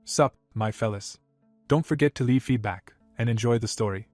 Sup, my fellas. Don't forget to leave feedback, and enjoy the story.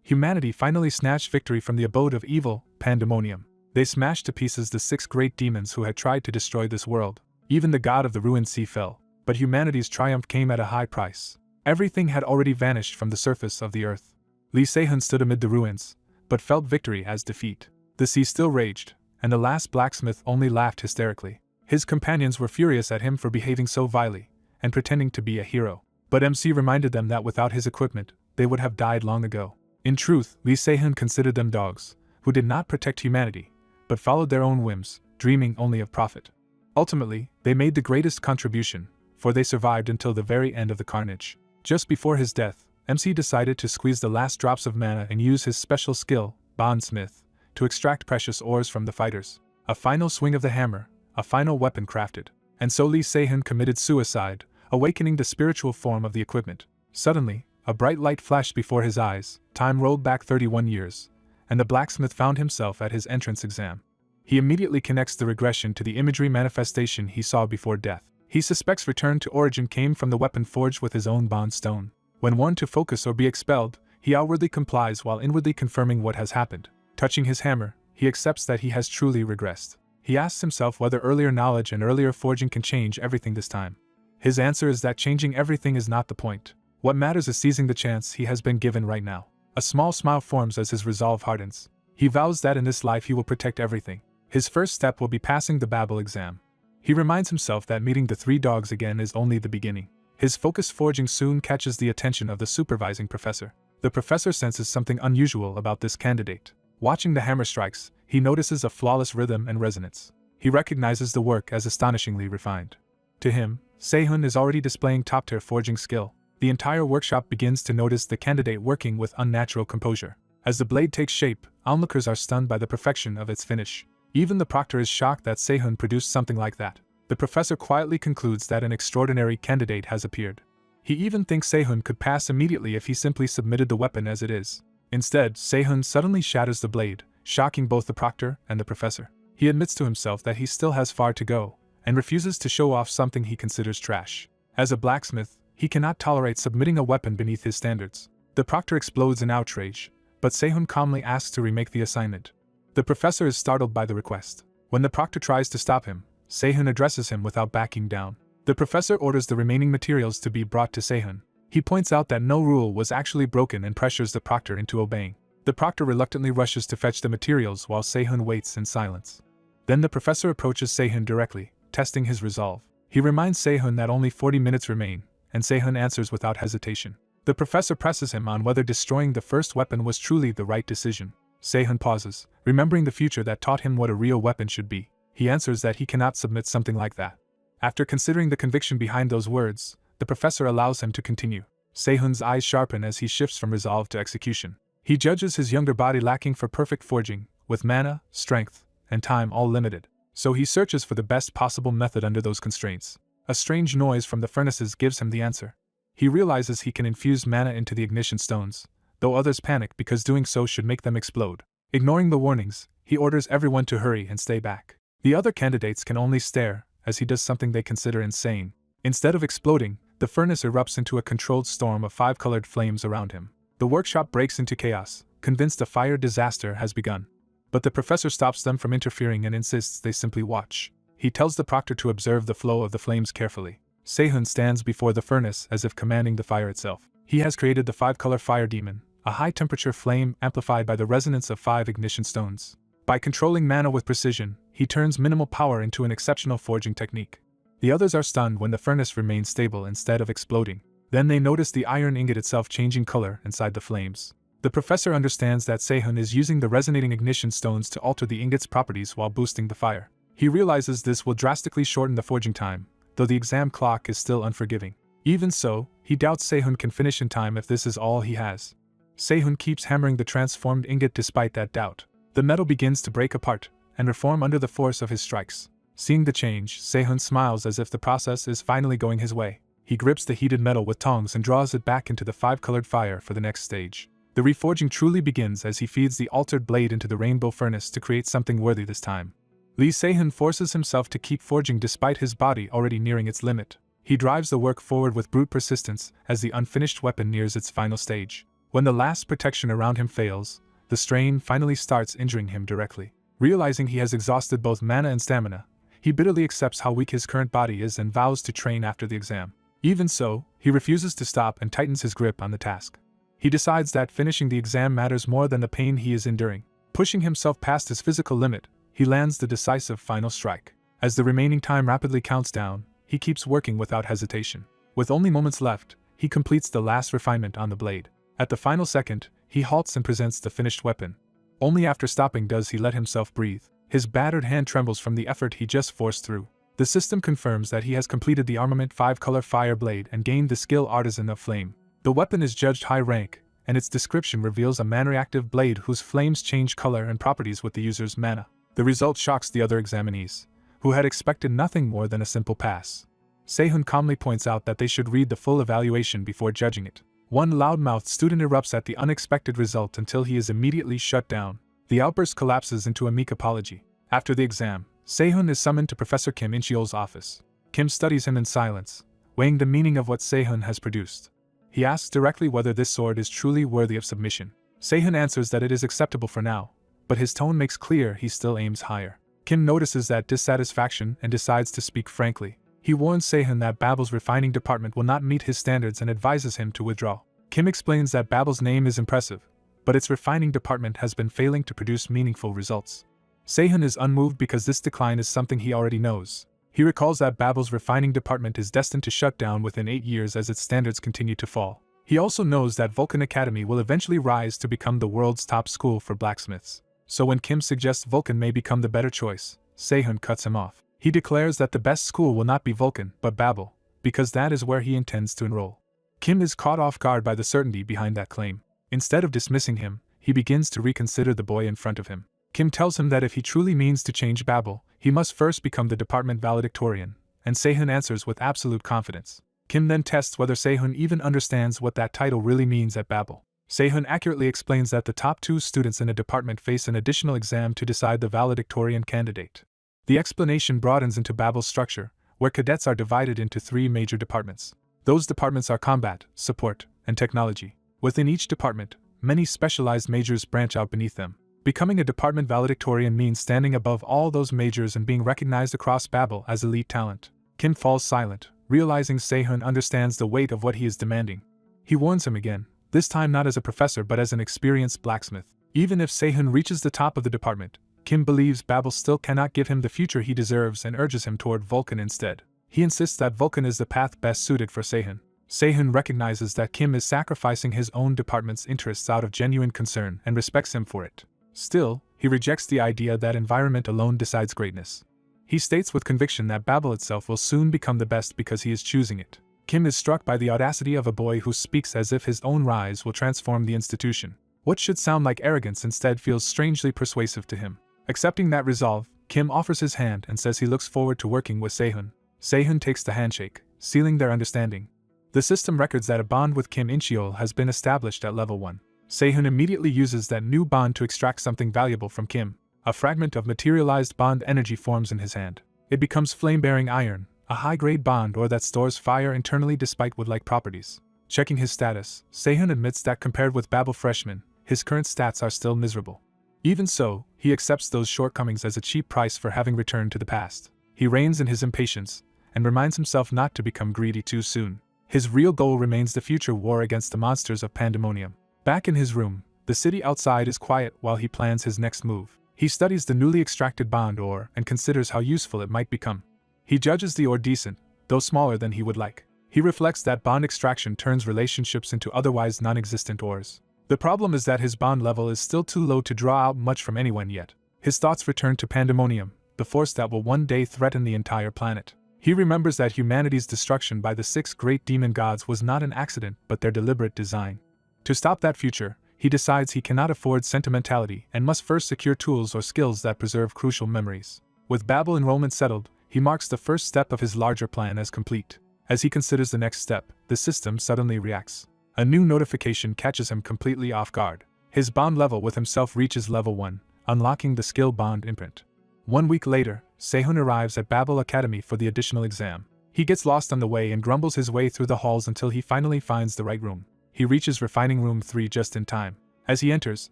Humanity finally snatched victory from the abode of evil, pandemonium. They smashed to pieces the 6 great demons who had tried to destroy this world. Even the god of the ruined sea fell, but humanity's triumph came at a high price. Everything had already vanished from the surface of the earth. Lee Se-hun stood amid the ruins, but felt victory as defeat. The sea still raged, and the last blacksmith only laughed hysterically. His companions were furious at him for behaving so vilely, and pretending to be a hero. But MC reminded them that without his equipment, they would have died long ago. In truth, Lee Se-hun considered them dogs, who did not protect humanity, but followed their own whims, dreaming only of profit. Ultimately, they made the greatest contribution, for they survived until the very end of the carnage. Just before his death, MC decided to squeeze the last drops of mana and use his special skill, Bondsmith, to extract precious ores from the fighters. A final swing of the hammer, a final weapon crafted. And so Lee Se-hun committed suicide, awakening the spiritual form of the equipment. Suddenly, a bright light flashed before his eyes, time rolled back 31 years, and the blacksmith found himself at his entrance exam. He immediately connects the regression to the imagery manifestation he saw before death. He suspects return to origin came from the weapon forged with his own bond stone. When warned to focus or be expelled, he outwardly complies while inwardly confirming what has happened. Touching his hammer, he accepts that he has truly regressed. He asks himself whether earlier knowledge and earlier forging can change everything this time. His answer is that changing everything is not the point. What matters is seizing the chance he has been given right now. A small smile forms as his resolve hardens. He vows that in this life he will protect everything. His first step will be passing the Babel exam. He reminds himself that meeting the 3 dogs again is only the beginning. His focused forging soon catches the attention of the supervising professor. The professor senses something unusual about this candidate. Watching the hammer strikes, he notices a flawless rhythm and resonance. He recognizes the work as astonishingly refined. To him, Se-hun is already displaying top-tier forging skill. The entire workshop begins to notice the candidate working with unnatural composure. As the blade takes shape, onlookers are stunned by the perfection of its finish. Even the proctor is shocked that Se-hun produced something like that. The professor quietly concludes that an extraordinary candidate has appeared. He even thinks Se-hun could pass immediately if he simply submitted the weapon as it is. Instead, Se-hun suddenly shatters the blade, shocking both the proctor and the professor. He admits to himself that he still has far to go, and refuses to show off something he considers trash. As a blacksmith, he cannot tolerate submitting a weapon beneath his standards. The proctor explodes in outrage, but Se-hun calmly asks to remake the assignment. The professor is startled by the request. When the proctor tries to stop him, Se-hun addresses him without backing down. The professor orders the remaining materials to be brought to Se-hun. He points out that no rule was actually broken and pressures the proctor into obeying. The proctor reluctantly rushes to fetch the materials while Se-hun waits in silence. Then the professor approaches Se-hun directly, testing his resolve. He reminds Se-hun that only 40 minutes remain, and Se-hun answers without hesitation. The professor presses him on whether destroying the first weapon was truly the right decision. Se-hun pauses, remembering the future that taught him what a real weapon should be. He answers that he cannot submit something like that. After considering the conviction behind those words, the professor allows him to continue. Se-hun's eyes sharpen as he shifts from resolve to execution. He judges his younger body lacking for perfect forging, with mana, strength, and time all limited. So he searches for the best possible method under those constraints. A strange noise from the furnaces gives him the answer. He realizes he can infuse mana into the ignition stones, though others panic because doing so should make them explode. Ignoring the warnings, he orders everyone to hurry and stay back. The other candidates can only stare, as he does something they consider insane. Instead of exploding, the furnace erupts into a controlled storm of 5-colored flames around him. The workshop breaks into chaos, convinced a fire disaster has begun. But the professor stops them from interfering and insists they simply watch. He tells the proctor to observe the flow of the flames carefully. Se-hun stands before the furnace as if commanding the fire itself. He has created the 5-color fire demon, a high-temperature flame amplified by the resonance of 5 ignition stones. By controlling mana with precision, he turns minimal power into an exceptional forging technique. The others are stunned when the furnace remains stable instead of exploding. Then they notice the iron ingot itself changing color inside the flames. The professor understands that Se-hun is using the resonating ignition stones to alter the ingot's properties while boosting the fire. He realizes this will drastically shorten the forging time, though the exam clock is still unforgiving. Even so, he doubts Se-hun can finish in time if this is all he has. Se-hun keeps hammering the transformed ingot despite that doubt. The metal begins to break apart and reform under the force of his strikes. Seeing the change, Se-hun smiles as if the process is finally going his way. He grips the heated metal with tongs and draws it back into the 5-colored fire for the next stage. The reforging truly begins as he feeds the altered blade into the rainbow furnace to create something worthy this time. Lee Se-hun forces himself to keep forging despite his body already nearing its limit. He drives the work forward with brute persistence as the unfinished weapon nears its final stage. When the last protection around him fails, the strain finally starts injuring him directly. Realizing he has exhausted both mana and stamina, he bitterly accepts how weak his current body is and vows to train after the exam. Even so, he refuses to stop and tightens his grip on the task. He decides that finishing the exam matters more than the pain he is enduring. Pushing himself past his physical limit, he lands the decisive final strike. As the remaining time rapidly counts down, he keeps working without hesitation. With only moments left, he completes the last refinement on the blade. At the final second, he halts and presents the finished weapon. Only after stopping does he let himself breathe. His battered hand trembles from the effort he just forced through. The system confirms that he has completed the Armament 5-color fire blade and gained the skill Artisan of Flame. The weapon is judged high rank, and its description reveals a mana-reactive blade whose flames change color and properties with the user's mana. The result shocks the other examinees, who had expected nothing more than a simple pass. Sehun calmly points out that they should read the full evaluation before judging it. One loudmouthed student erupts at the unexpected result until he is immediately shut down. The outburst collapses into a meek apology. After the exam, Sehun is summoned to Professor Kim In-cheol's office. Kim studies him in silence, weighing the meaning of what Sehun has produced. He asks directly whether this sword is truly worthy of submission. Sehun answers that it is acceptable for now, but his tone makes clear he still aims higher. Kim notices that dissatisfaction and decides to speak frankly. He warns Sehun that Babel's refining department will not meet his standards and advises him to withdraw. Kim explains that Babel's name is impressive, but its refining department has been failing to produce meaningful results. Sehun is unmoved because this decline is something he already knows. He recalls that Babel's refining department is destined to shut down within 8 years as its standards continue to fall. He also knows that Vulcan Academy will eventually rise to become the world's top school for blacksmiths. So when Kim suggests Vulcan may become the better choice, Sehun cuts him off. He declares that the best school will not be Vulcan, but Babel, because that is where he intends to enroll. Kim is caught off guard by the certainty behind that claim. Instead of dismissing him, he begins to reconsider the boy in front of him. Kim tells him that if he truly means to change Babel, he must first become the department valedictorian, and Sehun answers with absolute confidence. Kim then tests whether Sehun even understands what that title really means at Babel. Sehun accurately explains that the top 2 students in a department face an additional exam to decide the valedictorian candidate. The explanation broadens into Babel's structure, where cadets are divided into 3 major departments. Those departments are combat, support, and technology. Within each department, many specialized majors branch out beneath them. Becoming a department valedictorian means standing above all those majors and being recognized across Babel as elite talent. Kim falls silent, realizing Sehun understands the weight of what he is demanding. He warns him again, this time not as a professor but as an experienced blacksmith. Even if Sehun reaches the top of the department, Kim believes Babel still cannot give him the future he deserves and urges him toward Vulcan instead. He insists that Vulcan is the path best suited for Sehun. Sehun recognizes that Kim is sacrificing his own department's interests out of genuine concern and respects him for it. Still, he rejects the idea that environment alone decides greatness. He states with conviction that Babel itself will soon become the best because he is choosing it. Kim is struck by the audacity of a boy who speaks as if his own rise will transform the institution. What should sound like arrogance instead feels strangely persuasive to him. Accepting that resolve, Kim offers his hand and says he looks forward to working with Sehun. Sehun takes the handshake, sealing their understanding. The system records that a bond with Kim In-cheol has been established at level 1. Sehun immediately uses that new bond to extract something valuable from Kim. A fragment of materialized bond energy forms in his hand. It becomes flame-bearing iron, a high-grade bond ore that stores fire internally despite wood-like properties. Checking his status, Sehun admits that compared with Babel freshman, his current stats are still miserable. Even so, he accepts those shortcomings as a cheap price for having returned to the past. He reins in his impatience, and reminds himself not to become greedy too soon. His real goal remains the future war against the monsters of Pandemonium. Back in his room, the city outside is quiet while he plans his next move. He studies the newly extracted bond ore and considers how useful it might become. He judges the ore decent, though smaller than he would like. He reflects that bond extraction turns relationships into otherwise non-existent ores. The problem is that his bond level is still too low to draw out much from anyone yet. His thoughts return to Pandemonium, the force that will one day threaten the entire planet. He remembers that humanity's destruction by the 6 great demon gods was not an accident but their deliberate design. To stop that future, he decides he cannot afford sentimentality and must first secure tools or skills that preserve crucial memories. With Babel enrollment settled, he marks the first step of his larger plan as complete. As he considers the next step, the system suddenly reacts. A new notification catches him completely off guard. His bond level with himself reaches level 1, unlocking the skill bond imprint. 1 week later, Sehun arrives at Babel Academy for the additional exam. He gets lost on the way and grumbles his way through the halls until he finally finds the right room. He reaches refining room 3 just in time. As he enters,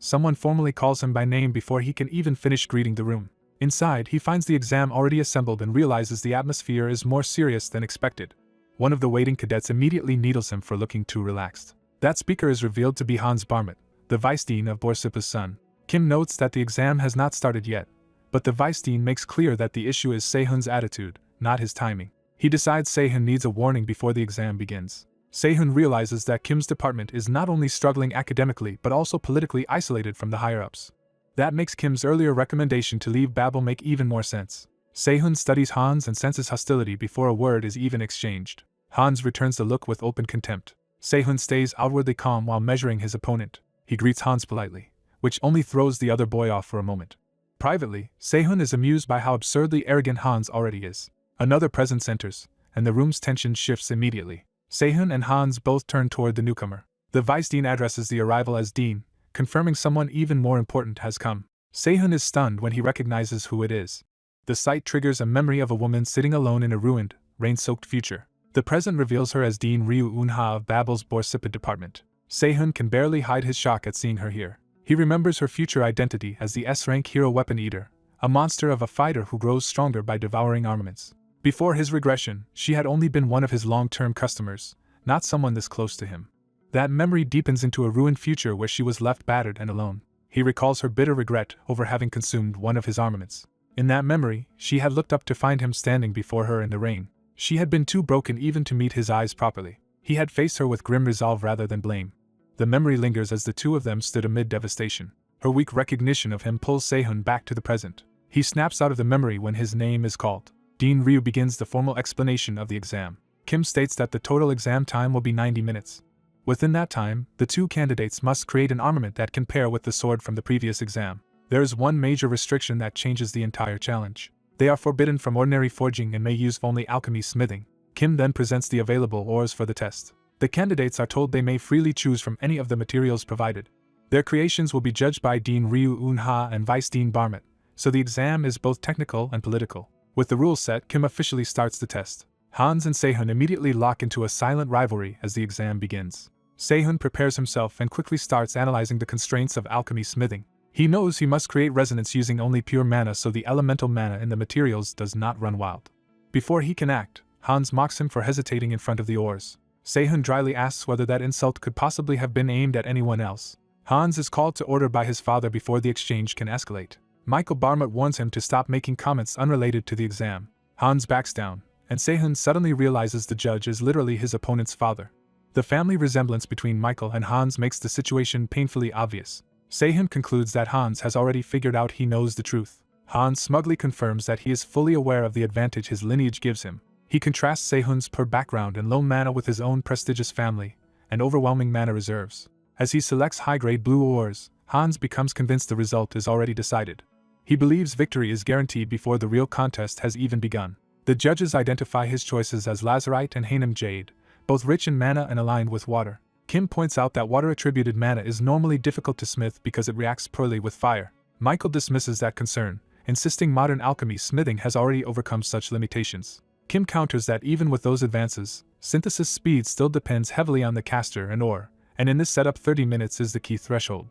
someone formally calls him by name before he can even finish greeting the room. Inside, he finds the exam already assembled and realizes the atmosphere is more serious than expected. One of the waiting cadets immediately needles him for looking too relaxed. That speaker is revealed to be Hans Barmet, the vice dean of Borsippa's son. Kim notes that the exam has not started yet, but the vice dean makes clear that the issue is Sehun's attitude, not his timing. He decides Sehun needs a warning before the exam begins. Sehun realizes that Kim's department is not only struggling academically but also politically isolated from the higher-ups. That makes Kim's earlier recommendation to leave Babel make even more sense. Sehun studies Hans and senses hostility before a word is even exchanged. Hans returns the look with open contempt. Sehun stays outwardly calm while measuring his opponent. He greets Hans politely, which only throws the other boy off for a moment. Privately, Sehun is amused by how absurdly arrogant Hans already is. Another presence enters, and the room's tension shifts immediately. Sehun and Hans both turn toward the newcomer. The vice dean addresses the arrival as dean, confirming someone even more important has come. Sehun is stunned when he recognizes who it is. The sight triggers a memory of a woman sitting alone in a ruined, rain-soaked future. The present reveals her as Dean Ryu Unha of Babel's Borsippa department. Sehun can barely hide his shock at seeing her here. He remembers her future identity as the S-rank hero weapon eater, a monster of a fighter who grows stronger by devouring armaments. Before his regression, she had only been one of his long-term customers, not someone this close to him. That memory deepens into a ruined future where she was left battered and alone. He recalls her bitter regret over having consumed one of his armaments. In that memory, she had looked up to find him standing before her in the rain. She had been too broken even to meet his eyes properly. He had faced her with grim resolve rather than blame. The memory lingers as the two of them stood amid devastation. Her weak recognition of him pulls Sehun back to the present. He snaps out of the memory when his name is called. Dean Ryu begins the formal explanation of the exam. Kim states that the total exam time will be 90 minutes. Within that time, the two candidates must create an armament that can pair with the sword from the previous exam. There is one major restriction that changes the entire challenge. They are forbidden from ordinary forging and may use only alchemy smithing. Kim then presents the available ores for the test. The candidates are told they may freely choose from any of the materials provided. Their creations will be judged by Dean Ryu Unha and Vice Dean Barmet, so the exam is both technical and political. With the rules set, Kim officially starts the test. Hans and Sehun immediately lock into a silent rivalry as the exam begins. Sehun prepares himself and quickly starts analyzing the constraints of alchemy smithing. He knows he must create resonance using only pure mana so the elemental mana in the materials does not run wild. Before he can act, Hans mocks him for hesitating in front of the ores. Sehun dryly asks whether that insult could possibly have been aimed at anyone else. Hans is called to order by his father before the exchange can escalate. Michael Barmet warns him to stop making comments unrelated to the exam. Hans backs down, and Sehun suddenly realizes the judge is literally his opponent's father. The family resemblance between Michael and Hans makes the situation painfully obvious. Sehun concludes that Hans has already figured out he knows the truth. Hans smugly confirms that he is fully aware of the advantage his lineage gives him. He contrasts Sehun's poor background and low mana with his own prestigious family and overwhelming mana reserves. As he selects high-grade blue ores, Hans becomes convinced the result is already decided. He believes victory is guaranteed before the real contest has even begun. The judges identify his choices as lazurite and Hainam jade, both rich in mana and aligned with water. Kim points out that water-attributed mana is normally difficult to smith because it reacts poorly with fire. Michael dismisses that concern, insisting modern alchemy smithing has already overcome such limitations. Kim counters that even with those advances, synthesis speed still depends heavily on the caster and ore, and in this setup 30 minutes is the key threshold.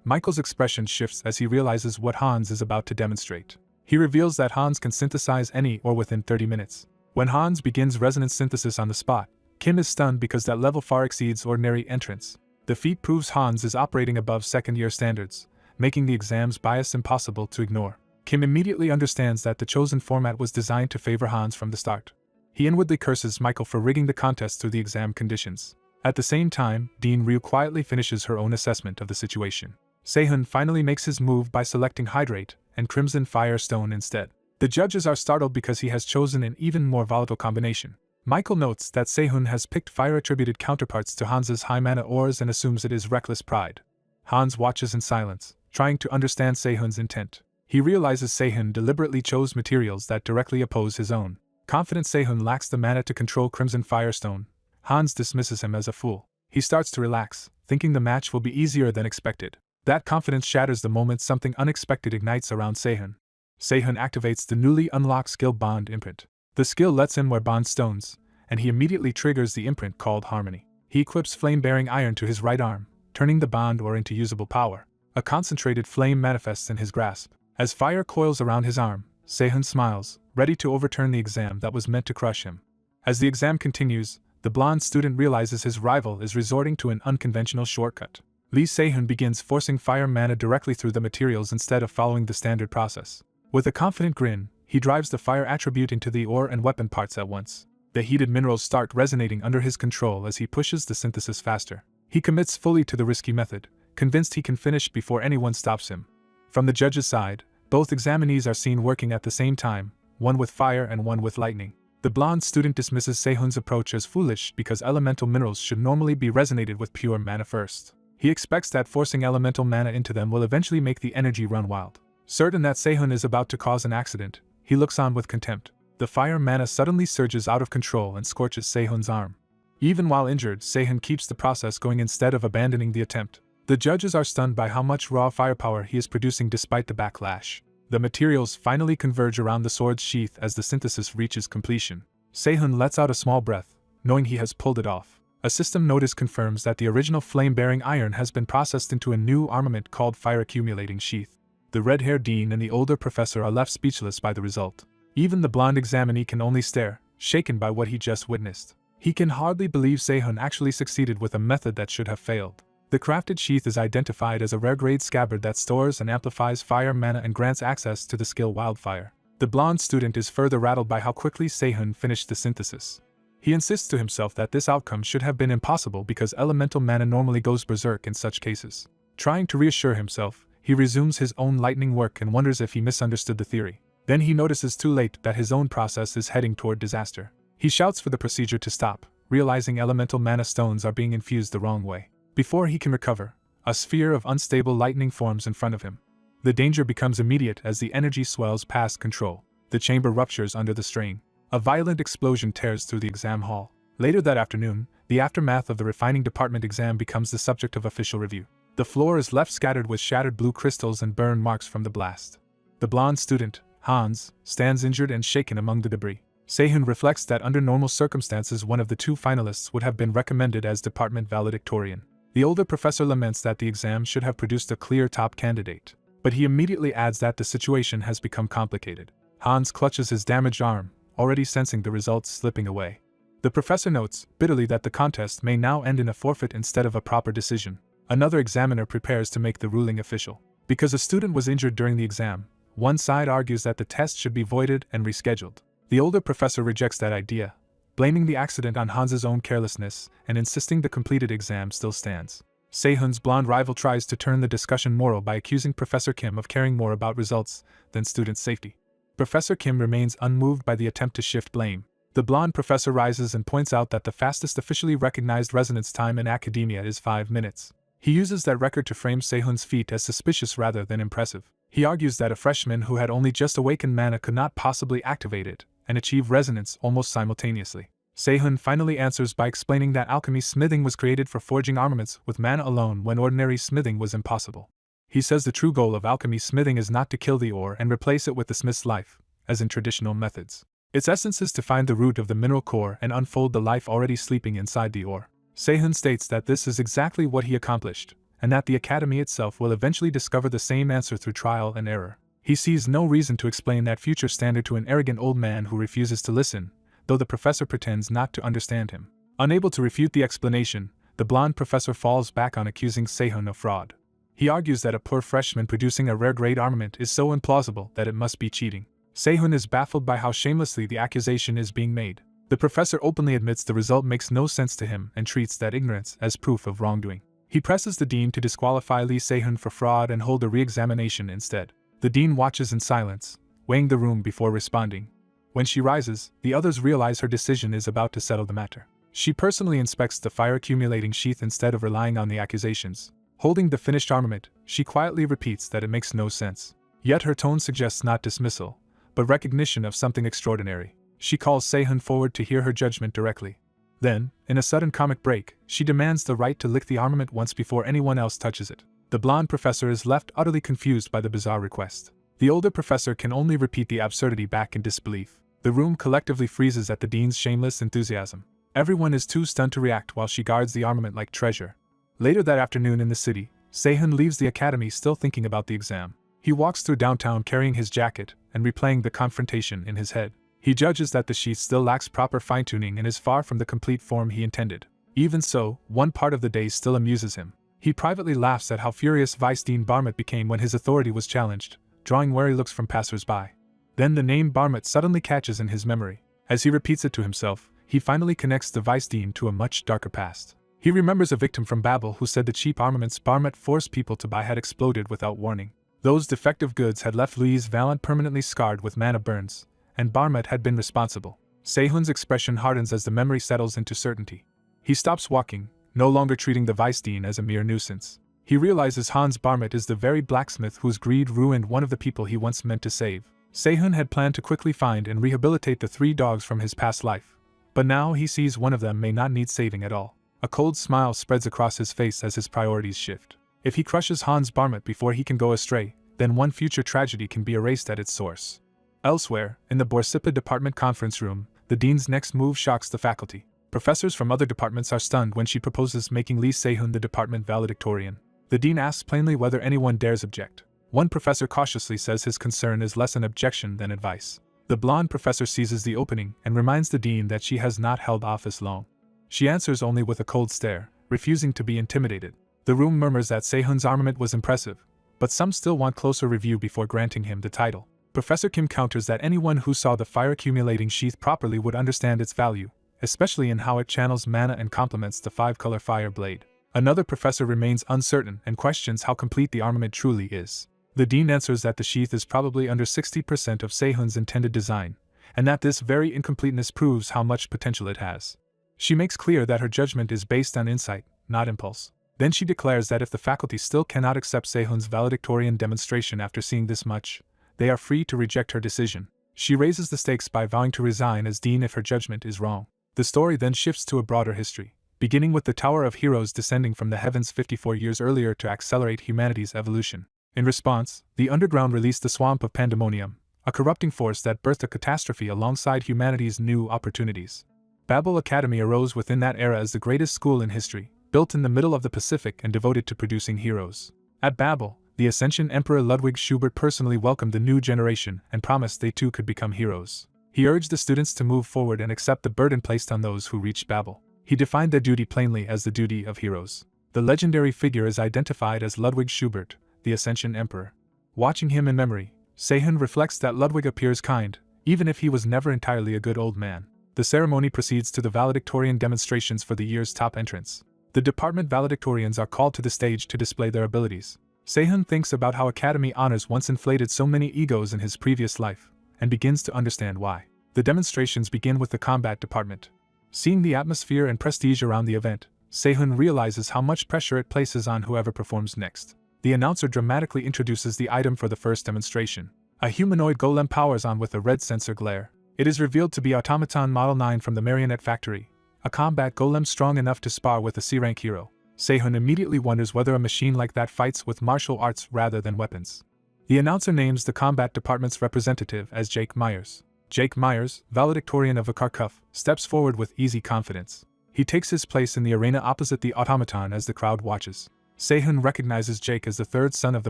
Michael's expression shifts as he realizes what Hans is about to demonstrate. He reveals that Hans can synthesize any ore within 30 minutes. When Hans begins resonance synthesis on the spot, Kim is stunned because that level far exceeds ordinary entrance. The feat proves Hans is operating above second-year standards, making the exam's bias impossible to ignore. Kim immediately understands that the chosen format was designed to favor Hans from the start. He inwardly curses Michael for rigging the contest through the exam conditions. At the same time, Dean Ryu quietly finishes her own assessment of the situation. Sehun finally makes his move by selecting Hydrate and Crimson Firestone instead. The judges are startled because he has chosen an even more volatile combination. Michael notes that Sehun has picked fire-attributed counterparts to Hans's high-mana ores and assumes it is reckless pride. Hans watches in silence, trying to understand Sehun's intent. He realizes Sehun deliberately chose materials that directly oppose his own. Confident Sehun lacks the mana to control Crimson Firestone, Hans dismisses him as a fool. He starts to relax, thinking the match will be easier than expected. That confidence shatters the moment something unexpected ignites around Sehun. Sehun activates the newly unlocked skill bond imprint. The skill lets him wear bond stones, and he immediately triggers the imprint called Harmony. He equips flame-bearing iron to his right arm, turning the bond ore into usable power. A concentrated flame manifests in his grasp. As fire coils around his arm, Sehun smiles, ready to overturn the exam that was meant to crush him. As the exam continues, the blonde student realizes his rival is resorting to an unconventional shortcut. Lee Sehun begins forcing fire mana directly through the materials instead of following the standard process. With a confident grin, he drives the fire attribute into the ore and weapon parts at once. The heated minerals start resonating under his control as he pushes the synthesis faster. He commits fully to the risky method, convinced he can finish before anyone stops him. From the judge's side, both examinees are seen working at the same time, one with fire and one with lightning. The blonde student dismisses Sehun's approach as foolish because elemental minerals should normally be resonated with pure mana first. He expects that forcing elemental mana into them will eventually make the energy run wild. Certain that Sehun is about to cause an accident, he looks on with contempt. The fire mana suddenly surges out of control and scorches Sehun's arm. Even while injured, Sehun keeps the process going instead of abandoning the attempt. The judges are stunned by how much raw firepower he is producing despite the backlash. The materials finally converge around the sword's sheath as the synthesis reaches completion. Sehun lets out a small breath, knowing he has pulled it off. A system notice confirms that the original flame-bearing iron has been processed into a new armament called fire-accumulating sheath. The red-haired dean and the older professor are left speechless by the result. Even the blonde examinee can only stare, shaken by what he just witnessed. He can hardly believe Sehun actually succeeded with a method that should have failed. The crafted sheath is identified as a rare-grade scabbard that stores and amplifies fire mana and grants access to the skill Wildfire. The blonde student is further rattled by how quickly Sehun finished the synthesis. He insists to himself that this outcome should have been impossible because elemental mana normally goes berserk in such cases. Trying to reassure himself, he resumes his own lightning work and wonders if he misunderstood the theory. Then he notices too late that his own process is heading toward disaster. He shouts for the procedure to stop, realizing elemental mana stones are being infused the wrong way. Before he can recover, a sphere of unstable lightning forms in front of him. The danger becomes immediate as the energy swells past control. The chamber ruptures under the strain. A violent explosion tears through the exam hall. Later that afternoon, the aftermath of the refining department exam becomes the subject of official review. The floor is left scattered with shattered blue crystals and burn marks from the blast. The blonde student, Hans, stands injured and shaken among the debris. Sehun reflects that under normal circumstances one of the two finalists would have been recommended as department valedictorian. The older professor laments that the exam should have produced a clear top candidate, but he immediately adds that the situation has become complicated. Hans clutches his damaged arm, already sensing the results slipping away. The professor notes, bitterly, that the contest may now end in a forfeit instead of a proper decision. Another examiner prepares to make the ruling official. Because a student was injured during the exam, one side argues that the test should be voided and rescheduled. The older professor rejects that idea, blaming the accident on Hans's own carelessness and insisting the completed exam still stands. Sehun's blonde rival tries to turn the discussion moral by accusing Professor Kim of caring more about results than student safety. Professor Kim remains unmoved by the attempt to shift blame. The blonde professor rises and points out that the fastest officially recognized resonance time in academia is 5 minutes. He uses that record to frame Sehun's feat as suspicious rather than impressive. He argues that a freshman who had only just awakened mana could not possibly activate it and achieve resonance almost simultaneously. Sehun finally answers by explaining that alchemy smithing was created for forging armaments with mana alone when ordinary smithing was impossible. He says the true goal of alchemy smithing is not to kill the ore and replace it with the smith's life, as in traditional methods. Its essence is to find the root of the mineral core and unfold the life already sleeping inside the ore. Sehun states that this is exactly what he accomplished, and that the academy itself will eventually discover the same answer through trial and error. He sees no reason to explain that future standard to an arrogant old man who refuses to listen, though the professor pretends not to understand him. Unable to refute the explanation, the blonde professor falls back on accusing Sehun of fraud. He argues that a poor freshman producing a rare-grade armament is so implausible that it must be cheating. Sehun is baffled by how shamelessly the accusation is being made. The professor openly admits the result makes no sense to him and treats that ignorance as proof of wrongdoing. He presses the dean to disqualify Lee Sehun for fraud and hold a re-examination instead. The dean watches in silence, weighing the room before responding. When she rises, the others realize her decision is about to settle the matter. She personally inspects the fire-accumulating sheath instead of relying on the accusations. Holding the finished armament, she quietly repeats that it makes no sense. Yet her tone suggests not dismissal, but recognition of something extraordinary. She calls Sehun forward to hear her judgment directly. Then, in a sudden comic break, she demands the right to lick the armament once before anyone else touches it. The blonde professor is left utterly confused by the bizarre request. The older professor can only repeat the absurdity back in disbelief. The room collectively freezes at the dean's shameless enthusiasm. Everyone is too stunned to react while she guards the armament like treasure. Later that afternoon in the city, Sehun leaves the academy still thinking about the exam. He walks through downtown carrying his jacket and replaying the confrontation in his head. He judges that the sheath still lacks proper fine-tuning and is far from the complete form he intended. Even so, one part of the day still amuses him. He privately laughs at how furious Vice Dean Barmett became when his authority was challenged, drawing wary looks from passers-by. Then the name Barmett suddenly catches in his memory. As he repeats it to himself, he finally connects the Vice Dean to a much darker past. He remembers a victim from Babel who said the cheap armaments Barmett forced people to buy had exploded without warning. Those defective goods had left Louise Vallant permanently scarred with mana burns, and Barmett had been responsible. Sehun's expression hardens as the memory settles into certainty. He stops walking, no longer treating the Vice Dean as a mere nuisance. He realizes Hans Barmett is the very blacksmith whose greed ruined one of the people he once meant to save. Sehun had planned to quickly find and rehabilitate the 3 dogs from his past life, but now he sees one of them may not need saving at all. A cold smile spreads across his face as his priorities shift. If he crushes Hans Barmett before he can go astray, then one future tragedy can be erased at its source. Elsewhere, in the Borsippa department conference room, the dean's next move shocks the faculty. Professors from other departments are stunned when she proposes making Lee Sehun the department valedictorian. The dean asks plainly whether anyone dares object. One professor cautiously says his concern is less an objection than advice. The blonde professor seizes the opening and reminds the dean that she has not held office long. She answers only with a cold stare, refusing to be intimidated. The room murmurs that Sehun's armament was impressive, but some still want closer review before granting him the title. Professor Kim counters that anyone who saw the fire-accumulating sheath properly would understand its value, especially in how it channels mana and complements the 5-color fire blade. Another professor remains uncertain and questions how complete the armament truly is. The dean answers that the sheath is probably under 60% of Sehun's intended design, and that this very incompleteness proves how much potential it has. She makes clear that her judgment is based on insight, not impulse. Then she declares that if the faculty still cannot accept Sehun's valedictorian demonstration after seeing this much, they are free to reject her decision. She raises the stakes by vowing to resign as dean if her judgment is wrong. The story then shifts to a broader history, beginning with the Tower of Heroes descending from the heavens 54 years earlier to accelerate humanity's evolution. In response, the underground released the Swamp of Pandemonium, a corrupting force that birthed a catastrophe alongside humanity's new opportunities. Babel Academy arose within that era as the greatest school in history, built in the middle of the Pacific and devoted to producing heroes. At Babel, the Ascension Emperor Ludwig Schubert personally welcomed the new generation and promised they too could become heroes. He urged the students to move forward and accept the burden placed on those who reached Babel. He defined their duty plainly as the duty of heroes. The legendary figure is identified as Ludwig Schubert, the Ascension Emperor. Watching him in memory, Sehun reflects that Ludwig appears kind, even if he was never entirely a good old man. The ceremony proceeds to the valedictorian demonstrations for the year's top entrants. The department valedictorians are called to the stage to display their abilities. Sehun thinks about how Academy honors once inflated so many egos in his previous life, and begins to understand why. The demonstrations begin with the combat department. Seeing the atmosphere and prestige around the event, Sehun realizes how much pressure it places on whoever performs next. The announcer dramatically introduces the item for the first demonstration. A humanoid golem powers on with a red sensor glare. It is revealed to be Automaton Model 9 from the Marionette Factory, a combat golem strong enough to spar with a C-rank hero. Sehun immediately wonders whether a machine like that fights with martial arts rather than weapons. The announcer names the combat department's representative as Jake Myers. Jake Myers, valedictorian of Akarkuf, steps forward with easy confidence. He takes his place in the arena opposite the automaton as the crowd watches. Sehun recognizes Jake as the third son of the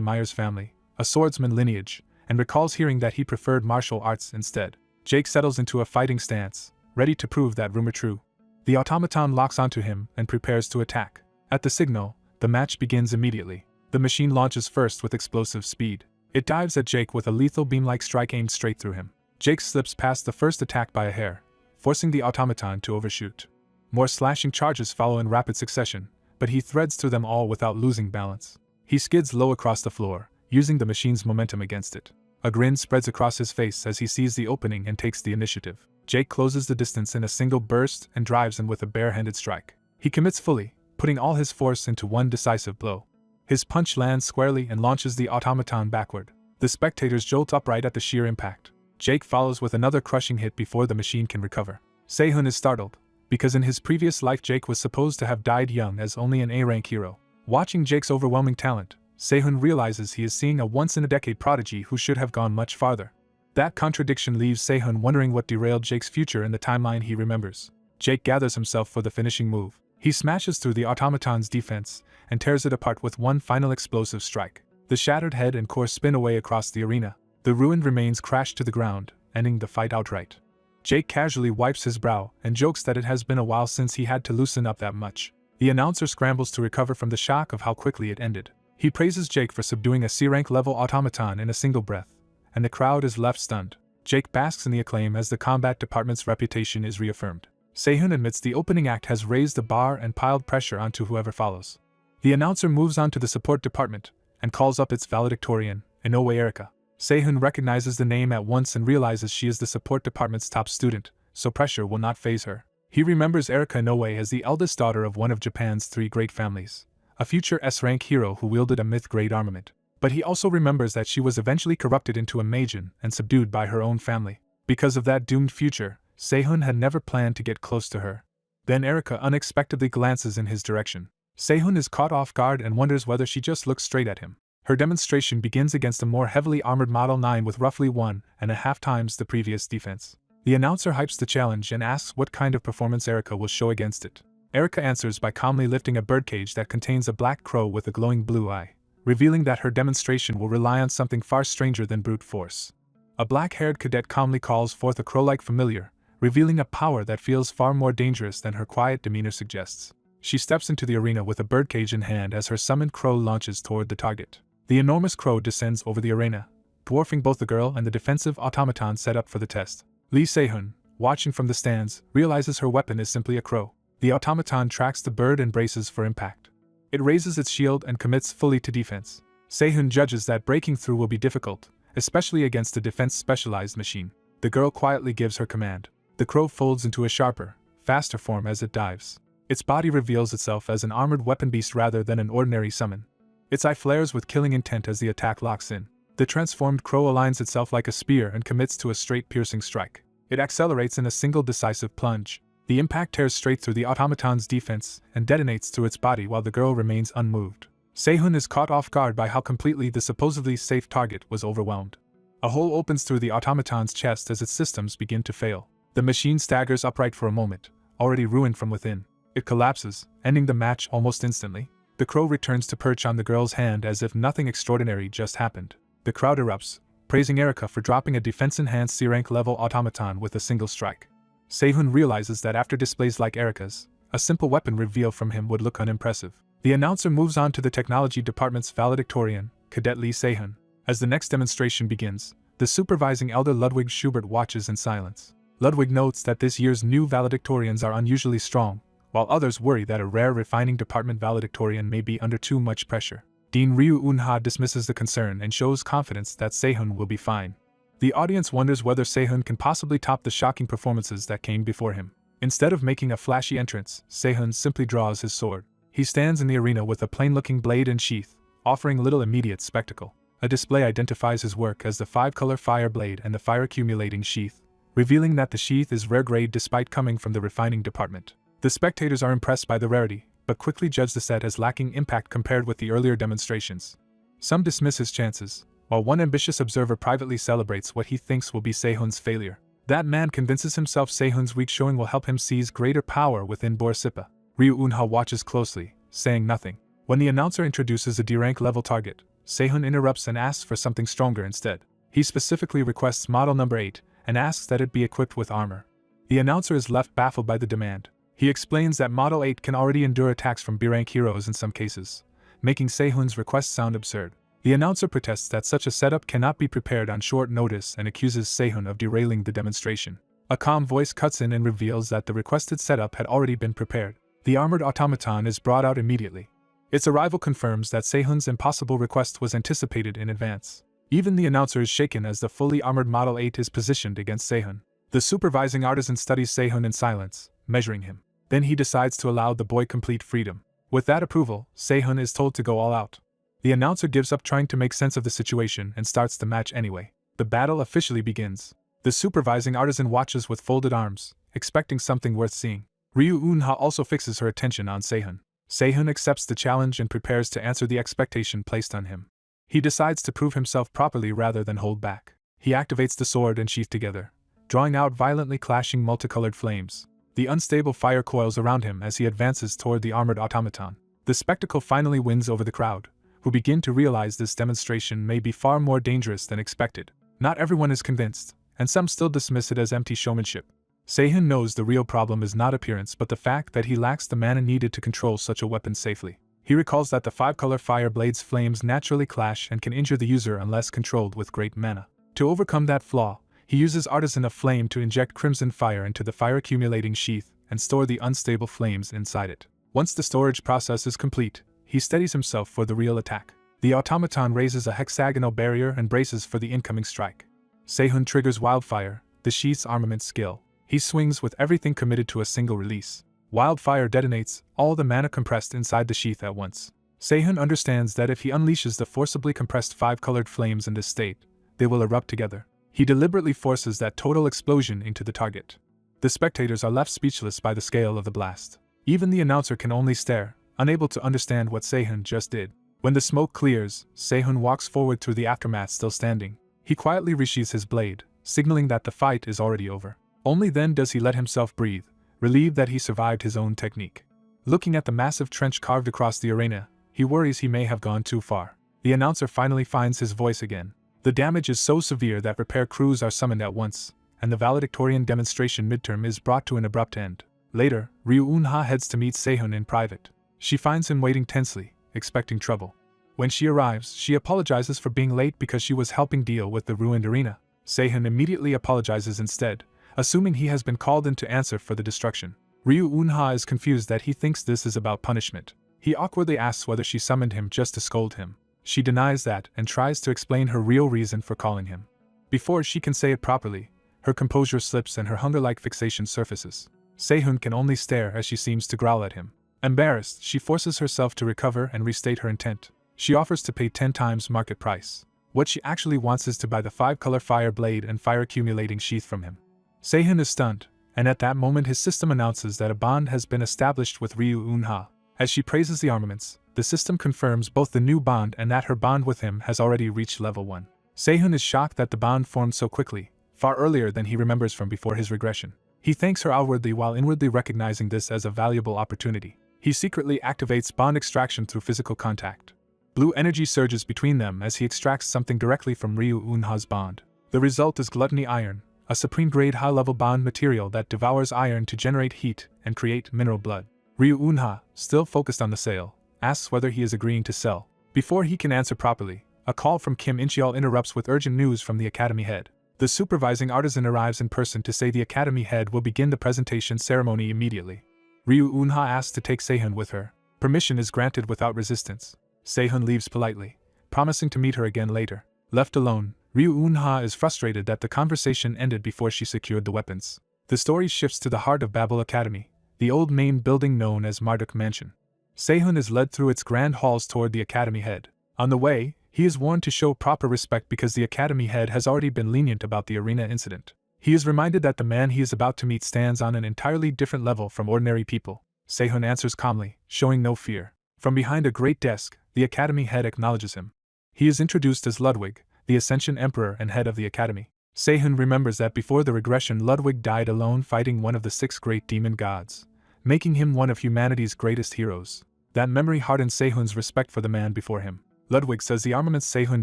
Myers family, a swordsman lineage, and recalls hearing that he preferred martial arts instead. Jake settles into a fighting stance, ready to prove that rumor true. The automaton locks onto him and prepares to attack. At the signal, the match begins immediately. The machine launches first with explosive speed. It dives at Jake with a lethal beam-like strike aimed straight through him. Jake slips past the first attack by a hair, forcing the automaton to overshoot. More slashing charges follow in rapid succession, but he threads through them all without losing balance. He skids low across the floor, using the machine's momentum against it. A grin spreads across his face as he sees the opening and takes the initiative. Jake closes the distance in a single burst and drives in with a bare-handed strike. He commits fully, putting all his force into one decisive blow. His punch lands squarely and launches the automaton backward. The spectators jolt upright at the sheer impact. Jake follows with another crushing hit before the machine can recover. Sehun is startled, because in his previous life Jake was supposed to have died young as only an A-rank hero. Watching Jake's overwhelming talent, Sehun realizes he is seeing a once-in-a-decade prodigy who should have gone much farther. That contradiction leaves Sehun wondering what derailed Jake's future in the timeline he remembers. Jake gathers himself for the finishing move. He smashes through the automaton's defense and tears it apart with one final explosive strike. The shattered head and core spin away across the arena. The ruined remains crash to the ground, ending the fight outright. Jake casually wipes his brow and jokes that it has been a while since he had to loosen up that much. The announcer scrambles to recover from the shock of how quickly it ended. He praises Jake for subduing a C-rank level automaton in a single breath, and the crowd is left stunned. Jake basks in the acclaim as the combat department's reputation is reaffirmed. Sehun admits the opening act has raised the bar and piled pressure onto whoever follows. The announcer moves on to the support department and calls up its valedictorian, Inoue Erika. Sehun recognizes the name at once and realizes she is the support department's top student, so pressure will not faze her. He remembers Erika Inoue as the eldest daughter of one of Japan's 3 great families, a future S-rank hero who wielded a myth-grade armament. But he also remembers that she was eventually corrupted into a magen and subdued by her own family. Because of that doomed future, Sehun had never planned to get close to her. Then Erika unexpectedly glances in his direction. Sehun is caught off guard and wonders whether she just looks straight at him. Her demonstration begins against a more heavily armored Model 9 with roughly 1.5 times the previous defense. The announcer hypes the challenge and asks what kind of performance Erika will show against it. Erika answers by calmly lifting a birdcage that contains a black crow with a glowing blue eye, revealing that her demonstration will rely on something far stranger than brute force. A black-haired cadet calmly calls forth a crow-like familiar, revealing a power that feels far more dangerous than her quiet demeanor suggests. She steps into the arena with a birdcage in hand as her summoned crow launches toward the target. The enormous crow descends over the arena, dwarfing both the girl and the defensive automaton set up for the test. Lee Sehun, watching from the stands, realizes her weapon is simply a crow. The automaton tracks the bird and braces for impact. It raises its shield and commits fully to defense. Sehun judges that breaking through will be difficult, especially against a defense-specialized machine. The girl quietly gives her command. The crow folds into a sharper, faster form as it dives. Its body reveals itself as an armored weapon beast rather than an ordinary summon. Its eye flares with killing intent as the attack locks in. The transformed crow aligns itself like a spear and commits to a straight piercing strike. It accelerates in a single decisive plunge. The impact tears straight through the automaton's defense and detonates through its body while the girl remains unmoved. Sehun is caught off guard by how completely the supposedly safe target was overwhelmed. A hole opens through the automaton's chest as its systems begin to fail. The machine staggers upright for a moment, already ruined from within. It collapses, ending the match almost instantly. The crow returns to perch on the girl's hand as if nothing extraordinary just happened. The crowd erupts, praising Erika for dropping a defense-enhanced C-rank level automaton with a single strike. Sehun realizes that after displays like Erika's, a simple weapon reveal from him would look unimpressive. The announcer moves on to the technology department's valedictorian, Cadet Lee Sehun. As the next demonstration begins, the supervising elder Ludwig Schubert watches in silence. Ludwig notes that this year's new valedictorians are unusually strong, while others worry that a rare refining department valedictorian may be under too much pressure. Dean Ryu Unha dismisses the concern and shows confidence that Sehun will be fine. The audience wonders whether Sehun can possibly top the shocking performances that came before him. Instead of making a flashy entrance, Sehun simply draws his sword. He stands in the arena with a plain-looking blade and sheath, offering little immediate spectacle. A display identifies his work as the 5-color fire blade and the fire-accumulating sheath, revealing that the sheath is rare grade despite coming from the refining department. The spectators are impressed by the rarity, but quickly judge the set as lacking impact compared with the earlier demonstrations. Some dismiss his chances, while one ambitious observer privately celebrates what he thinks will be Sehun's failure. That man convinces himself Sehun's weak showing will help him seize greater power within Borsippa. Ryu Unha watches closely, saying nothing. When the announcer introduces a D-rank level target, Sehun interrupts and asks for something stronger instead. He specifically requests model number 8 and asks that it be equipped with armor. The announcer is left baffled by the demand. He explains that Model 8 can already endure attacks from B-rank heroes in some cases, making Sehun's request sound absurd. The announcer protests that such a setup cannot be prepared on short notice and accuses Sehun of derailing the demonstration. A calm voice cuts in and reveals that the requested setup had already been prepared. The armored automaton is brought out immediately. Its arrival confirms that Sehun's impossible request was anticipated in advance. Even the announcer is shaken as the fully armored Model 8 is positioned against Sehun. The supervising artisan studies Sehun in silence, measuring him. Then he decides to allow the boy complete freedom. With that approval, Sehun is told to go all out. The announcer gives up trying to make sense of the situation and starts the match anyway. The battle officially begins. The supervising artisan watches with folded arms, expecting something worth seeing. Ryu Unha also fixes her attention on Sehun. Sehun accepts the challenge and prepares to answer the expectation placed on him. He decides to prove himself properly rather than hold back. He activates the sword and sheath together, drawing out violently clashing multicolored flames. The unstable fire coils around him as he advances toward the armored automaton. The spectacle finally wins over the crowd, who begin to realize this demonstration may be far more dangerous than expected. Not everyone is convinced, and some still dismiss it as empty showmanship. Sehun knows the real problem is not appearance but the fact that he lacks the mana needed to control such a weapon safely. He recalls that the 5-color fire blade's flames naturally clash and can injure the user unless controlled with great mana. To overcome that flaw, he uses Artisan of Flame to inject crimson fire into the fire-accumulating sheath and store the unstable flames inside it. Once the storage process is complete, he steadies himself for the real attack. The automaton raises a hexagonal barrier and braces for the incoming strike. Sehun triggers Wildfire, the sheath's armament skill. He swings with everything committed to a single release. Wildfire detonates all the mana compressed inside the sheath at once. Sehun understands that if he unleashes the forcibly compressed 5-colored flames in this state, they will erupt together. He deliberately forces that total explosion into the target. The spectators are left speechless by the scale of the blast. Even the announcer can only stare, unable to understand what Sehun just did. When the smoke clears, Sehun walks forward through the aftermath still standing. He quietly resheathes his blade, signaling that the fight is already over. Only then does he let himself breathe, relieved that he survived his own technique. Looking at the massive trench carved across the arena, he worries he may have gone too far. The announcer finally finds his voice again. The damage is so severe that repair crews are summoned at once, and the valedictorian demonstration midterm is brought to an abrupt end. Later, Ryu Unha heads to meet Sehun in private. She finds him waiting tensely, expecting trouble. When she arrives, she apologizes for being late because she was helping deal with the ruined arena. Sehun immediately apologizes instead, assuming he has been called in to answer for the destruction. Ryu Unha is confused that he thinks this is about punishment. He awkwardly asks whether she summoned him just to scold him. She denies that and tries to explain her real reason for calling him. Before she can say it properly, her composure slips and her hunger-like fixation surfaces. Sehun can only stare as she seems to growl at him. Embarrassed, she forces herself to recover and restate her intent. She offers to pay 10 times market price. What she actually wants is to buy the 5-color fire blade and fire-accumulating sheath from him. Sehun is stunned, and at that moment his system announces that a bond has been established with Ryu Unha. As she praises the armaments, the system confirms both the new bond and that her bond with him has already reached level 1. Sehun is shocked that the bond formed so quickly, far earlier than he remembers from before his regression. He thanks her outwardly while inwardly recognizing this as a valuable opportunity. He secretly activates bond extraction through physical contact. Blue energy surges between them as he extracts something directly from Ryu Unha's bond. The result is Gluttony Iron, a supreme-grade high-level bond material that devours iron to generate heat and create mineral blood. Ryu Unha, still focused on the sale, asks whether he is agreeing to sell. Before he can answer properly, a call from Kim Incheol interrupts with urgent news from the Academy head. The supervising artisan arrives in person to say the Academy head will begin the presentation ceremony immediately. Ryu Unha asks to take Sehun with her. Permission is granted without resistance. Sehun leaves politely, promising to meet her again later. Left alone, Ryu Unha is frustrated that the conversation ended before she secured the weapons. The story shifts to the heart of Babel Academy, the old main building known as Marduk Mansion. Sehun is led through its grand halls toward the Academy head. On the way, he is warned to show proper respect because the Academy head has already been lenient about the arena incident. He is reminded that the man he is about to meet stands on an entirely different level from ordinary people. Sehun answers calmly, showing no fear. From behind a great desk, the Academy head acknowledges him. He is introduced as Ludwig, the Ascension Emperor and head of the Academy. Sehun remembers that before the regression Ludwig died alone fighting one of the 6 great demon gods, making him one of humanity's greatest heroes. That memory hardens Sehun's respect for the man before him. Ludwig says the armaments Sehun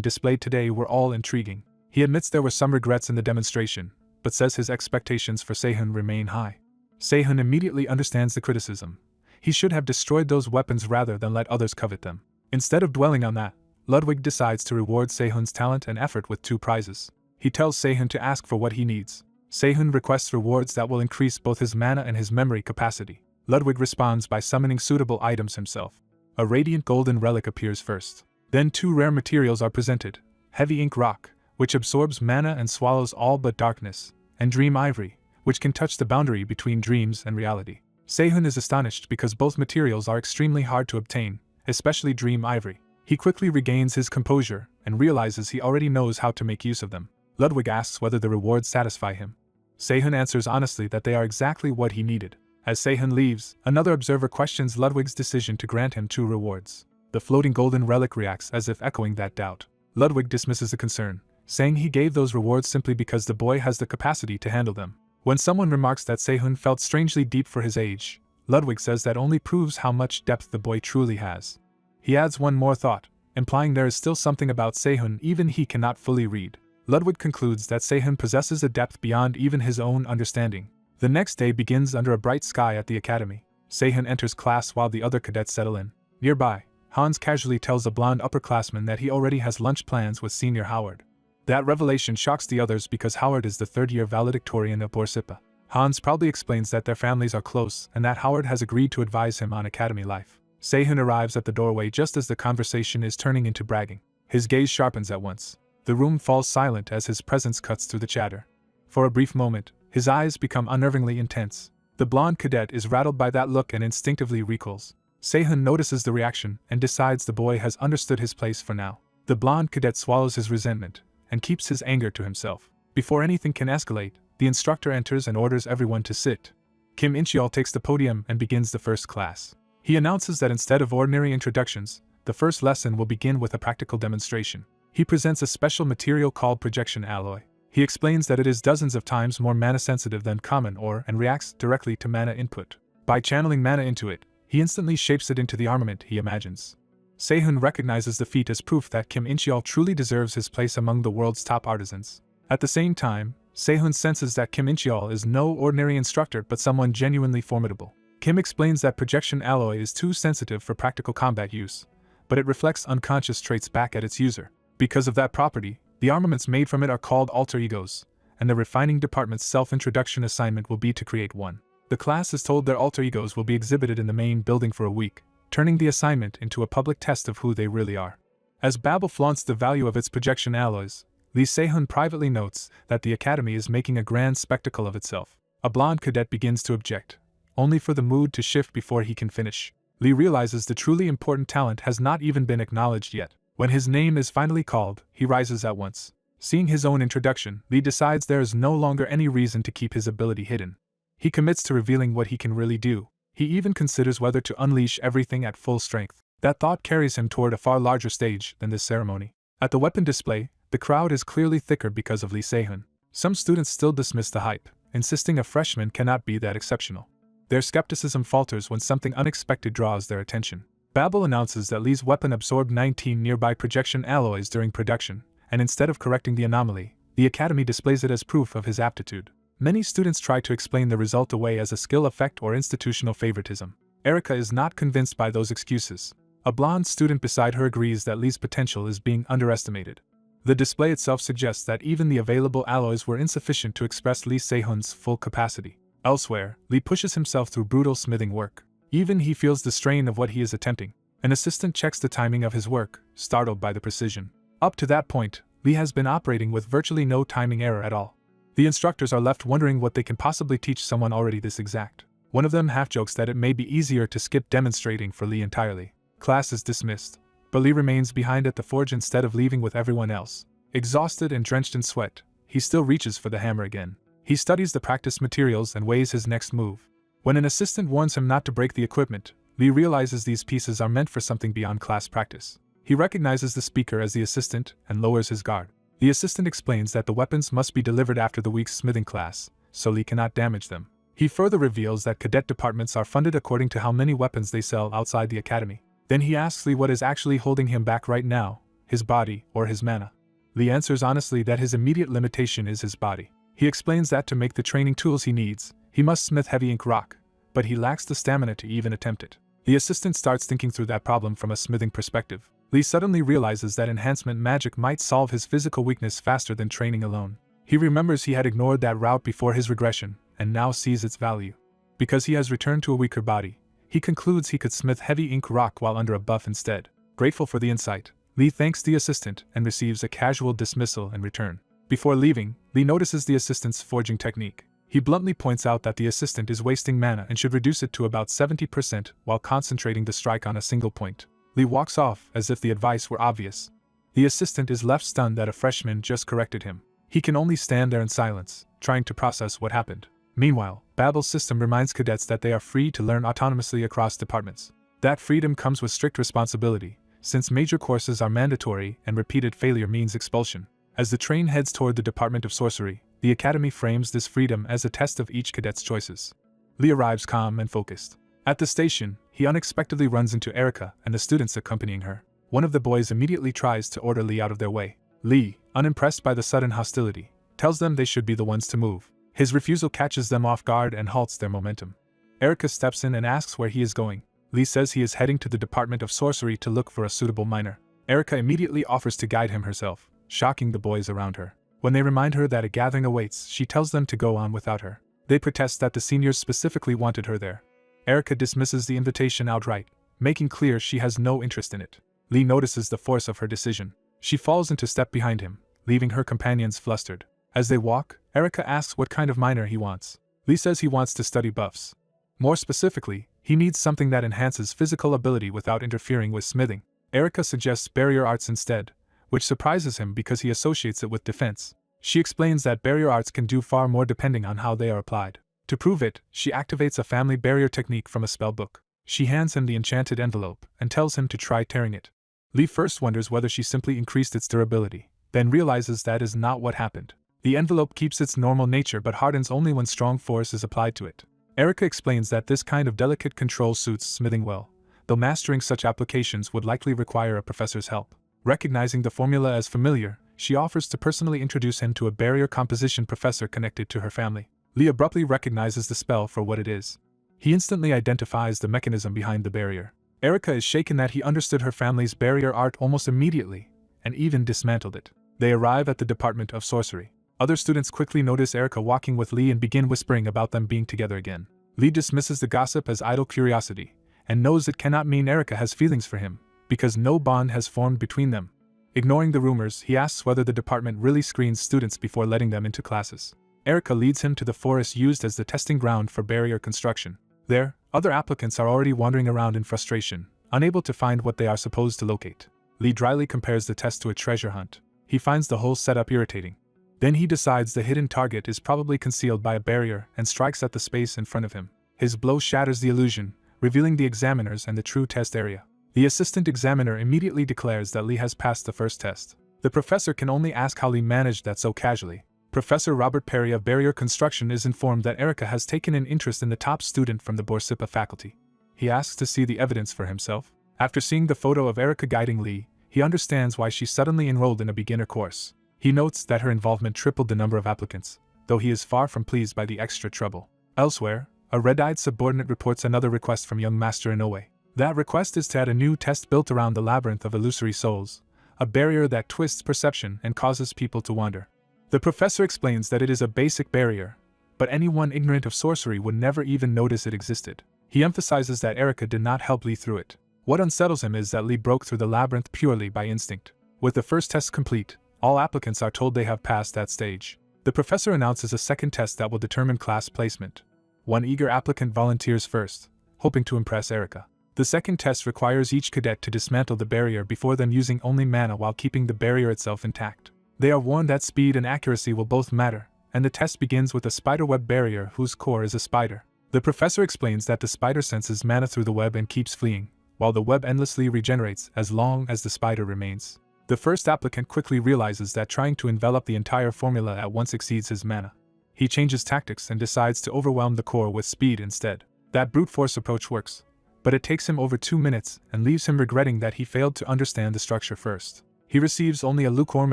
displayed today were all intriguing. He admits there were some regrets in the demonstration, but says his expectations for Sehun remain high. Sehun immediately understands the criticism. He should have destroyed those weapons rather than let others covet them. Instead of dwelling on that, Ludwig decides to reward Sehun's talent and effort with 2 prizes. He tells Sehun to ask for what he needs. Sehun requests rewards that will increase both his mana and his memory capacity. Ludwig responds by summoning suitable items himself. A radiant golden relic appears first. Then 2 rare materials are presented: heavy ink rock, which absorbs mana and swallows all but darkness, and dream ivory, which can touch the boundary between dreams and reality. Sehun is astonished because both materials are extremely hard to obtain, especially dream ivory. He quickly regains his composure and realizes he already knows how to make use of them. Ludwig asks whether the rewards satisfy him. Sehun answers honestly that they are exactly what he needed. As Sehun leaves, another observer questions Ludwig's decision to grant him 2 rewards. The floating golden relic reacts as if echoing that doubt. Ludwig dismisses the concern, saying he gave those rewards simply because the boy has the capacity to handle them. When someone remarks that Sehun felt strangely deep for his age, Ludwig says that only proves how much depth the boy truly has. He adds one more thought, implying there is still something about Sehun even he cannot fully read. Ludwig concludes that Sehun possesses a depth beyond even his own understanding. The next day begins under a bright sky at the academy. Sehun enters class while the other cadets settle in. Nearby, Hans casually tells a blonde upperclassman that he already has lunch plans with Senior Howard. That revelation shocks the others because Howard is the third-year valedictorian of Borsippa. Hans proudly explains that their families are close and that Howard has agreed to advise him on academy life. Sehun arrives at the doorway just as the conversation is turning into bragging. His gaze sharpens at once. The room falls silent as his presence cuts through the chatter. For a brief moment, his eyes become unnervingly intense. The blonde cadet is rattled by that look and instinctively recoils. Sehun notices the reaction and decides the boy has understood his place for now. The blonde cadet swallows his resentment and keeps his anger to himself. Before anything can escalate, the instructor enters and orders everyone to sit. Kim In-cheol takes the podium and begins the first class. He announces that instead of ordinary introductions, the first lesson will begin with a practical demonstration. He presents a special material called projection alloy. He explains that it is dozens of times more mana-sensitive than common ore and reacts directly to mana input. By channeling mana into it, he instantly shapes it into the armament he imagines. Sehun recognizes the feat as proof that Kim In-cheol truly deserves his place among the world's top artisans. At the same time, Sehun senses that Kim In-cheol is no ordinary instructor but someone genuinely formidable. Kim explains that projection alloy is too sensitive for practical combat use, but it reflects unconscious traits back at its user. Because of that property, the armaments made from it are called alter egos, and the refining department's self-introduction assignment will be to create one. The class is told their alter egos will be exhibited in the main building for a week, turning the assignment into a public test of who they really are. As Babel flaunts the value of its projection alloys, Lee Sehun privately notes that the academy is making a grand spectacle of itself. A blonde cadet begins to object, only for the mood to shift before he can finish. Lee realizes the truly important talent has not even been acknowledged yet. When his name is finally called, he rises at once. Seeing his own introduction, Lee decides there is no longer any reason to keep his ability hidden. He commits to revealing what he can really do. He even considers whether to unleash everything at full strength. That thought carries him toward a far larger stage than this ceremony. At the weapon display, the crowd is clearly thicker because of Lee Sehun. Some students still dismiss the hype, insisting a freshman cannot be that exceptional. Their skepticism falters when something unexpected draws their attention. Babel announces that Lee's weapon absorbed 19 nearby projection alloys during production, and instead of correcting the anomaly, the academy displays it as proof of his aptitude. Many students try to explain the result away as a skill effect or institutional favoritism. Erica is not convinced by those excuses. A blonde student beside her agrees that Lee's potential is being underestimated. The display itself suggests that even the available alloys were insufficient to express Lee Sehun's full capacity. Elsewhere, Lee pushes himself through brutal smithing work. Even he feels the strain of what he is attempting. An assistant checks the timing of his work, startled by the precision. Up to that point, Lee has been operating with virtually no timing error at all. The instructors are left wondering what they can possibly teach someone already this exact. One of them half-jokes that it may be easier to skip demonstrating for Lee entirely. Class is dismissed, but Lee remains behind at the forge instead of leaving with everyone else. Exhausted and drenched in sweat, he still reaches for the hammer again. He studies the practice materials and weighs his next move. When an assistant warns him not to break the equipment, Lee realizes these pieces are meant for something beyond class practice. He recognizes the speaker as the assistant and lowers his guard. The assistant explains that the weapons must be delivered after the week's smithing class, so Lee cannot damage them. He further reveals that cadet departments are funded according to how many weapons they sell outside the academy. Then he asks Lee what is actually holding him back right now, his body or his mana. Lee answers honestly that his immediate limitation is his body. He explains that to make the training tools he needs, he must smith heavy ink rock, but he lacks the stamina to even attempt it. The assistant starts thinking through that problem from a smithing perspective. Lee suddenly realizes that enhancement magic might solve his physical weakness faster than training alone. He remembers he had ignored that route before his regression, and now sees its value. Because he has returned to a weaker body, he concludes he could smith heavy ink rock while under a buff instead. Grateful for the insight, Lee thanks the assistant and receives a casual dismissal in return. Before leaving, Lee notices the assistant's forging technique. He bluntly points out that the assistant is wasting mana and should reduce it to about 70% while concentrating the strike on a single point. Lee walks off as if the advice were obvious. The assistant is left stunned that a freshman just corrected him. He can only stand there in silence, trying to process what happened. Meanwhile, Babel's system reminds cadets that they are free to learn autonomously across departments. That freedom comes with strict responsibility, since major courses are mandatory and repeated failure means expulsion. As the train heads toward the Department of Sorcery, the Academy frames this freedom as a test of each cadet's choices. Lee arrives calm and focused. At the station, he unexpectedly runs into Erica and the students accompanying her. One of the boys immediately tries to order Lee out of their way. Lee, unimpressed by the sudden hostility, tells them they should be the ones to move. His refusal catches them off guard and halts their momentum. Erica steps in and asks where he is going. Lee says he is heading to the Department of Sorcery to look for a suitable minor. Erica immediately offers to guide him herself, shocking the boys around her. When they remind her that a gathering awaits, she tells them to go on without her. They protest that the seniors specifically wanted her there. Erica dismisses the invitation outright, making clear she has no interest in it. Lee notices the force of her decision. She falls into step behind him, leaving her companions flustered. As they walk, Erica asks what kind of minor he wants. Lee says he wants to study buffs. More specifically, he needs something that enhances physical ability without interfering with smithing. Erica suggests barrier arts instead, which surprises him because he associates it with defense. She explains that barrier arts can do far more depending on how they are applied. To prove it, she activates a family barrier technique from a spell book. She hands him the enchanted envelope and tells him to try tearing it. Lee first wonders whether she simply increased its durability, then realizes that is not what happened. The envelope keeps its normal nature but hardens only when strong force is applied to it. Erica explains that this kind of delicate control suits smithing well, though mastering such applications would likely require a professor's help. Recognizing the formula as familiar, she offers to personally introduce him to a barrier composition professor connected to her family. Lee abruptly recognizes the spell for what it is. He instantly identifies the mechanism behind the barrier. Erica is shaken that he understood her family's barrier art almost immediately, and even dismantled it. They arrive at the Department of Sorcery. Other students quickly notice Erica walking with Lee and begin whispering about them being together again. Lee dismisses the gossip as idle curiosity, and knows it cannot mean Erica has feelings for him, because no bond has formed between them. Ignoring the rumors, he asks whether the department really screens students before letting them into classes. Erica leads him to the forest used as the testing ground for barrier construction. There, other applicants are already wandering around in frustration, unable to find what they are supposed to locate. Lee dryly compares the test to a treasure hunt. He finds the whole setup irritating. Then he decides the hidden target is probably concealed by a barrier and strikes at the space in front of him. His blow shatters the illusion, revealing the examiners and the true test area. The assistant examiner immediately declares that Lee has passed the first test. The professor can only ask how Lee managed that so casually. Professor Robert Perry of Barrier Construction is informed that Erica has taken an interest in the top student from the Borsippa faculty. He asks to see the evidence for himself. After seeing the photo of Erica guiding Lee, he understands why she suddenly enrolled in a beginner course. He notes that her involvement tripled the number of applicants, though he is far from pleased by the extra trouble. Elsewhere, a red-eyed subordinate reports another request from young Master Inoue. That request is to add a new test built around the labyrinth of illusory souls, a barrier that twists perception and causes people to wander. The professor explains that it is a basic barrier, but anyone ignorant of sorcery would never even notice it existed. He emphasizes that Erica did not help Lee through it. What unsettles him is that Lee broke through the labyrinth purely by instinct. With the first test complete, all applicants are told they have passed that stage. The professor announces a second test that will determine class placement. One eager applicant volunteers first, hoping to impress Erica. The second test requires each cadet to dismantle the barrier before then using only mana while keeping the barrier itself intact. They are warned that speed and accuracy will both matter, and the test begins with a spiderweb barrier whose core is a spider. The professor explains that the spider senses mana through the web and keeps fleeing, while the web endlessly regenerates as long as the spider remains. The first applicant quickly realizes that trying to envelop the entire formula at once exceeds his mana. He changes tactics and decides to overwhelm the core with speed instead. That brute force approach works, but it takes him over 2 minutes and leaves him regretting that he failed to understand the structure first. He receives only a lukewarm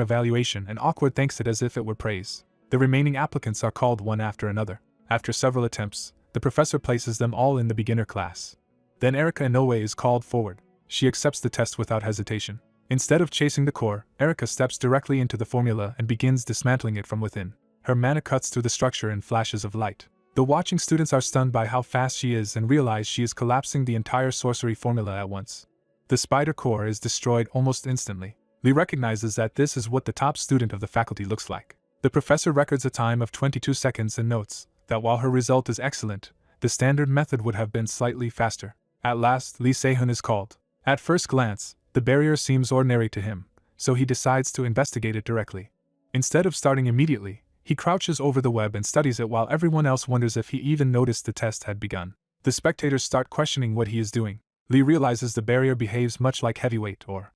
evaluation and awkward thanks it as if it were praise. The remaining applicants are called one after another. After several attempts, the professor places them all in the beginner class. Then Erica Inoue is called forward. She accepts the test without hesitation. Instead of chasing the core, Erica steps directly into the formula and begins dismantling it from within. Her mana cuts through the structure in flashes of light. The watching students are stunned by how fast she is and realize she is collapsing the entire sorcery formula at once. The spider core is destroyed almost instantly. Lee recognizes that this is what the top student of the faculty looks like. The professor records a time of 22 seconds and notes that while her result is excellent, the standard method would have been slightly faster. At last, Lee Se-hun is called. At first glance, the barrier seems ordinary to him, so he decides to investigate it directly. Instead of starting immediately, he crouches over the web and studies it while everyone else wonders if he even noticed the test had begun. The spectators start questioning what he is doing. Lee realizes the barrier behaves much like heavyweight or,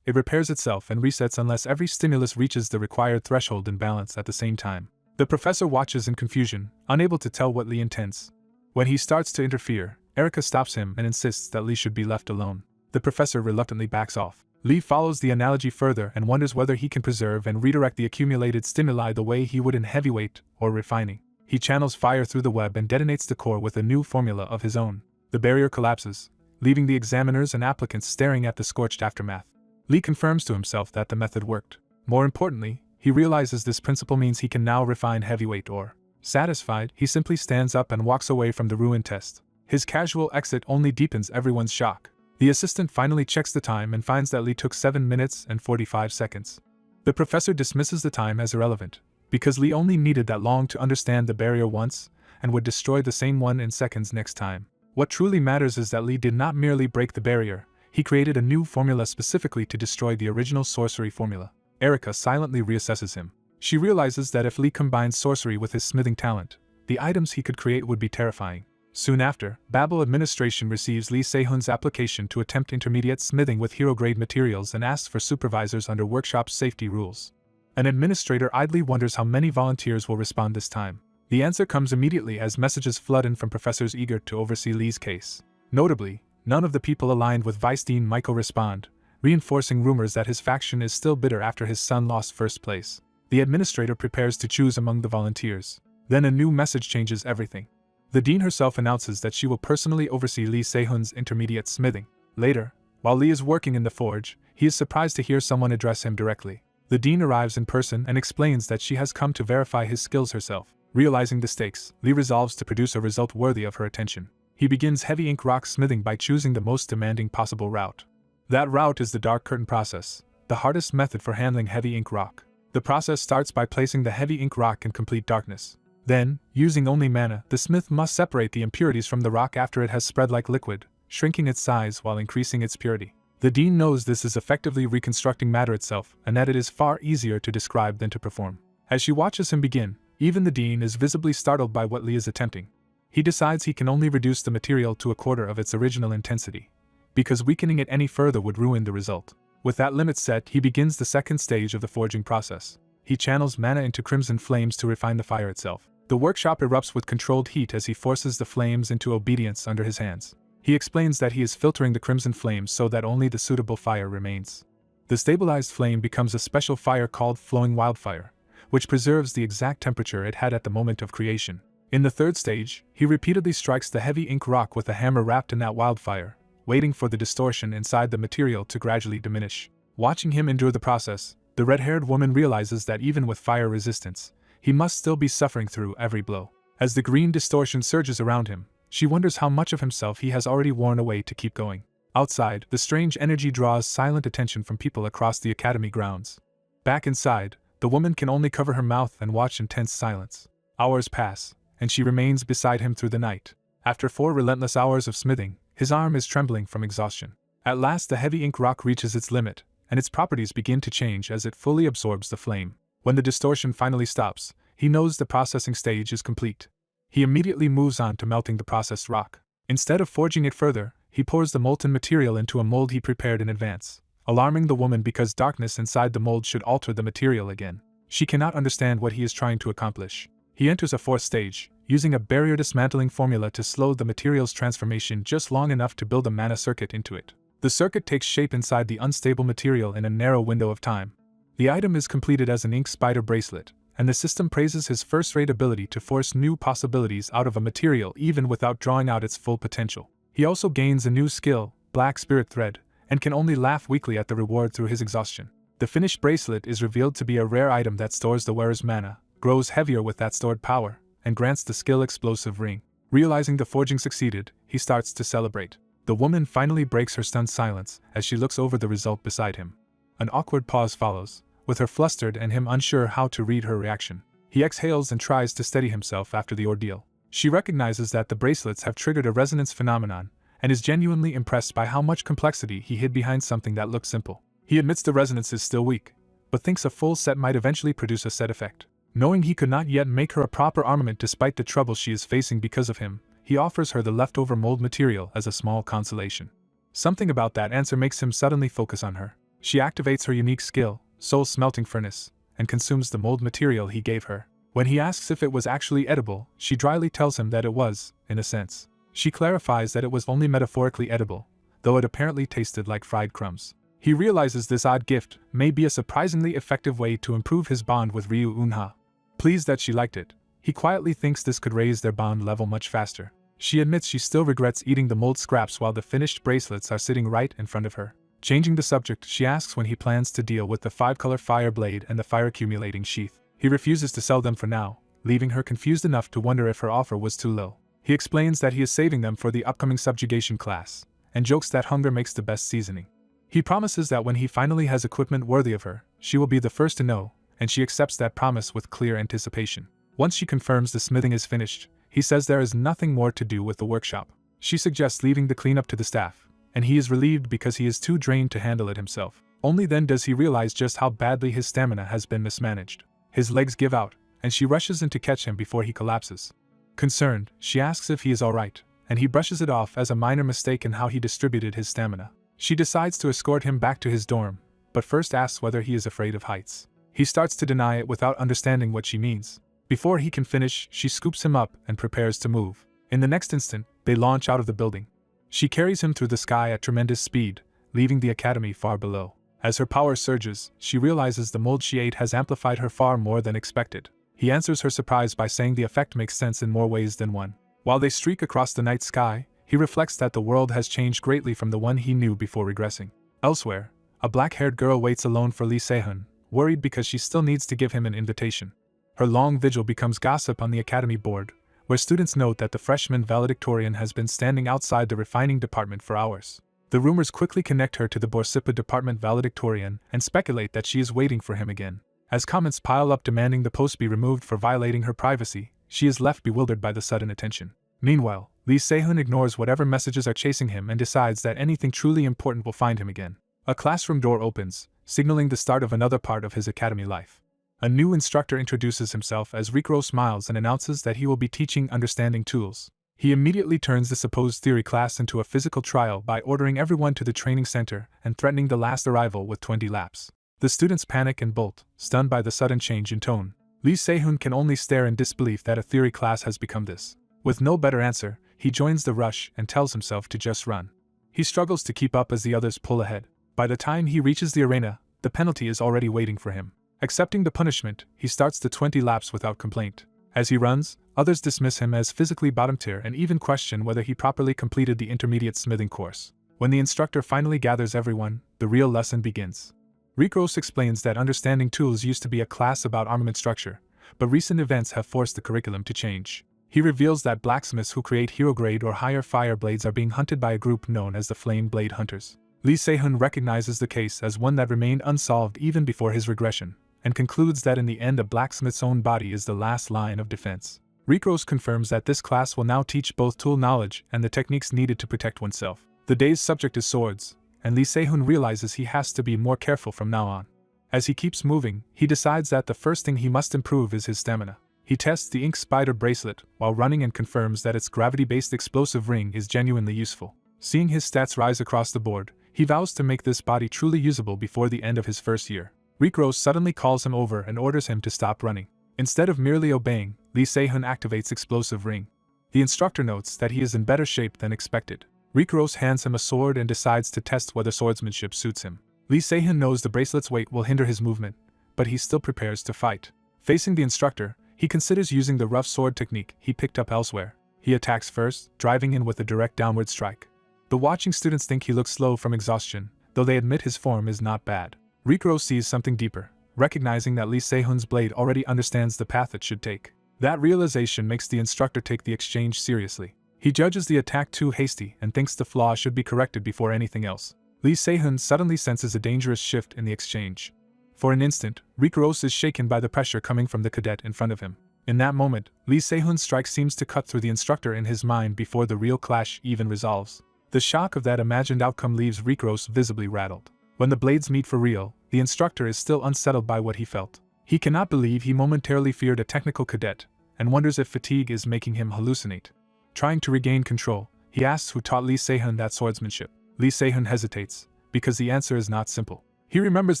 It repairs itself and resets unless every stimulus reaches the required threshold and balance at the same time. The professor watches in confusion, unable to tell what Lee intends. When he starts to interfere, Erica stops him and insists that Lee should be left alone. The professor reluctantly backs off. Lee follows the analogy further and wonders whether he can preserve and redirect the accumulated stimuli the way he would in heavyweight or refining. He channels fire through the web and detonates the core with a new formula of his own. The barrier collapses, leaving the examiners and applicants staring at the scorched aftermath. Lee confirms to himself that the method worked. More importantly, he realizes this principle means he can now refine heavyweight ore. Satisfied, he simply stands up and walks away from the ruin test. His casual exit only deepens everyone's shock. The assistant finally checks the time and finds that Lee took 7 minutes and 45 seconds. The professor dismisses the time as irrelevant, because Lee only needed that long to understand the barrier once, and would destroy the same one in seconds next time. What truly matters is that Lee did not merely break the barrier, he created a new formula specifically to destroy the original sorcery formula. Erica silently reassesses him. She realizes that if Lee combined sorcery with his smithing talent, the items he could create would be terrifying. Soon after, Babel administration receives Lee Se-hun's application to attempt intermediate smithing with hero-grade materials and asks for supervisors under workshop's safety rules. An administrator idly wonders how many volunteers will respond this time. The answer comes immediately as messages flood in from professors eager to oversee Lee's case. Notably, none of the people aligned with Vice Dean Michael respond, reinforcing rumors that his faction is still bitter after his son lost first place. The administrator prepares to choose among the volunteers. Then a new message changes everything. The dean herself announces that she will personally oversee Lee Se-hun's intermediate smithing. Later, while Lee is working in the forge, he is surprised to hear someone address him directly. The dean arrives in person and explains that she has come to verify his skills herself. Realizing the stakes, Lee resolves to produce a result worthy of her attention. He begins heavy ink rock smithing by choosing the most demanding possible route. That route is the dark curtain process, the hardest method for handling heavy ink rock. The process starts by placing the heavy ink rock in complete darkness. Then, using only mana, the smith must separate the impurities from the rock after it has spread like liquid, shrinking its size while increasing its purity. The dean knows this is effectively reconstructing matter itself, and that it is far easier to describe than to perform. As she watches him begin, even the dean is visibly startled by what Lee is attempting. He decides he can only reduce the material to a quarter of its original intensity, because weakening it any further would ruin the result. With that limit set, he begins the second stage of the forging process. He channels mana into crimson flames to refine the fire itself. The workshop erupts with controlled heat as he forces the flames into obedience under his hands. He explains that he is filtering the crimson flames so that only the suitable fire remains. The stabilized flame becomes a special fire called Flowing Wildfire, which preserves the exact temperature it had at the moment of creation. In the third stage, he repeatedly strikes the heavy ink rock with a hammer wrapped in that wildfire, waiting for the distortion inside the material to gradually diminish. Watching him endure the process, the red-haired woman realizes that even with fire resistance, he must still be suffering through every blow. As the green distortion surges around him, she wonders how much of himself he has already worn away to keep going. Outside, the strange energy draws silent attention from people across the academy grounds. Back inside, the woman can only cover her mouth and watch in tense silence. Hours pass, and she remains beside him through the night. After 4 relentless hours of smithing, his arm is trembling from exhaustion. At last the heavy ink rock reaches its limit, and its properties begin to change as it fully absorbs the flame. When the distortion finally stops, he knows the processing stage is complete. He immediately moves on to melting the processed rock. Instead of forging it further, he pours the molten material into a mold he prepared in advance, alarming the woman because darkness inside the mold should alter the material again. She cannot understand what he is trying to accomplish. He enters a 4th stage, using a barrier dismantling formula to slow the material's transformation just long enough to build a mana circuit into it. The circuit takes shape inside the unstable material in a narrow window of time. The item is completed as an ink spider bracelet, and the system praises his first-rate ability to force new possibilities out of a material even without drawing out its full potential. He also gains a new skill, Black Spirit Thread, and can only laugh weakly at the reward through his exhaustion. The finished bracelet is revealed to be a rare item that stores the wearer's mana, grows heavier with that stored power, and grants the skill Explosive Ring. Realizing the forging succeeded, he starts to celebrate. The woman finally breaks her stunned silence as she looks over the result beside him. An awkward pause follows, with her flustered and him unsure how to read her reaction. He exhales and tries to steady himself after the ordeal. She recognizes that the bracelets have triggered a resonance phenomenon, and is genuinely impressed by how much complexity he hid behind something that looked simple. He admits the resonance is still weak, but thinks a full set might eventually produce a set effect. Knowing he could not yet make her a proper armament despite the trouble she is facing because of him, he offers her the leftover mold material as a small consolation. Something about that answer makes him suddenly focus on her. She activates her unique skill, Soul Smelting Furnace, and consumes the mold material he gave her. When he asks if it was actually edible, she dryly tells him that it was, in a sense. She clarifies that it was only metaphorically edible, though it apparently tasted like fried crumbs. He realizes this odd gift may be a surprisingly effective way to improve his bond with Ryu Unha. Pleased that she liked it, he quietly thinks this could raise their bond level much faster. She admits she still regrets eating the mold scraps while the finished bracelets are sitting right in front of her. Changing the subject, she asks when he plans to deal with the 5-color fire blade and the fire-accumulating sheath. He refuses to sell them for now, leaving her confused enough to wonder if her offer was too low. He explains that he is saving them for the upcoming subjugation class, and jokes that hunger makes the best seasoning. He promises that when he finally has equipment worthy of her, she will be the first to know, and she accepts that promise with clear anticipation. Once she confirms the smithing is finished, he says there is nothing more to do with the workshop. She suggests leaving the cleanup to the staff, and he is relieved because he is too drained to handle it himself. Only then does he realize just how badly his stamina has been mismanaged. His legs give out, and she rushes in to catch him before he collapses. Concerned, she asks if he is alright, and he brushes it off as a minor mistake in how he distributed his stamina. She decides to escort him back to his dorm, but first asks whether he is afraid of heights. He starts to deny it without understanding what she means. Before he can finish, she scoops him up and prepares to move. In the next instant, they launch out of the building. She carries him through the sky at tremendous speed, leaving the academy far below. As her power surges, she realizes the mold she ate has amplified her far more than expected. He answers her surprise by saying the effect makes sense in more ways than one. While they streak across the night sky, he reflects that the world has changed greatly from the one he knew before regressing. Elsewhere, a black-haired girl waits alone for Lee Se-hun, worried because she still needs to give him an invitation. Her long vigil becomes gossip on the academy board, where students note that the freshman valedictorian has been standing outside the refining department for hours. The rumors quickly connect her to the Borsippa department valedictorian and speculate that she is waiting for him again. As comments pile up demanding the post be removed for violating her privacy, she is left bewildered by the sudden attention. Meanwhile, Lee Se-hun ignores whatever messages are chasing him and decides that anything truly important will find him again. A classroom door opens, signaling the start of another part of his academy life. A new instructor introduces himself as Rikro smiles and announces that he will be teaching understanding tools. He immediately turns the supposed theory class into a physical trial by ordering everyone to the training center and threatening the last arrival with 20 laps. The students panic and bolt, stunned by the sudden change in tone. Lee Se-hun can only stare in disbelief that a theory class has become this. With no better answer, he joins the rush and tells himself to just run. He struggles to keep up as the others pull ahead. By the time he reaches the arena, the penalty is already waiting for him. Accepting the punishment, he starts the 20 laps without complaint. As he runs, others dismiss him as physically bottom tier and even question whether he properly completed the intermediate smithing course. When the instructor finally gathers everyone, the real lesson begins. Rikros explains that understanding tools used to be a class about armament structure, but recent events have forced the curriculum to change. He reveals that blacksmiths who create hero-grade or higher fire blades are being hunted by a group known as the Flame Blade Hunters. Lee Se-hun recognizes the case as one that remained unsolved even before his regression, and concludes that in the end a blacksmith's own body is the last line of defense. Rikros confirms that this class will now teach both tool knowledge and the techniques needed to protect oneself. The day's subject is swords, and Lee Se-hun realizes he has to be more careful from now on. As he keeps moving, he decides that the first thing he must improve is his stamina. He tests the ink spider bracelet while running and confirms that its gravity-based explosive ring is genuinely useful. Seeing his stats rise across the board, he vows to make this body truly usable before the end of his first year. Rikros suddenly calls him over and orders him to stop running. Instead of merely obeying, Lee Se-hun activates explosive ring. The instructor notes that he is in better shape than expected. Rikros hands him a sword and decides to test whether swordsmanship suits him. Lee Se-hun knows the bracelet's weight will hinder his movement, but he still prepares to fight. Facing the instructor, he considers using the rough sword technique he picked up elsewhere. He attacks first, driving in with a direct downward strike. The watching students think he looks slow from exhaustion, though they admit his form is not bad. Rikro sees something deeper, recognizing that Lee Se-hun's blade already understands the path it should take. That realization makes the instructor take the exchange seriously. He judges the attack too hasty and thinks the flaw should be corrected before anything else. Lee Se-hun suddenly senses a dangerous shift in the exchange. For an instant, Rikros is shaken by the pressure coming from the cadet in front of him. In that moment, Lee Se-hun's strike seems to cut through the instructor in his mind before the real clash even resolves. The shock of that imagined outcome leaves Rikros visibly rattled. When the blades meet for real, the instructor is still unsettled by what he felt. He cannot believe he momentarily feared a technical cadet, and wonders if fatigue is making him hallucinate. Trying to regain control, he asks who taught Lee Se-hun that swordsmanship. Lee Se-hun hesitates, because the answer is not simple. He remembers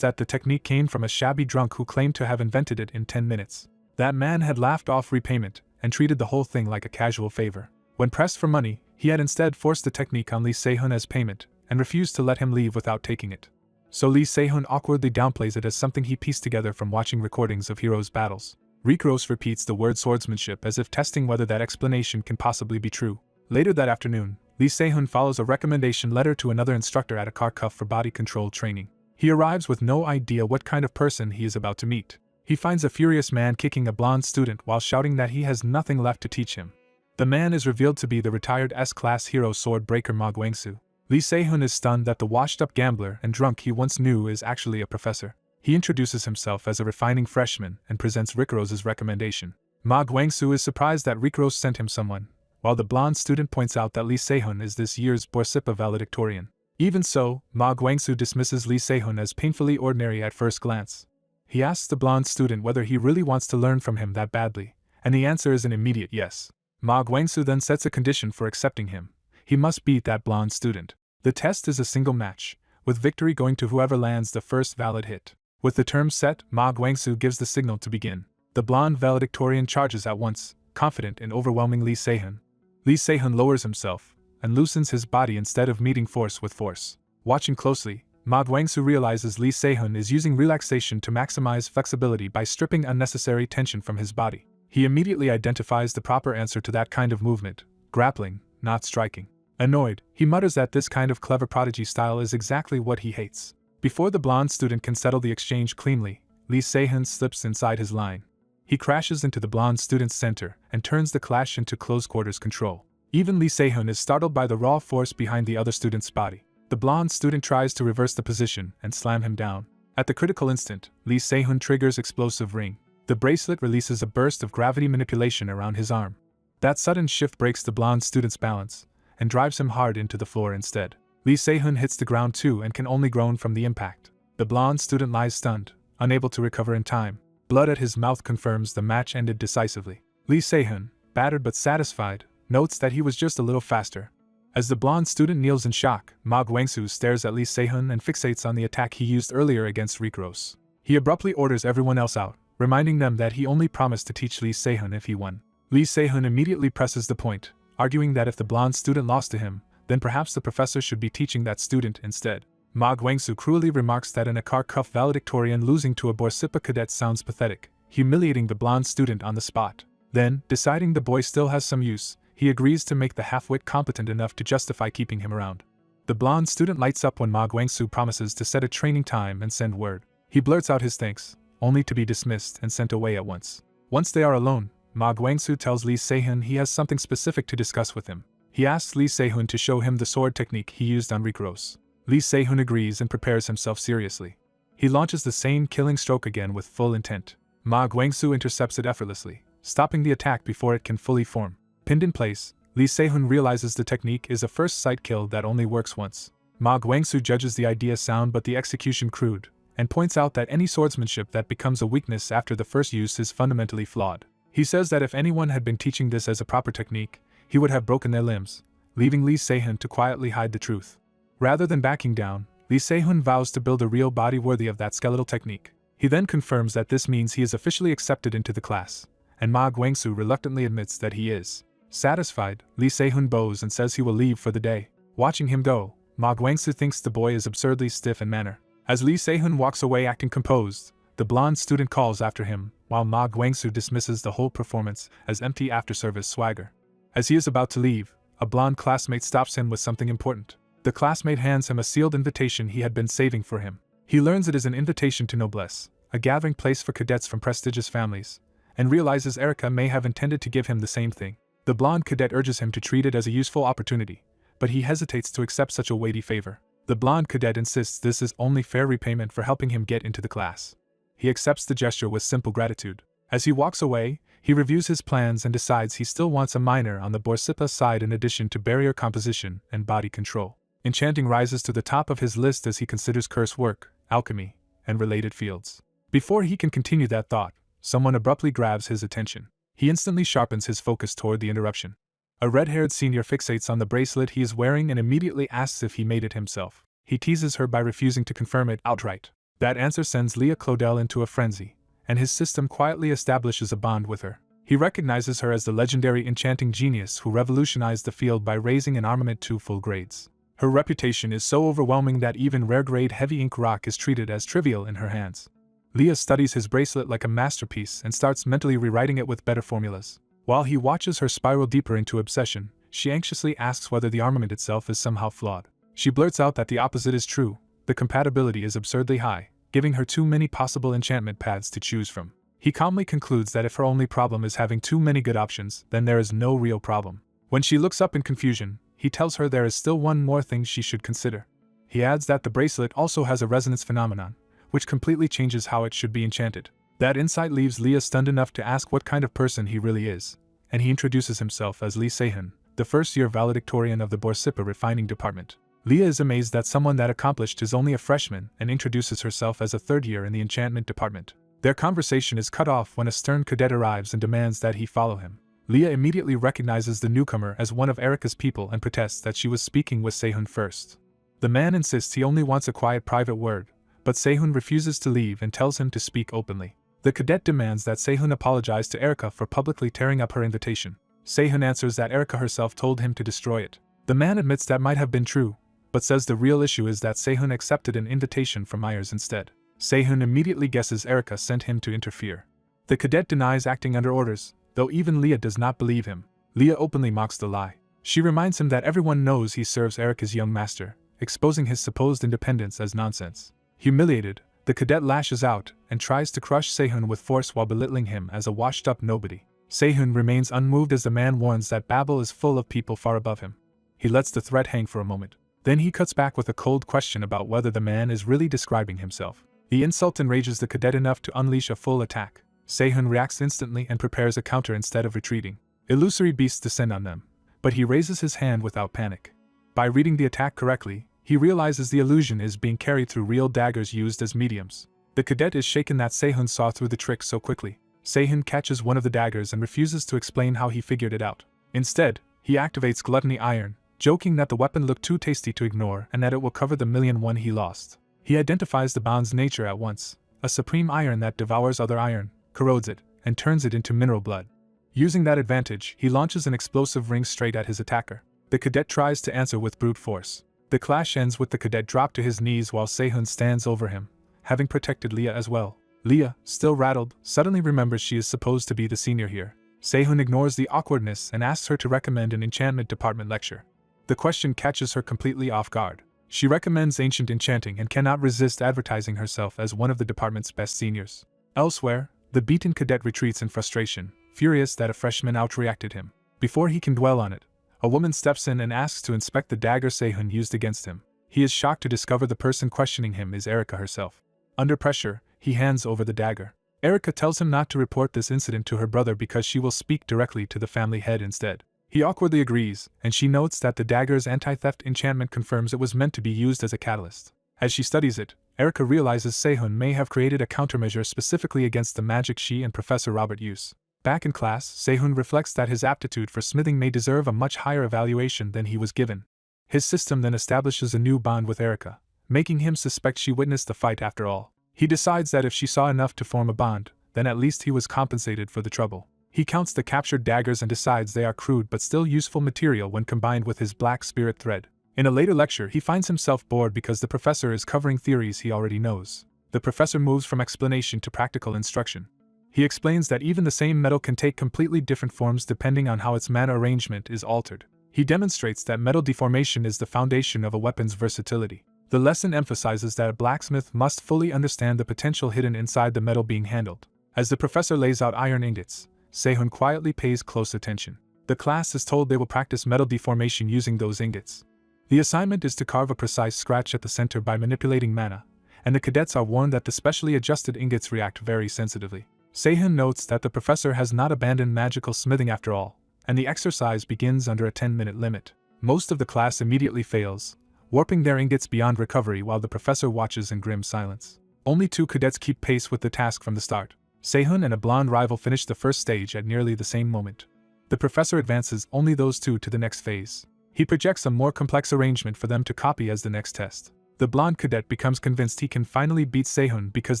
that the technique came from a shabby drunk who claimed to have invented it in 10 minutes. That man had laughed off repayment and treated the whole thing like a casual favor. When pressed for money, he had instead forced the technique on Lee Se-hun as payment and refused to let him leave without taking it. So Lee Se-hun awkwardly downplays it as something he pieced together from watching recordings of heroes' battles. Rick repeats the word swordsmanship as if testing whether that explanation can possibly be true. Later that afternoon, Lee Se-hun follows a recommendation letter to another instructor at a car cuff for body control training. He arrives with no idea what kind of person he is about to meet. He finds a furious man kicking a blonde student while shouting that he has nothing left to teach him. The man is revealed to be the retired S-class hero sword breaker Ma Guangsu. Lee Se-hun is stunned that the washed-up gambler and drunk he once knew is actually a professor. He introduces himself as a refining freshman and presents Rick-Rose's recommendation. Ma Guangsu is surprised that Rick-Rose sent him someone, while the blonde student points out that Lee Se-hun is this year's Borsippa valedictorian. Even so, Ma Guangsu dismisses Lee Se-hun as painfully ordinary at first glance. He asks the blonde student whether he really wants to learn from him that badly, and the answer is an immediate yes. Ma Guangsu then sets a condition for accepting him. He must beat that blonde student. The test is a single match, with victory going to whoever lands the first valid hit. With the terms set, Ma Guangsu gives the signal to begin. The blonde valedictorian charges at once, confident in overwhelming Lee Se-hun. Lee Se-hun lowers himself and loosens his body instead of meeting force with force. Watching closely, Ma Guangsu realizes Lee Se-hun is using relaxation to maximize flexibility by stripping unnecessary tension from his body. He immediately identifies the proper answer to that kind of movement: grappling, not striking. Annoyed, he mutters that this kind of clever prodigy style is exactly what he hates. Before the blonde student can settle the exchange cleanly, Lee Se-hun slips inside his line. He crashes into the blonde student's center and turns the clash into close-quarters control. Even Lee Se-hun is startled by the raw force behind the other student's body. The blonde student tries to reverse the position and slam him down. At the critical instant, Lee Se-hun triggers explosive ring. The bracelet releases a burst of gravity manipulation around his arm. That sudden shift breaks the blonde student's balance and drives him hard into the floor instead. Lee Se-hun hits the ground too and can only groan from the impact. The blonde student lies stunned, unable to recover in time. Blood at his mouth confirms the match ended decisively. Lee Se-hun, battered but satisfied, notes that he was just a little faster. As the blonde student kneels in shock, Ma Guangsu stares at Lee Se-hun and fixates on the attack he used earlier against Rick-Rose. He abruptly orders everyone else out, reminding them that he only promised to teach Lee Se-hun if he won. Lee Se-hun immediately presses the point, arguing that if the blonde student lost to him, then perhaps the professor should be teaching that student instead. Ma Guangsu cruelly remarks that in a car cuff valedictorian losing to a Borsippa cadet sounds pathetic, humiliating the blonde student on the spot. Then, deciding the boy still has some use, he agrees to make the half-wit competent enough to justify keeping him around. The blonde student lights up when Ma Guangsu promises to set a training time and send word. He blurts out his thanks, only to be dismissed and sent away at once. Once they are alone, Ma Guangsu tells Lee Se-hun he has something specific to discuss with him. He asks Lee Se-hun to show him the sword technique he used on Rick-Rose. Lee Se-hun agrees and prepares himself seriously. He launches the same killing stroke again with full intent. Ma Guangsu intercepts it effortlessly, stopping the attack before it can fully form. Pinned in place, Lee Se-hun realizes the technique is a first-sight kill that only works once. Ma Guangsu judges the idea sound but the execution crude, and points out that any swordsmanship that becomes a weakness after the first use is fundamentally flawed. He says that if anyone had been teaching this as a proper technique, he would have broken their limbs, leaving Lee Se-hun to quietly hide the truth. Rather than backing down, Lee Se-hun vows to build a real body worthy of that skeletal technique. He then confirms that this means he is officially accepted into the class, and Ma Guangsu reluctantly admits that he is. Satisfied, Lee Se-hun bows and says he will leave for the day. Watching him go, Ma Guangsu thinks the boy is absurdly stiff in manner. As Lee Se-hun walks away acting composed, the blonde student calls after him, while Ma Guangsu dismisses the whole performance as empty after-service swagger. As he is about to leave, a blonde classmate stops him with something important. The classmate hands him a sealed invitation he had been saving for him. He learns it is an invitation to noblesse, a gathering place for cadets from prestigious families, and realizes Erica may have intended to give him the same thing. The blonde cadet urges him to treat it as a useful opportunity, but he hesitates to accept such a weighty favor. The blonde cadet insists this is only fair repayment for helping him get into the class. He accepts the gesture with simple gratitude. As he walks away, he reviews his plans and decides he still wants a minor on the Borsippa side in addition to barrier composition and body control. Enchanting rises to the top of his list as he considers curse work, alchemy, and related fields. Before he can continue that thought, someone abruptly grabs his attention. He instantly sharpens his focus toward the interruption. A red-haired senior fixates on the bracelet he is wearing and immediately asks if he made it himself. He teases her by refusing to confirm it outright. That answer sends Leah Claudel into a frenzy, and his system quietly establishes a bond with her. He recognizes her as the legendary enchanting genius who revolutionized the field by raising an armament to full grades. Her reputation is so overwhelming that even rare-grade heavy ink rock is treated as trivial in her hands. Leah studies his bracelet like a masterpiece and starts mentally rewriting it with better formulas. While he watches her spiral deeper into obsession, she anxiously asks whether the armament itself is somehow flawed. She blurts out that the opposite is true. The compatibility is absurdly high, giving her too many possible enchantment paths to choose from. He calmly concludes that if her only problem is having too many good options, then there is no real problem. When she looks up in confusion, he tells her there is still one more thing she should consider. He adds that the bracelet also has a resonance phenomenon, which completely changes how it should be enchanted. That insight leaves Leah stunned enough to ask what kind of person he really is, and he introduces himself as Lee Se-hun, the first-year valedictorian of the Borsippa refining department. Leah is amazed that someone that accomplished is only a freshman and introduces herself as a third year in the enchantment department. Their conversation is cut off when a stern cadet arrives and demands that he follow him. Leah immediately recognizes the newcomer as one of Erika's people and protests that she was speaking with Se-hun first. The man insists he only wants a quiet private word, but Se-hun refuses to leave and tells him to speak openly. The cadet demands that Se-hun apologize to Erika for publicly tearing up her invitation. Se-hun answers that Erika herself told him to destroy it. The man admits that might have been true, but says the real issue is that Se-hun accepted an invitation from Myers instead. Se-hun immediately guesses Erika sent him to interfere. The cadet denies acting under orders, though even Leah does not believe him. Leah openly mocks the lie. She reminds him that everyone knows he serves Erika's young master, exposing his supposed independence as nonsense. Humiliated, the cadet lashes out and tries to crush Se-hun with force while belittling him as a washed-up nobody. Se-hun remains unmoved as the man warns that Babel is full of people far above him. He lets the threat hang for a moment. Then he cuts back with a cold question about whether the man is really describing himself. The insult enrages the cadet enough to unleash a full attack. Se-hun reacts instantly and prepares a counter instead of retreating. Illusory beasts descend on them, but he raises his hand without panic. By reading the attack correctly, he realizes the illusion is being carried through real daggers used as mediums. The cadet is shaken that Se-hun saw through the trick so quickly. Se-hun catches one of the daggers and refuses to explain how he figured it out. Instead, he activates Gluttony Iron, joking that the weapon looked too tasty to ignore and that it will cover the $1,000,000 he lost. He identifies the bond's nature at once, a supreme iron that devours other iron, corrodes it, and turns it into mineral blood. Using that advantage, he launches an explosive ring straight at his attacker. The cadet tries to answer with brute force. The clash ends with the cadet dropped to his knees while Se-hun stands over him, having protected Leah as well. Leah, still rattled, suddenly remembers she is supposed to be the senior here. Se-hun ignores the awkwardness and asks her to recommend an enchantment department lecture. The question catches her completely off guard. She recommends ancient enchanting and cannot resist advertising herself as one of the department's best seniors. Elsewhere, the beaten cadet retreats in frustration, furious that a freshman outreacted him. Before he can dwell on it, a woman steps in and asks to inspect the dagger Se-hun used against him. He is shocked to discover the person questioning him is Erika herself. Under pressure, he hands over the dagger. Erika tells him not to report this incident to her brother because she will speak directly to the family head instead. He awkwardly agrees, and she notes that the dagger's anti-theft enchantment confirms it was meant to be used as a catalyst. As she studies it, Erika realizes Se-hun may have created a countermeasure specifically against the magic she and Professor Robert use. Back in class, Se-hun reflects that his aptitude for smithing may deserve a much higher evaluation than he was given. His system then establishes a new bond with Erika, making him suspect she witnessed the fight after all. He decides that if she saw enough to form a bond, then at least he was compensated for the trouble. He counts the captured daggers and decides they are crude but still useful material when combined with his black spirit thread. In a later lecture, he finds himself bored because the professor is covering theories he already knows. The professor moves from explanation to practical instruction. He explains that even the same metal can take completely different forms depending on how its mana arrangement is altered. He demonstrates that metal deformation is the foundation of a weapon's versatility. The lesson emphasizes that a blacksmith must fully understand the potential hidden inside the metal being handled. As the professor lays out iron ingots, Se-hun quietly pays close attention. The class is told they will practice metal deformation using those ingots. The assignment is to carve a precise scratch at the center by manipulating mana, and the cadets are warned that the specially adjusted ingots react very sensitively. Se-hun notes that the professor has not abandoned magical smithing after all, and the exercise begins under a 10-minute limit. Most of the class immediately fails, warping their ingots beyond recovery while the professor watches in grim silence. Only 2 cadets keep pace with the task from the start. Se-hun and a blonde rival finish the first stage at nearly the same moment. The professor advances only those 2 to the next phase. He projects a more complex arrangement for them to copy as the next test. The blonde cadet becomes convinced he can finally beat Sehun because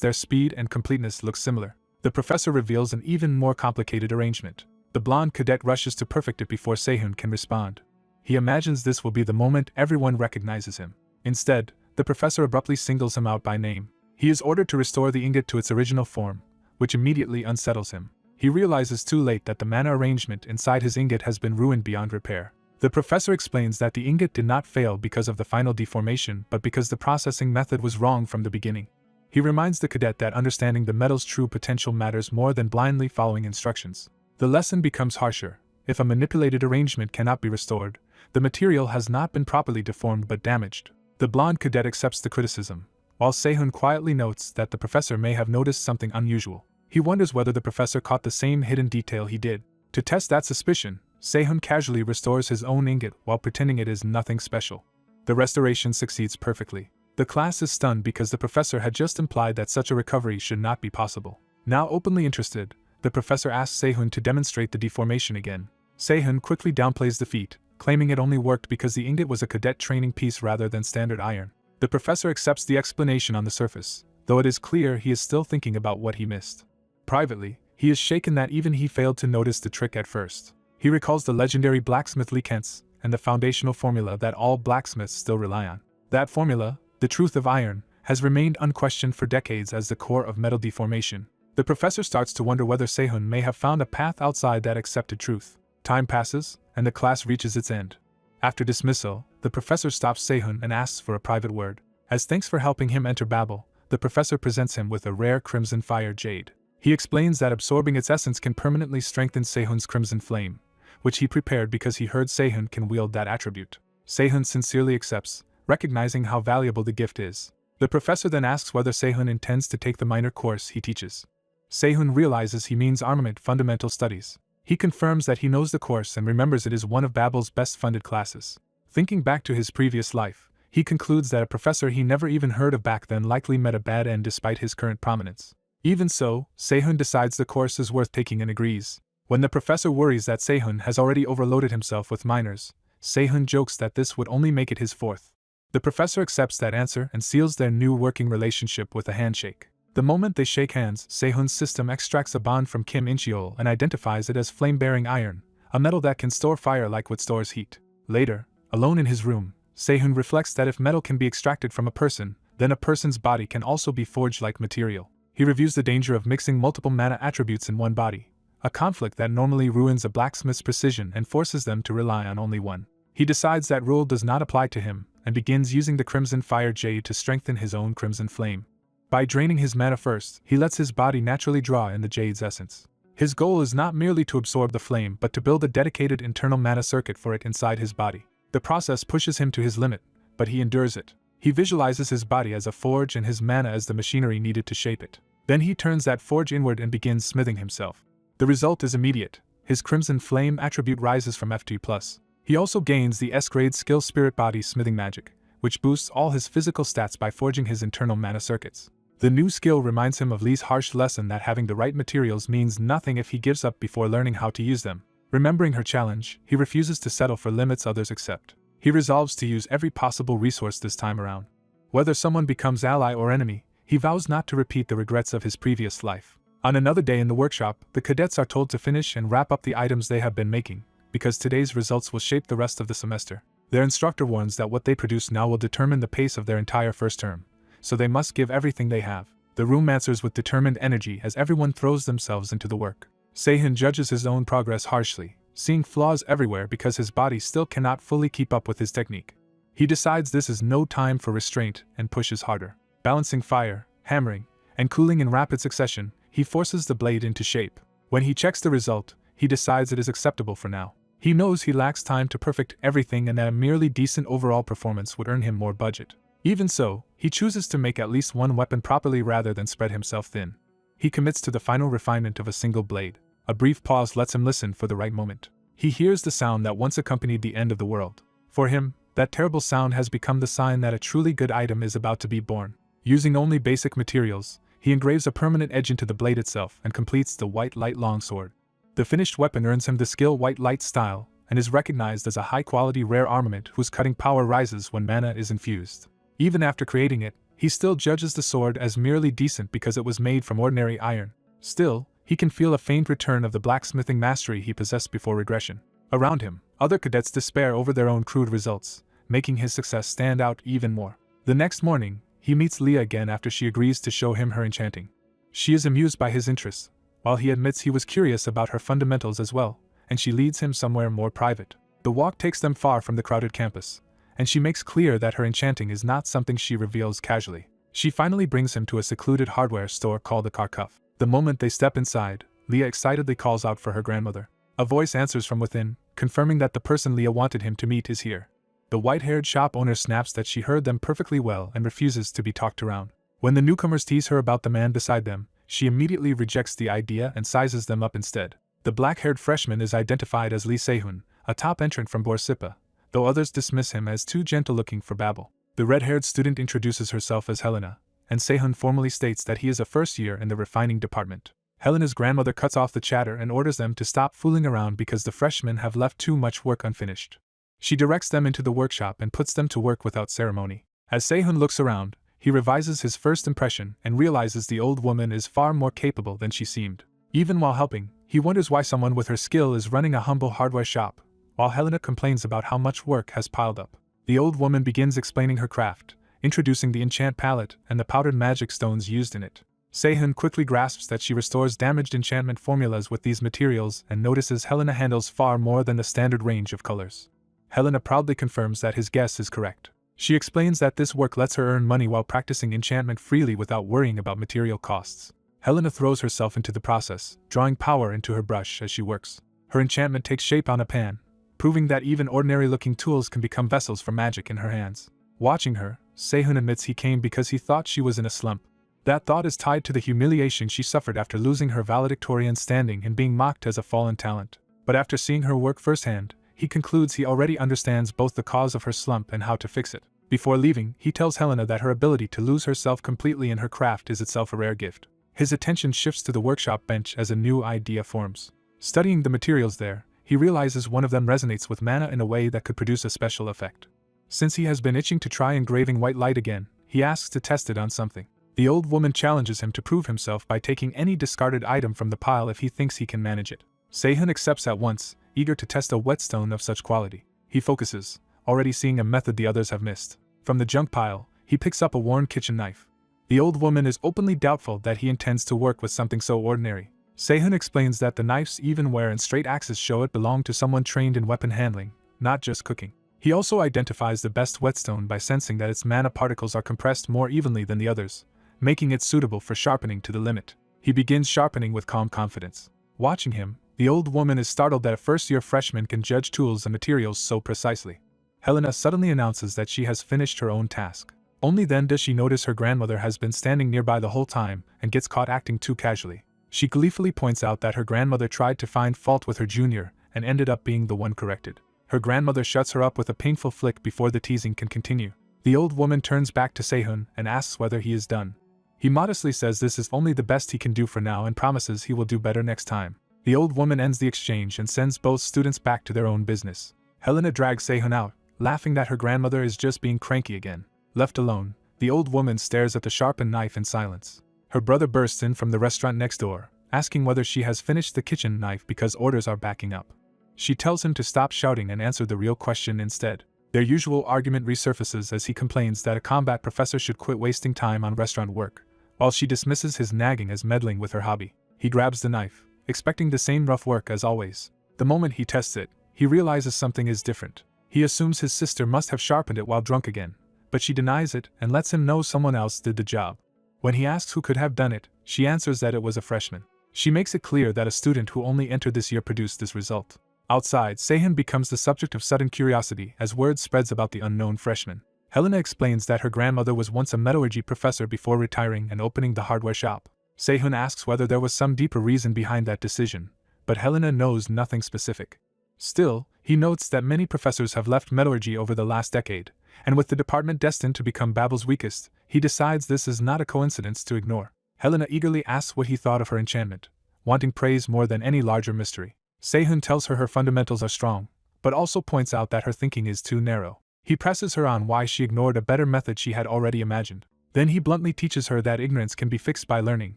their speed and completeness look similar. The professor reveals an even more complicated arrangement. The blonde cadet rushes to perfect it before Sehun can respond. He imagines this will be the moment everyone recognizes him. Instead, the professor abruptly singles him out by name. He is ordered to restore the ingot to its original form, which immediately unsettles him. He realizes too late that the mana arrangement inside his ingot has been ruined beyond repair. The professor explains that the ingot did not fail because of the final deformation but because the processing method was wrong from the beginning. He reminds the cadet that understanding the metal's true potential matters more than blindly following instructions. The lesson becomes harsher. If a manipulated arrangement cannot be restored, the material has not been properly deformed but damaged. The blonde cadet accepts the criticism, while Sehun quietly notes that the professor may have noticed something unusual. He wonders whether the professor caught the same hidden detail he did. To test that suspicion, Sehun casually restores his own ingot while pretending it is nothing special. The restoration succeeds perfectly. The class is stunned because the professor had just implied that such a recovery should not be possible. Now openly interested, the professor asks Sehun to demonstrate the deformation again. Sehun quickly downplays the feat, claiming it only worked because the ingot was a cadet training piece rather than standard iron. The professor accepts the explanation on the surface, though it is clear he is still thinking about what he missed. Privately, he is shaken that even he failed to notice the trick at first. He recalls the legendary blacksmith Lee Kent's and the foundational formula that all blacksmiths still rely on. That formula, the truth of iron, has remained unquestioned for decades as the core of metal deformation. The professor starts to wonder whether Sehun may have found a path outside that accepted truth. Time passes, and the class reaches its end. After dismissal, the professor stops Sehun and asks for a private word. As thanks for helping him enter Babel, the professor presents him with a rare crimson fire jade. He explains that absorbing its essence can permanently strengthen Sehun's crimson flame, which he prepared because he heard Sehun can wield that attribute. Sehun sincerely accepts, recognizing how valuable the gift is. The professor then asks whether Sehun intends to take the minor course he teaches. Sehun realizes he means armament fundamental studies. He confirms that he knows the course and remembers it is one of Babel's best-funded classes. Thinking back to his previous life, he concludes that a professor he never even heard of back then likely met a bad end despite his current prominence. Even so, Sehun decides the course is worth taking and agrees. When the professor worries that Sehun has already overloaded himself with minors, Sehun jokes that this would only make it his fourth. The professor accepts that answer and seals their new working relationship with a handshake. The moment they shake hands, Sehun's system extracts a bond from Kim In-cheol and identifies it as flame-bearing iron, a metal that can store fire like what stores heat. Later, alone in his room, Sehun reflects that if metal can be extracted from a person, then a person's body can also be forged like material. He reviews the danger of mixing multiple mana attributes in one body, a conflict that normally ruins a blacksmith's precision and forces them to rely on only one. He decides that rule does not apply to him, and begins using the Crimson Fire Jade to strengthen his own Crimson Flame. By draining his mana first, he lets his body naturally draw in the Jade's essence. His goal is not merely to absorb the flame but to build a dedicated internal mana circuit for it inside his body. The process pushes him to his limit, but he endures it. He visualizes his body as a forge and his mana as the machinery needed to shape it. Then he turns that forge inward and begins smithing himself. The result is immediate. His Crimson Flame attribute rises from F2+. He also gains the S-grade skill Spirit Body Smithing Magic, which boosts all his physical stats by forging his internal mana circuits. The new skill reminds him of Lee's harsh lesson that having the right materials means nothing if he gives up before learning how to use them. Remembering her challenge, he refuses to settle for limits others accept. He resolves to use every possible resource this time around. Whether someone becomes ally or enemy, he vows not to repeat the regrets of his previous life. On another day in the workshop, the cadets are told to finish and wrap up the items they have been making, because today's results will shape the rest of the semester. Their instructor warns that what they produce now will determine the pace of their entire first term, so they must give everything they have. The room answers with determined energy as everyone throws themselves into the work. Sehun judges his own progress harshly, seeing flaws everywhere because his body still cannot fully keep up with his technique. He decides this is no time for restraint and pushes harder. Balancing fire, hammering, and cooling in rapid succession, he forces the blade into shape. When he checks the result, he decides it is acceptable for now. He knows he lacks time to perfect everything and that a merely decent overall performance would earn him more budget. Even so, he chooses to make at least one weapon properly rather than spread himself thin. He commits to the final refinement of a single blade. A brief pause lets him listen for the right moment. He hears the sound that once accompanied the end of the world. For him, that terrible sound has become the sign that a truly good item is about to be born. Using only basic materials, he engraves a permanent edge into the blade itself and completes the White Light longsword. The finished weapon earns him the skill White Light style and is recognized as a high-quality rare armament whose cutting power rises when mana is infused. Even after creating it, he still judges the sword as merely decent because it was made from ordinary iron. Still, he can feel a faint return of the blacksmithing mastery he possessed before regression. Around him, other cadets despair over their own crude results, making his success stand out even more. The next morning, he meets Leah again after she agrees to show him her enchanting. She is amused by his interests, while he admits he was curious about her fundamentals as well, and she leads him somewhere more private. The walk takes them far from the crowded campus, and she makes clear that her enchanting is not something she reveals casually. She finally brings him to a secluded hardware store called the Car Cuff. The moment they step inside, Leah excitedly calls out for her grandmother. A voice answers from within, confirming that the person Leah wanted him to meet is here. The white-haired shop owner snaps that she heard them perfectly well and refuses to be talked around. When the newcomers tease her about the man beside them, she immediately rejects the idea and sizes them up instead. The black-haired freshman is identified as Lee Sehun, a top entrant from Borsippa, though others dismiss him as too gentle-looking for babble. The red-haired student introduces herself as Helena, and Sehun formally states that he is a first year in the refining department. Helena's grandmother cuts off the chatter and orders them to stop fooling around because the freshmen have left too much work unfinished. She directs them into the workshop and puts them to work without ceremony. As Sehun looks around, he revises his first impression and realizes the old woman is far more capable than she seemed. Even while helping, he wonders why someone with her skill is running a humble hardware shop, while Helena complains about how much work has piled up. The old woman begins explaining her craft, introducing the enchant palette and the powdered magic stones used in it. Sehun quickly grasps that she restores damaged enchantment formulas with these materials and notices Helena handles far more than the standard range of colors. Helena proudly confirms that his guess is correct. She explains that this work lets her earn money while practicing enchantment freely without worrying about material costs. Helena throws herself into the process, drawing power into her brush as she works. Her enchantment takes shape on a pan, proving that even ordinary-looking tools can become vessels for magic in her hands. Watching her, Sehun admits he came because he thought she was in a slump. That thought is tied to the humiliation she suffered after losing her valedictorian standing and being mocked as a fallen talent. But after seeing her work firsthand, he concludes he already understands both the cause of her slump and how to fix it. Before leaving, he tells Helena that her ability to lose herself completely in her craft is itself a rare gift. His attention shifts to the workshop bench as a new idea forms. Studying the materials there, he realizes one of them resonates with mana in a way that could produce a special effect. Since he has been itching to try engraving white light again, he asks to test it on something. The old woman challenges him to prove himself by taking any discarded item from the pile if he thinks he can manage it. Sehun accepts at once, eager to test a whetstone of such quality. He focuses, already seeing a method the others have missed. From the junk pile, he picks up a worn kitchen knife. The old woman is openly doubtful that he intends to work with something so ordinary. Sehun explains that the knife's even wear and straight axes show it belonged to someone trained in weapon handling, not just cooking. He also identifies the best whetstone by sensing that its mana particles are compressed more evenly than the others, making it suitable for sharpening to the limit. He begins sharpening with calm confidence. Watching him, the old woman is startled that a first-year freshman can judge tools and materials so precisely. Helena suddenly announces that she has finished her own task. Only then does she notice her grandmother has been standing nearby the whole time and gets caught acting too casually. She gleefully points out that her grandmother tried to find fault with her junior and ended up being the one corrected. Her grandmother shuts her up with a painful flick before the teasing can continue. The old woman turns back to Sehun and asks whether he is done. He modestly says this is only the best he can do for now and promises he will do better next time. The old woman ends the exchange and sends both students back to their own business. Helena drags Sehun out, laughing that her grandmother is just being cranky again. Left alone, the old woman stares at the sharpened knife in silence. Her brother bursts in from the restaurant next door, asking whether she has finished the kitchen knife because orders are backing up. She tells him to stop shouting and answer the real question instead. Their usual argument resurfaces as he complains that a combat professor should quit wasting time on restaurant work, while she dismisses his nagging as meddling with her hobby. He grabs the knife, expecting the same rough work as always. The moment he tests it, he realizes something is different. He assumes his sister must have sharpened it while drunk again, but she denies it and lets him know someone else did the job. When he asks who could have done it, she answers that it was a freshman. She makes it clear that a student who only entered this year produced this result. Outside, Sehun becomes the subject of sudden curiosity as word spreads about the unknown freshman. Helena explains that her grandmother was once a metallurgy professor before retiring and opening the hardware shop. Sehun asks whether there was some deeper reason behind that decision, but Helena knows nothing specific. Still, he notes that many professors have left metallurgy over the last decade, and with the department destined to become Babel's weakest, he decides this is not a coincidence to ignore. Helena eagerly asks what he thought of her enchantment, wanting praise more than any larger mystery. Sehun tells her fundamentals are strong, but also points out that her thinking is too narrow. He presses her on why she ignored a better method she had already imagined. Then he bluntly teaches her that ignorance can be fixed by learning,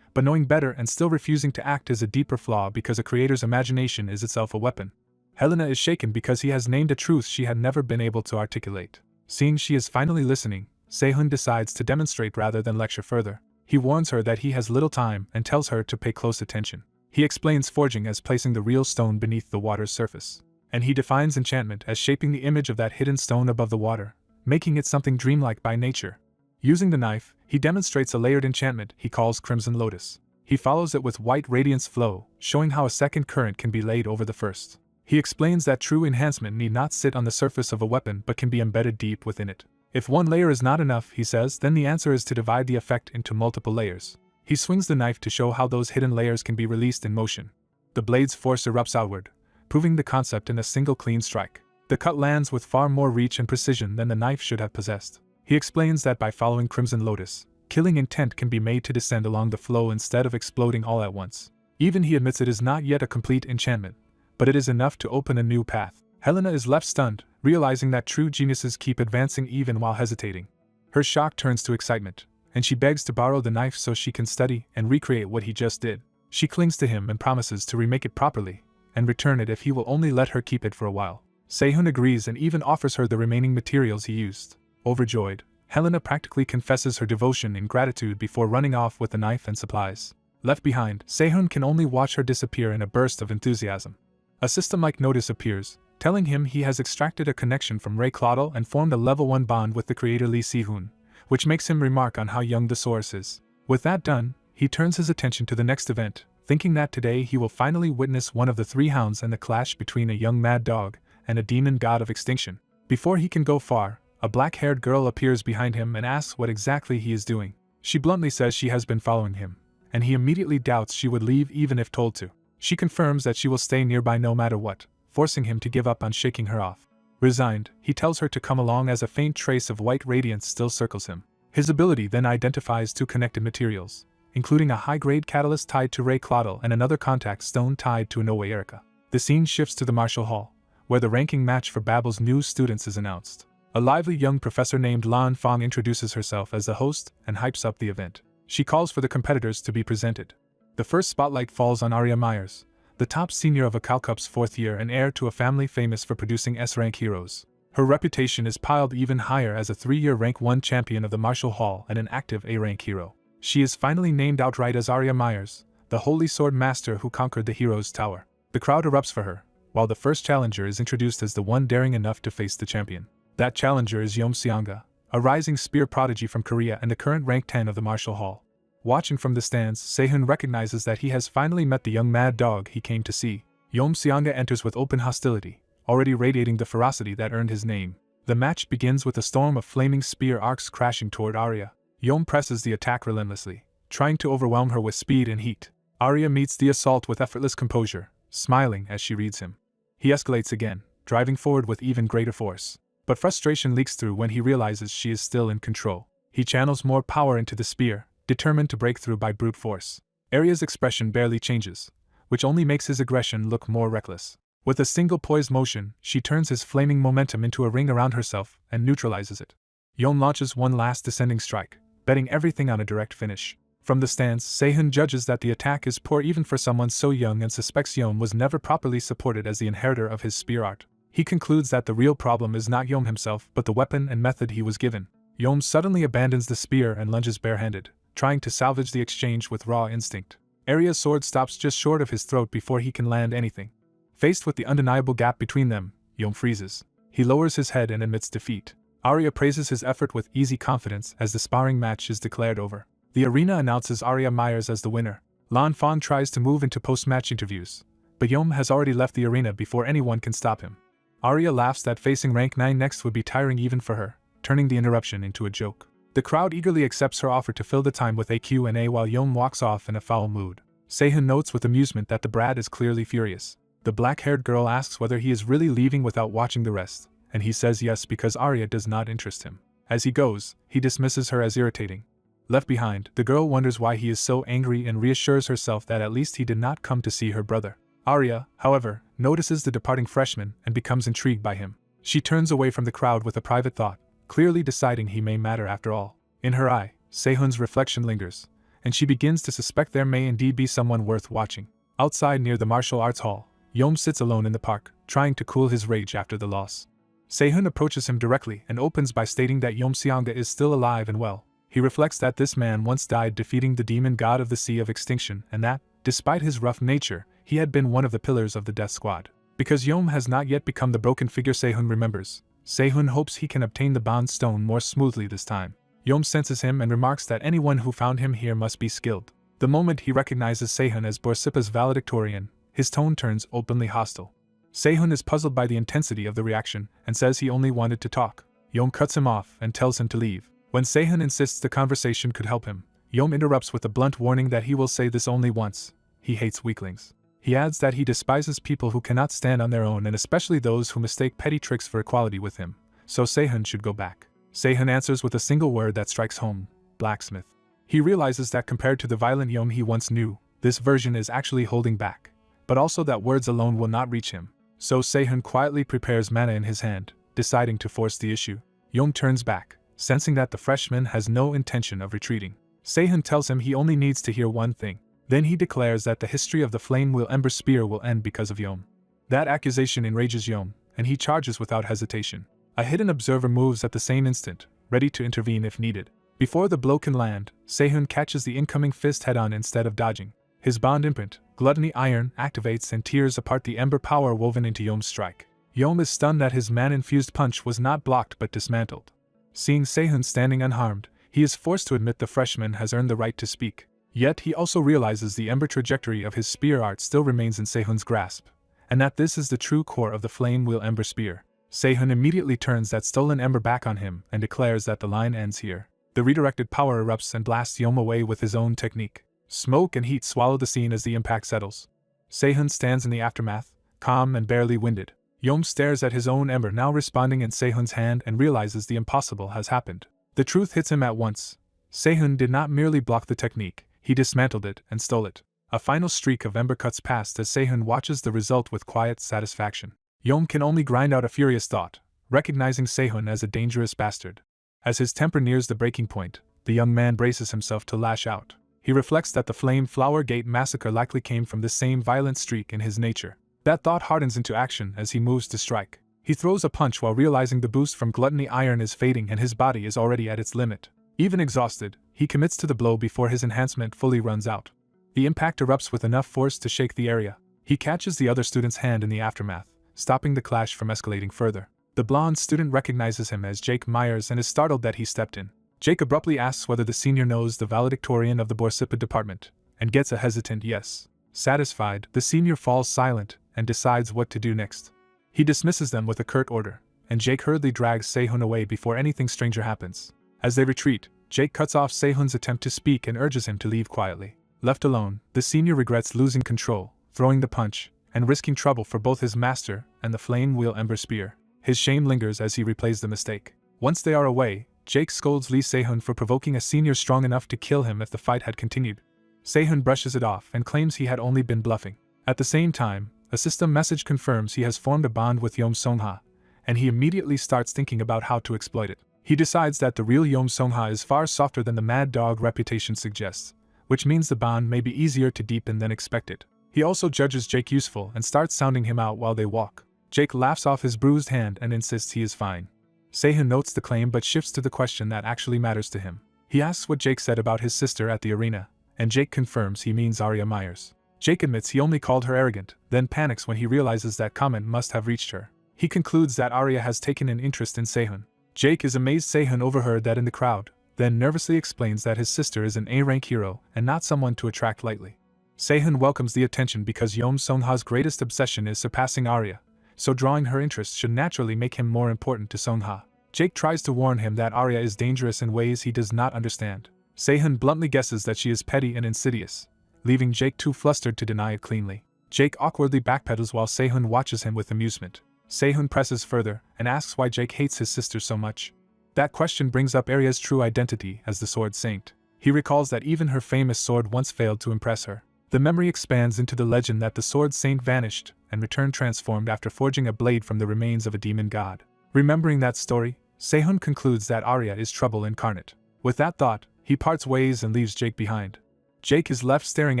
but knowing better and still refusing to act is a deeper flaw because a creator's imagination is itself a weapon. Helena is shaken because he has named a truth she had never been able to articulate. Seeing she is finally listening, Sehun decides to demonstrate rather than lecture further. He warns her that he has little time and tells her to pay close attention. He explains forging as placing the real stone beneath the water's surface, and he defines enchantment as shaping the image of that hidden stone above the water, making it something dreamlike by nature. Using the knife, he demonstrates a layered enchantment he calls Crimson Lotus. He follows it with White Radiance Flow, showing how a second current can be laid over the first. He explains that true enhancement need not sit on the surface of a weapon but can be embedded deep within it. If one layer is not enough, he says, then the answer is to divide the effect into multiple layers. He swings the knife to show how those hidden layers can be released in motion. The blade's force erupts outward, proving the concept in a single clean strike. The cut lands with far more reach and precision than the knife should have possessed. He explains that by following Crimson Lotus, killing intent can be made to descend along the flow instead of exploding all at once. Even he admits it is not yet a complete enchantment, but it is enough to open a new path. Helena is left stunned, realizing that true geniuses keep advancing even while hesitating. Her shock turns to excitement, and she begs to borrow the knife so she can study and recreate what he just did. She clings to him and promises to remake it properly, and return it if he will only let her keep it for a while. Sehun agrees and even offers her the remaining materials he used. Overjoyed, Helena practically confesses her devotion and gratitude before running off with the knife and supplies. Left behind, Sehun can only watch her disappear in a burst of enthusiasm. A system-like notice appears, telling him he has extracted a connection from Ray Claudel and formed a level 1 bond with the creator Lee Si-hoon, which makes him remark on how young the source is. With that done, he turns his attention to the next event, thinking that today he will finally witness one of the three hounds and the clash between a young mad dog and a demon god of extinction. Before he can go far, a black-haired girl appears behind him and asks what exactly he is doing. She bluntly says she has been following him, and he immediately doubts she would leave even if told to. She confirms that she will stay nearby no matter what, forcing him to give up on shaking her off. Resigned, he tells her to come along as a faint trace of white radiance still circles him. His ability then identifies two connected materials, including a high-grade catalyst tied to Ray Claudel and another contact stone tied to Inoue Erika. The scene shifts to the Marshall Hall, where the ranking match for Babel's new students is announced. A lively young professor named Lan Fong introduces herself as the host and hypes up the event. She calls for the competitors to be presented. The first spotlight falls on Arya Myers, the top senior of ActionToon's fourth year and heir to a family famous for producing S-rank heroes. Her reputation is piled even higher as a 3-year rank 1 champion of the Marshall Hall and an active A-rank hero. She is finally named outright as Arya Myers, the holy sword master who conquered the hero's tower. The crowd erupts for her, while the first challenger is introduced as the one daring enough to face the champion. That challenger is Yeom Seonga, a rising spear prodigy from Korea and the current rank 10 of the Marshall Hall. Watching from the stands, Sehun recognizes that he has finally met the young mad dog he came to see. Yeom Seonga enters with open hostility, already radiating the ferocity that earned his name. The match begins with a storm of flaming spear arcs crashing toward Arya. Yeom presses the attack relentlessly, trying to overwhelm her with speed and heat. Arya meets the assault with effortless composure, smiling as she reads him. He escalates again, driving forward with even greater force. But frustration leaks through when he realizes she is still in control. He channels more power into the spear, determined to break through by brute force. Arya's expression barely changes, which only makes his aggression look more reckless. With a single poised motion, she turns his flaming momentum into a ring around herself and neutralizes it. Yeom launches one last descending strike, betting everything on a direct finish. From the stands, Sehun judges that the attack is poor even for someone so young and suspects Yeom was never properly supported as the inheritor of his spear art. He concludes that the real problem is not Yeom himself but the weapon and method he was given. Yeom suddenly abandons the spear and lunges barehanded, trying to salvage the exchange with raw instinct. Arya's sword stops just short of his throat before he can land anything. Faced with the undeniable gap between them, Yeom freezes. He lowers his head and admits defeat. Arya praises his effort with easy confidence as the sparring match is declared over. The arena announces Arya Myers as the winner. Lan Fong tries to move into post-match interviews, but Yeom has already left the arena before anyone can stop him. Arya laughs that facing rank 9 next would be tiring even for her, turning the interruption into a joke. The crowd eagerly accepts her offer to fill the time with a Q&A while Yeom walks off in a foul mood. Sehun notes with amusement that the brat is clearly furious. The black-haired girl asks whether he is really leaving without watching the rest, and he says yes because Arya does not interest him. As he goes, he dismisses her as irritating. Left behind, the girl wonders why he is so angry and reassures herself that at least he did not come to see her brother. Arya, however, notices the departing freshman and becomes intrigued by him. She turns away from the crowd with a private thought, clearly deciding he may matter after all. In her eye, Sehun's reflection lingers, and she begins to suspect there may indeed be someone worth watching. Outside near the martial arts hall, Yom sits alone in the park, trying to cool his rage after the loss. Sehun approaches him directly and opens by stating that Yom Seonga is still alive and well. He reflects that this man once died defeating the demon god of the Sea of Extinction and that, despite his rough nature, he had been one of the pillars of the Death Squad. Because Yom has not yet become the broken figure Sehun remembers, Sehun hopes he can obtain the bond stone more smoothly this time. Yom senses him and remarks that anyone who found him here must be skilled. The moment he recognizes Sehun as Borsippa's valedictorian, his tone turns openly hostile. Sehun is puzzled by the intensity of the reaction and says he only wanted to talk. Yom cuts him off and tells him to leave. When Sehun insists the conversation could help him, Yom interrupts with a blunt warning that he will say this only once. He hates weaklings. He adds that he despises people who cannot stand on their own and especially those who mistake petty tricks for equality with him, so Sehun should go back. Sehun answers with a single word that strikes home: blacksmith. He realizes that compared to the violent Yom he once knew, this version is actually holding back, but also that words alone will not reach him. So Sehun quietly prepares mana in his hand, deciding to force the issue. Yom turns back, sensing that the freshman has no intention of retreating. Sehun tells him he only needs to hear one thing. Then he declares that the history of the Flame Wheel Ember Spear will end because of Yom. That accusation enrages Yom, and he charges without hesitation. A hidden observer moves at the same instant, ready to intervene if needed. Before the blow can land, Sehun catches the incoming fist head-on instead of dodging. His bond imprint, Gluttony Iron, activates and tears apart the ember power woven into Yom's strike. Yom is stunned that his man-infused punch was not blocked but dismantled. Seeing Sehun standing unharmed, he is forced to admit the freshman has earned the right to speak. Yet he also realizes the ember trajectory of his spear art still remains in Sehun's grasp, and that this is the true core of the Flame Wheel Ember Spear. Sehun immediately turns that stolen ember back on him and declares that the line ends here. The redirected power erupts and blasts Yom away with his own technique. Smoke and heat swallow the scene as the impact settles. Sehun stands in the aftermath, calm and barely winded. Yom stares at his own ember now responding in Sehun's hand and realizes the impossible has happened. The truth hits him at once. Sehun did not merely block the technique, he dismantled it and stole it. A final streak of ember cuts past as Sehun watches the result with quiet satisfaction. Yom can only grind out a furious thought, recognizing Sehun as a dangerous bastard. As his temper nears the breaking point, the young man braces himself to lash out. He reflects that the Flame Flower Gate massacre likely came from this same violent streak in his nature. That thought hardens into action as he moves to strike. He throws a punch while realizing the boost from Gluttony Iron is fading and his body is already at its limit. Even exhausted, he commits to the blow before his enhancement fully runs out. The impact erupts with enough force to shake the area. He catches the other student's hand in the aftermath, stopping the clash from escalating further. The blonde student recognizes him as Jake Myers and is startled that he stepped in. Jake abruptly asks whether the senior knows the valedictorian of the Borsippa department, and gets a hesitant yes. Satisfied, the senior falls silent and decides what to do next. He dismisses them with a curt order, and Jake hurriedly drags Sehun away before anything stranger happens. As they retreat, Jake cuts off Sehun's attempt to speak and urges him to leave quietly. Left alone, the senior regrets losing control, throwing the punch, and risking trouble for both his master and the Flame Wheel Ember Spear. His shame lingers as he replays the mistake. Once they are away, Jake scolds Lee Sehun for provoking a senior strong enough to kill him if the fight had continued. Sehun brushes it off and claims he had only been bluffing. At the same time, a system message confirms he has formed a bond with Yom Songha, and he immediately starts thinking about how to exploit it. He decides that the real Yom Songha is far softer than the Mad Dog reputation suggests, which means the bond may be easier to deepen than expected. He also judges Jake useful and starts sounding him out while they walk. Jake laughs off his bruised hand and insists he is fine. Sehun notes the claim but shifts to the question that actually matters to him. He asks what Jake said about his sister at the arena, and Jake confirms he means Arya Myers. Jake admits he only called her arrogant, then panics when he realizes that comment must have reached her. He concludes that Arya has taken an interest in Sehun. Jake is amazed Sehun overheard that in the crowd, then nervously explains that his sister is an A-rank hero and not someone to attract lightly. Sehun welcomes the attention because Yom Songha's greatest obsession is surpassing Arya, so drawing her interest should naturally make him more important to Songha. Jake tries to warn him that Arya is dangerous in ways he does not understand. Sehun bluntly guesses that she is petty and insidious, leaving Jake too flustered to deny it cleanly. Jake awkwardly backpedals while Sehun watches him with amusement. Sehun presses further and asks why Jake hates his sister so much. That question brings up Arya's true identity as the Sword Saint. He recalls that even her famous sword once failed to impress her. The memory expands into the legend that the Sword Saint vanished and returned transformed after forging a blade from the remains of a demon god. Remembering that story, Sehun concludes that Arya is trouble incarnate. With that thought, he parts ways and leaves Jake behind. Jake is left staring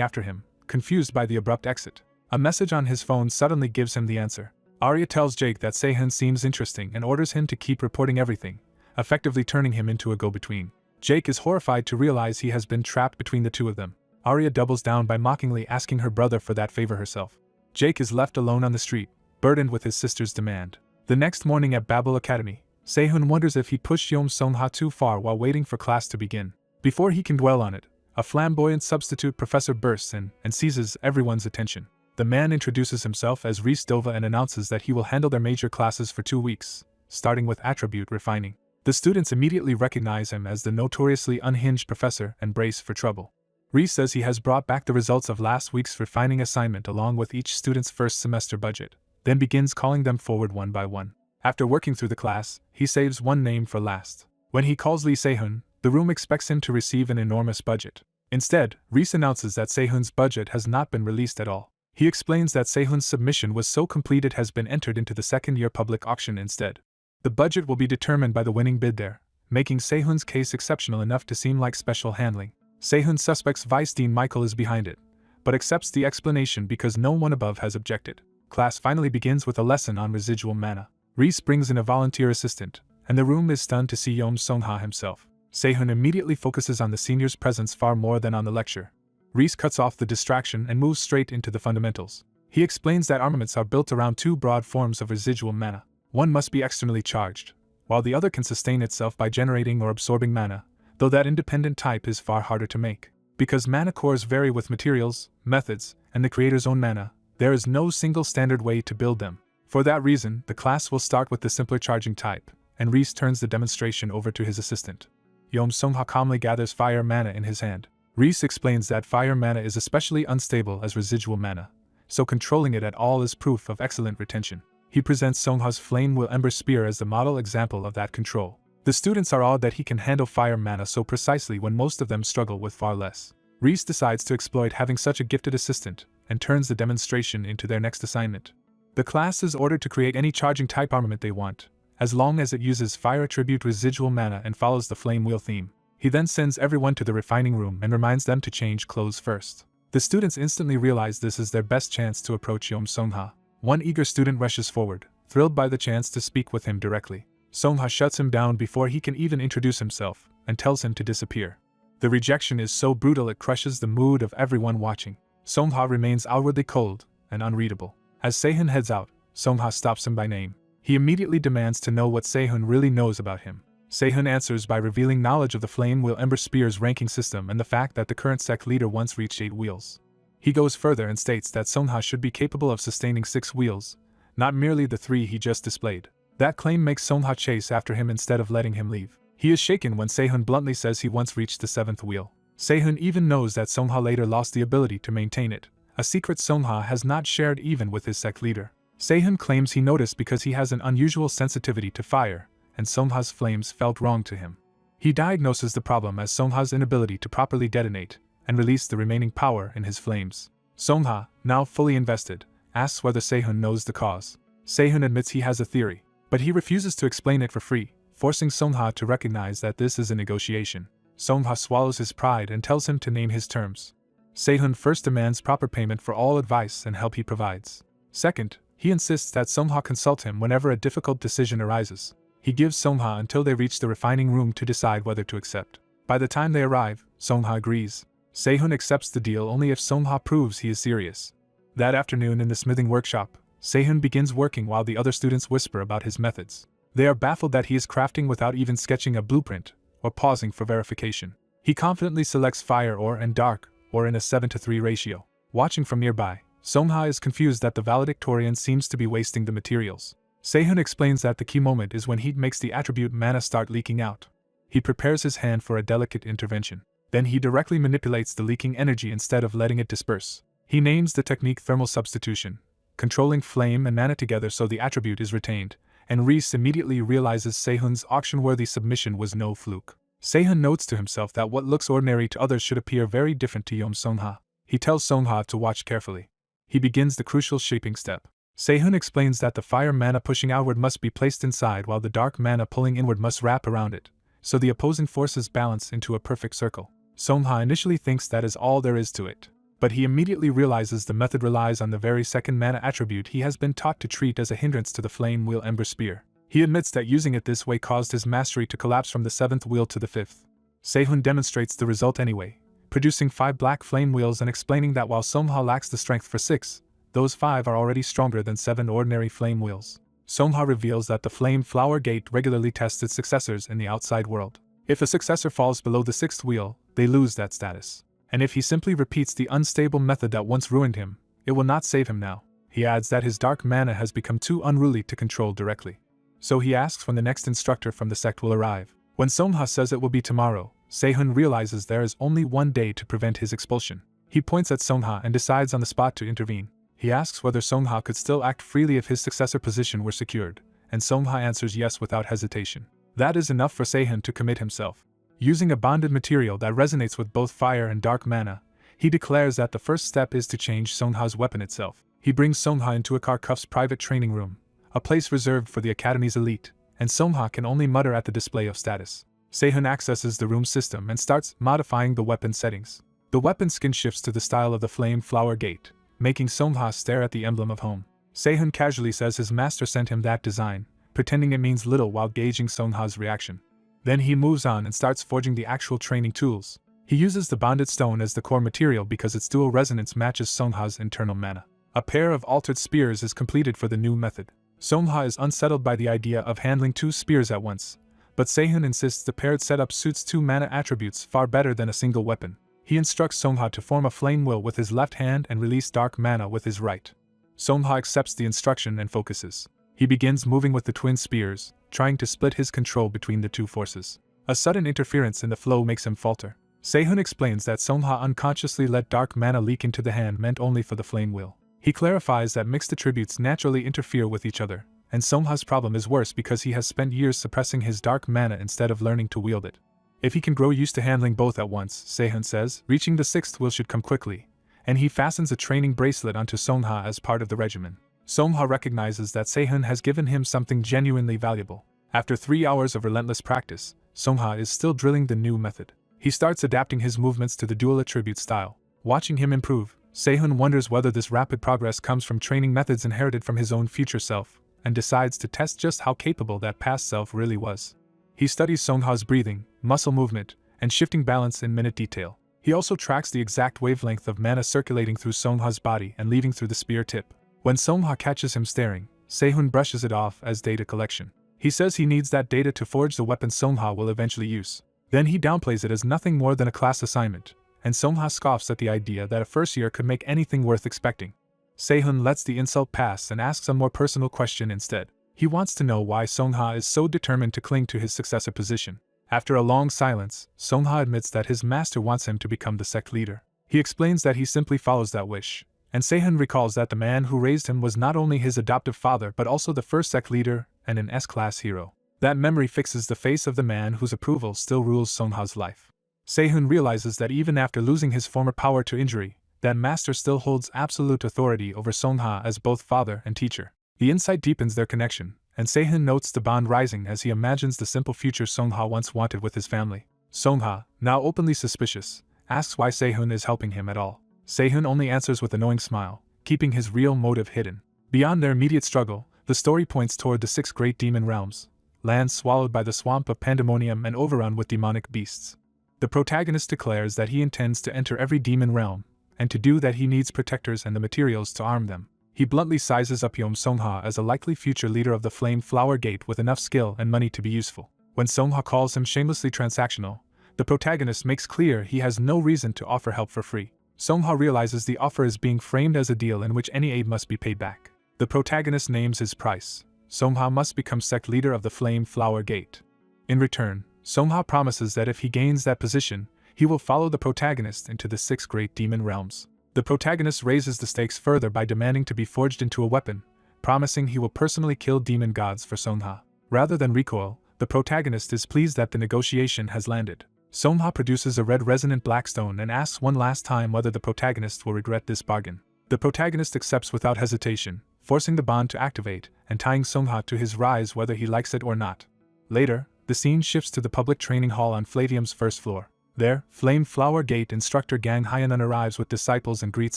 after him, confused by the abrupt exit. A message on his phone suddenly gives him the answer. Arya tells Jake that Sehun seems interesting and orders him to keep reporting everything, effectively turning him into a go-between. Jake is horrified to realize he has been trapped between the two of them. Arya doubles down by mockingly asking her brother for that favor herself. Jake is left alone on the street, burdened with his sister's demand. The next morning at Babel Academy, Sehun wonders if he pushed Yeom Sung-ha too far while waiting for class to begin. Before he can dwell on it, a flamboyant substitute professor bursts in and seizes everyone's attention. The man introduces himself as Reese Dova and announces that he will handle their major classes for 2 weeks, starting with attribute refining. The students immediately recognize him as the notoriously unhinged professor and brace for trouble. Reese says he has brought back the results of last week's refining assignment along with each student's first semester budget, then begins calling them forward one by one. After working through the class, he saves one name for last. When he calls Lee Sehun, the room expects him to receive an enormous budget. Instead, Reese announces that Sehun's budget has not been released at all. He explains that Sehun's submission was so complete it has been entered into the second-year public auction instead. The budget will be determined by the winning bid there, making Sehun's case exceptional enough to seem like special handling. Sehun suspects Vice Dean Michael is behind it, but accepts the explanation because no one above has objected. Class finally begins with a lesson on residual mana. Reese brings in a volunteer assistant, and the room is stunned to see Yeom Sung-ha himself. Sehun immediately focuses on the senior's presence far more than on the lecture. Reese cuts off the distraction and moves straight into the fundamentals. He explains that armaments are built around 2 broad forms of residual mana. One must be externally charged, while the other can sustain itself by generating or absorbing mana, though that independent type is far harder to make. Because mana cores vary with materials, methods, and the creator's own mana, there is no single standard way to build them. For that reason, the class will start with the simpler charging type, and Reese turns the demonstration over to his assistant. Yeom Sung-ha calmly gathers fire mana in his hand. Reese explains that fire mana is especially unstable as residual mana, so controlling it at all is proof of excellent retention. He presents Sung-ha's Flame Will Ember Spear as the model example of that control. The students are awed that he can handle fire mana so precisely when most of them struggle with far less. Reese decides to exploit having such a gifted assistant, and turns the demonstration into their next assignment. The class is ordered to create any charging type armament they want, as long as it uses fire attribute residual mana and follows the Flame Wheel theme. He then sends everyone to the refining room and reminds them to change clothes first. The students instantly realize this is their best chance to approach Yeom Sung-ha. One eager student rushes forward, thrilled by the chance to speak with him directly. Sung-ha shuts him down before he can even introduce himself, and tells him to disappear. The rejection is so brutal it crushes the mood of everyone watching. Sung-ha remains outwardly cold and unreadable. As Sehun heads out, Sung-ha stops him by name. He immediately demands to know what Sehun really knows about him. Sehun answers by revealing knowledge of the Flame Will Ember Spear's ranking system and the fact that the current sect leader once reached 8 wheels. He goes further and states that Sung-ha should be capable of sustaining 6 wheels, not merely the 3 he just displayed. That claim makes Sung-ha chase after him instead of letting him leave. He is shaken when Sehun bluntly says he once reached the 7th wheel. Sehun even knows that Sung-ha later lost the ability to maintain it, a secret Sung-ha has not shared even with his sect leader. Sehun claims he noticed because he has an unusual sensitivity to fire, and Sung-ha's flames felt wrong to him. He diagnoses the problem as Sung-ha's inability to properly detonate and release the remaining power in his flames. Sung-ha, now fully invested, asks whether Sehun knows the cause. Sehun admits he has a theory, but he refuses to explain it for free, forcing Sung-ha to recognize that this is a negotiation. Sung-ha swallows his pride and tells him to name his terms. Sehun first demands proper payment for all advice and help he provides. Second, he insists that Sung-ha consult him whenever a difficult decision arises. He gives Sung-ha until they reach the refining room to decide whether to accept. By the time they arrive, Sung-ha agrees. Sehun accepts the deal only if Sung-ha proves he is serious. That afternoon in the smithing workshop, Sehun begins working while the other students whisper about his methods. They are baffled that he is crafting without even sketching a blueprint, or pausing for verification. He confidently selects fire ore and dark ore in a 7:3 ratio. Watching from nearby, Sung-ha is confused that the valedictorian seems to be wasting the materials. Sehun explains that the key moment is when he makes the attribute mana start leaking out. He prepares his hand for a delicate intervention. Then he directly manipulates the leaking energy instead of letting it disperse. He names the technique thermal substitution, controlling flame and mana together so the attribute is retained, and Reese immediately realizes Sehun's auction-worthy submission was no fluke. Sehun notes to himself that what looks ordinary to others should appear very different to Yeom Sung-ha. He tells Sung-ha to watch carefully. He begins the crucial shaping step. Sehun explains that the fire mana pushing outward must be placed inside while the dark mana pulling inward must wrap around it, so the opposing forces balance into a perfect circle. Songhwa initially thinks that is all there is to it, but he immediately realizes the method relies on the very second mana attribute he has been taught to treat as a hindrance to the flame wheel ember spear. He admits that using it this way caused his mastery to collapse from the 7th wheel to the 5th. Sehun demonstrates the result anyway, producing 5 black flame wheels and explaining that while Songhwa lacks the strength for 6, those 5 are already stronger than 7 ordinary flame wheels. Songhwa reveals that the flame flower gate regularly tests its successors in the outside world. If a successor falls below the 6th wheel, they lose that status. And if he simply repeats the unstable method that once ruined him, it will not save him now. He adds that his dark mana has become too unruly to control directly. So he asks when the next instructor from the sect will arrive. When Songhwa says it will be tomorrow, Sehun realizes there is only one day to prevent his expulsion. He points at Songhwa and decides on the spot to intervene. He asks whether Songhwa could still act freely if his successor position were secured, and Songhwa answers yes without hesitation. That is enough for Sehun to commit himself. Using a bonded material that resonates with both fire and dark mana, he declares that the first step is to change Songhwa's weapon itself. He brings Songhwa into a Karkuf's private training room, a place reserved for the academy's elite, and Songhwa can only mutter at the display of status. Sehun accesses the room system and starts modifying the weapon settings. The weapon skin shifts to the style of the flame flower gate, making Songhwa stare at the emblem of home. Sehun casually says his master sent him that design, pretending it means little while gauging Songhwa's reaction. Then he moves on and starts forging the actual training tools. He uses the bonded stone as the core material because its dual resonance matches Songhwa's internal mana. A pair of altered spears is completed for the new method. Songhwa is unsettled by the idea of handling 2 spears at once, but Sehun insists the paired setup suits 2 mana attributes far better than a single weapon. He instructs Songhwa to form a flame wheel with his left hand and release dark mana with his right. Songhwa accepts the instruction and focuses. He begins moving with the twin spears, trying to split his control between the 2 forces. A sudden interference in the flow makes him falter. Sehun explains that Songhwa unconsciously let dark mana leak into the hand meant only for the flame wheel. He clarifies that mixed attributes naturally interfere with each other, and Songhwa's problem is worse because he has spent years suppressing his dark mana instead of learning to wield it. If he can grow used to handling both at once, Sehun says, reaching the 6th wheel should come quickly, and he fastens a training bracelet onto Songhwa as part of the regimen. Songhwa recognizes that Sehun has given him something genuinely valuable. After 3 hours of relentless practice, Songhwa is still drilling the new method. He starts adapting his movements to the dual attribute style. Watching him improve, Sehun wonders whether this rapid progress comes from training methods inherited from his own future self, and decides to test just how capable that past self really was. He studies Songhwa's breathing, muscle movement, and shifting balance in minute detail. He also tracks the exact wavelength of mana circulating through Songhwa's body and leaving through the spear tip. When Songhwa catches him staring, Sehun brushes it off as data collection. He says he needs that data to forge the weapon Songhwa will eventually use. Then he downplays it as nothing more than a class assignment, and Songhwa scoffs at the idea that a first year could make anything worth expecting. Sehun lets the insult pass and asks a more personal question instead. He wants to know why Songhwa is so determined to cling to his successor position. After a long silence, Songhwa admits that his master wants him to become the sect leader. He explains that he simply follows that wish, and Sehun recalls that the man who raised him was not only his adoptive father but also the first sect leader and an S-class hero. That memory fixes the face of the man whose approval still rules Songhwa's life. Sehun realizes that even after losing his former power to injury, that master still holds absolute authority over Songhwa as both father and teacher. The insight deepens their connection, and Sehun notes the bond rising as he imagines the simple future Songhwa once wanted with his family. Songhwa, now openly suspicious, asks why Sehun is helping him at all. Sehun only answers with a knowing smile, keeping his real motive hidden. Beyond their immediate struggle, the story points toward the 6 great demon realms, lands swallowed by the swamp of pandemonium and overrun with demonic beasts. The protagonist declares that he intends to enter every demon realm, and to do that he needs protectors and the materials to arm them. He bluntly sizes up Yom Songhwa as a likely future leader of the Flame Flower Gate with enough skill and money to be useful. When Songhwa calls him shamelessly transactional, the protagonist makes clear he has no reason to offer help for free. Songhwa realizes the offer is being framed as a deal in which any aid must be paid back. The protagonist names his price. Songhwa must become sect leader of the Flame Flower Gate. In return, Songhwa promises that if he gains that position, he will follow the protagonist into the 6 great demon realms. The protagonist raises the stakes further by demanding to be forged into a weapon, promising he will personally kill demon gods for Songhwa. Rather than recoil, the protagonist is pleased that the negotiation has landed. Songhwa produces a red resonant blackstone and asks one last time whether the protagonist will regret this bargain. The protagonist accepts without hesitation, forcing the bond to activate and tying Songha to his rise whether he likes it or not. Later, the scene shifts to the public training hall on Flatium's first floor. There, Flame Flower Gate instructor Gang Hyanon arrives with disciples and greets